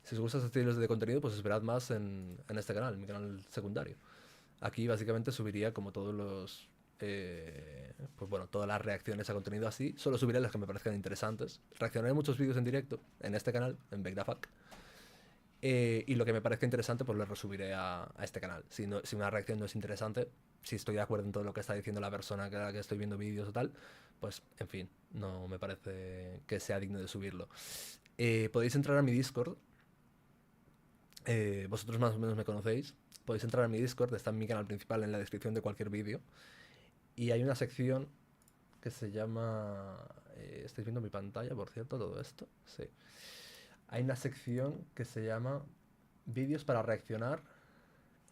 Si os gusta este estilo de contenido, pues esperad más en este canal, mi canal secundario. Aquí básicamente subiría como todos los... pues bueno, todas las reacciones a contenido así. Solo subiré las que me parezcan interesantes. Reaccionaré a muchos vídeos en directo en este canal, en BakeDaFuck. Y lo que me parezca interesante, pues lo resubiré a este canal. Si una reacción no es interesante, si estoy de acuerdo en todo lo que está diciendo la persona que, a la que estoy viendo vídeos o tal, pues en fin, no me parece que sea digno de subirlo. Podéis entrar a mi Discord. Vosotros más o menos me conocéis. Podéis entrar a mi Discord, está en mi canal principal en la descripción de cualquier vídeo. Y hay una sección que se llama... ¿estáis viendo mi pantalla, por cierto, todo esto? Sí. Hay una sección que se llama vídeos para reaccionar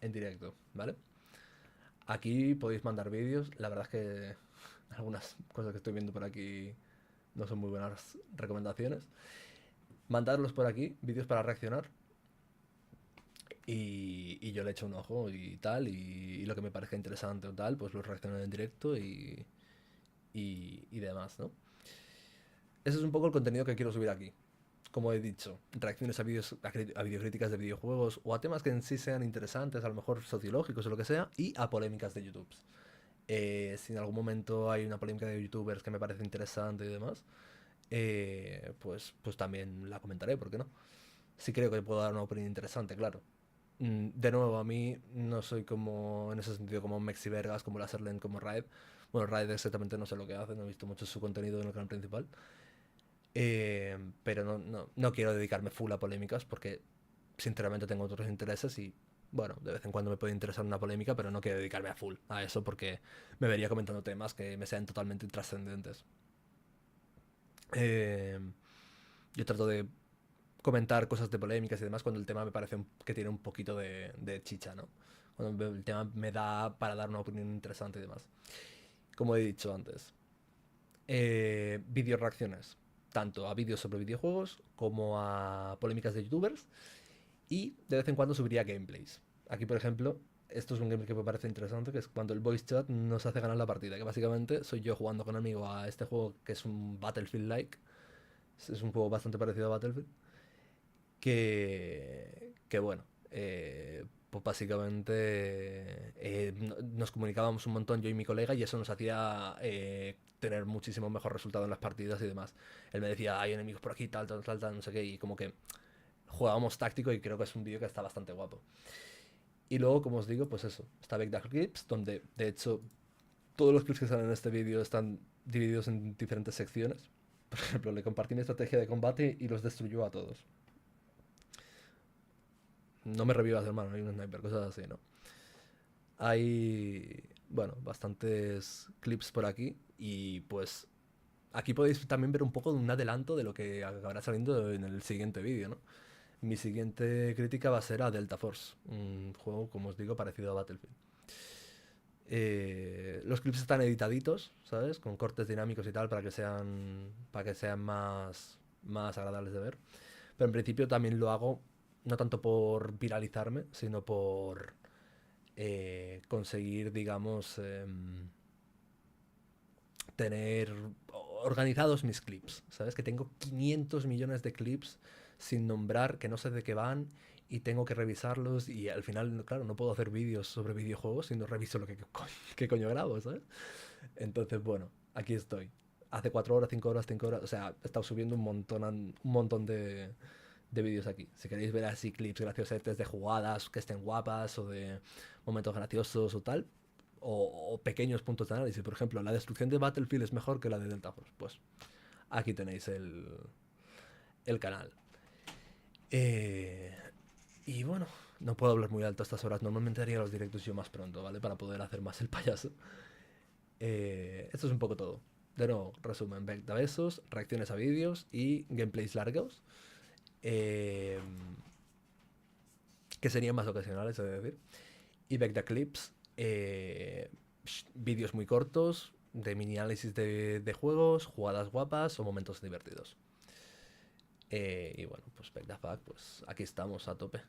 en directo, ¿vale? Aquí podéis mandar vídeos. La verdad es que algunas cosas que estoy viendo por aquí no son muy buenas recomendaciones. Mandadlos por aquí, vídeos para reaccionar. Y yo le echo un ojo y tal. Y lo que me parezca interesante o tal, pues lo reacciono en directo y demás, ¿no? Ese es un poco el contenido que quiero subir aquí. Como he dicho, reacciones a vídeos, a videocríticas de videojuegos o a temas que en sí sean interesantes, a lo mejor sociológicos o lo que sea, y a polémicas de YouTube. Si en algún momento hay una polémica de youtubers que me parece interesante y demás, pues también la comentaré, ¿por qué no? Sí creo que puedo dar una opinión interesante, claro. De nuevo, a mí no soy como, en ese sentido, como Mexi Vergas, como Laserland, como Raid. Bueno, Raid exactamente no sé lo que hace, no he visto mucho su contenido en el canal principal. Pero no quiero dedicarme full a polémicas porque sinceramente tengo otros intereses y bueno, de vez en cuando me puede interesar una polémica, pero no quiero dedicarme a full a eso porque me vería comentando temas que me sean totalmente intrascendentes. Eh, yo trato de comentar cosas de polémicas y demás cuando el tema me parece que tiene un poquito de chicha, ¿no? Cuando el tema me da para dar una opinión interesante y demás. Como he dicho antes. Video reacciones. Tanto a vídeos sobre videojuegos como a polémicas de youtubers. Y de vez en cuando subiría gameplays. Aquí, por ejemplo, esto es un gameplay que me parece interesante, que es cuando el voice chat nos hace ganar la partida. Que básicamente soy yo jugando con un amigo a este juego que es un Battlefield-like. Es un juego bastante parecido a Battlefield. Que bueno, pues básicamente nos comunicábamos un montón yo y mi colega y eso nos hacía tener muchísimo mejor resultado en las partidas y demás. Él me decía, hay enemigos por aquí, tal, tal, tal, tal, no sé qué, y como que jugábamos táctico y creo que es un vídeo que está bastante guapo. Y luego, como os digo, pues eso, está Big Dark Clips, donde de hecho todos los clips que salen en este vídeo están divididos en diferentes secciones. Por ejemplo, le compartí mi estrategia de combate y los destruyó a todos. No me revivas, hermano, hay un sniper, cosas así, ¿no? Hay, bueno, bastantes clips por aquí y pues aquí podéis también ver un poco de un adelanto de lo que acabará saliendo en el siguiente vídeo, ¿no? Mi siguiente crítica va a ser a Delta Force, un juego, como os digo, parecido a Battlefield. Los clips están editaditos, ¿sabes? Con cortes dinámicos y tal para que sean más agradables de ver. Pero en principio también lo hago no tanto por viralizarme, sino por conseguir, digamos, tener organizados mis clips, ¿sabes? Que tengo 500 millones de clips sin nombrar, que no sé de qué van y tengo que revisarlos y al final, claro, no puedo hacer vídeos sobre videojuegos si no reviso lo que qué coño grabo, ¿sabes? Entonces, bueno, aquí estoy. Hace 4 horas, 5 horas, 5 horas, o sea, he estado subiendo un montón de vídeos aquí. Si queréis ver así clips graciosetes de jugadas que estén guapas o de momentos graciosos o tal, o pequeños puntos de análisis. Por ejemplo, la destrucción de Battlefield es mejor que la de Delta Force. Pues aquí tenéis el canal. Y bueno, no puedo hablar muy alto a estas horas. Normalmente haría los directos yo más pronto, ¿vale? Para poder hacer más el payaso. Esto es un poco todo. De nuevo, resumen, besos, reacciones a vídeos y gameplays largos. Que serían más ocasionales, es decir. Y back the clips. Vídeos muy cortos de mini análisis de juegos, jugadas guapas o momentos divertidos. Y bueno, pues back the fuck, pues aquí estamos a tope.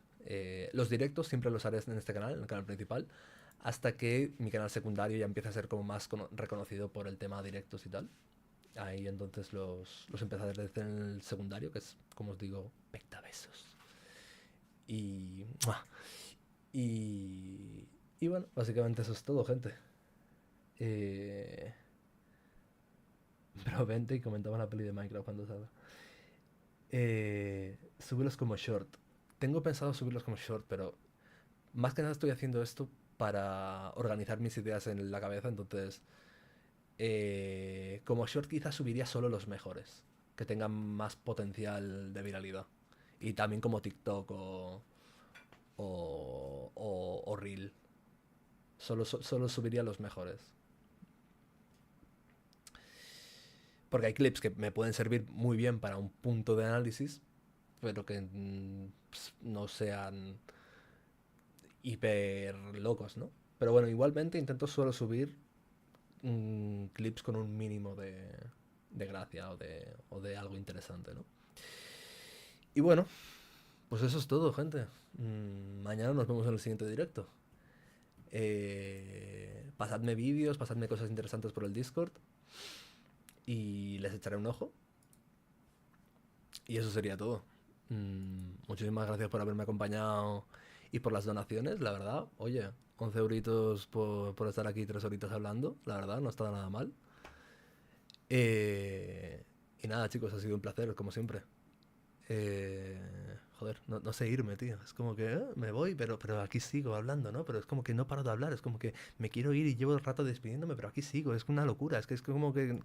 Los directos siempre los haré en este canal, en el canal principal, hasta que mi canal secundario ya empiece a ser como más reconocido por el tema directos y tal. Ahí entonces los empezaré desde el secundario, que es, como os digo, besos. Y bueno, básicamente eso es todo, gente. Pero vente y comentaba la peli de Minecraft cuando salga. Súbelos como short. tengo pensado subirlos como short, pero más que nada estoy haciendo esto para organizar mis ideas en la cabeza, entonces como short quizás subiría solo los mejores, que tengan más potencial de viralidad. Y también como TikTok o Reel. Solo subiría los mejores. Porque hay clips que me pueden servir muy bien para un punto de análisis, pero que no sean hiper locos, ¿no? Pero bueno, igualmente intento solo subir clips con un mínimo de gracia o de algo interesante, ¿no? Y bueno, pues eso es todo, gente. Mañana nos vemos en el siguiente directo. Pasadme vídeos, pasadme cosas interesantes por el Discord y les echaré un ojo. Y eso sería todo. Muchísimas gracias por haberme acompañado y por las donaciones, la verdad. Oye, 11 euritos por estar aquí 3 horitas hablando, la verdad, no está nada mal. Y nada, chicos, ha sido un placer, como siempre. Joder, no sé irme, tío. Es como que me voy, pero aquí sigo hablando, ¿no? Pero es como que no paro de hablar. Es como que me quiero ir y llevo el rato despidiéndome, pero aquí sigo. Es una locura. Es que es como que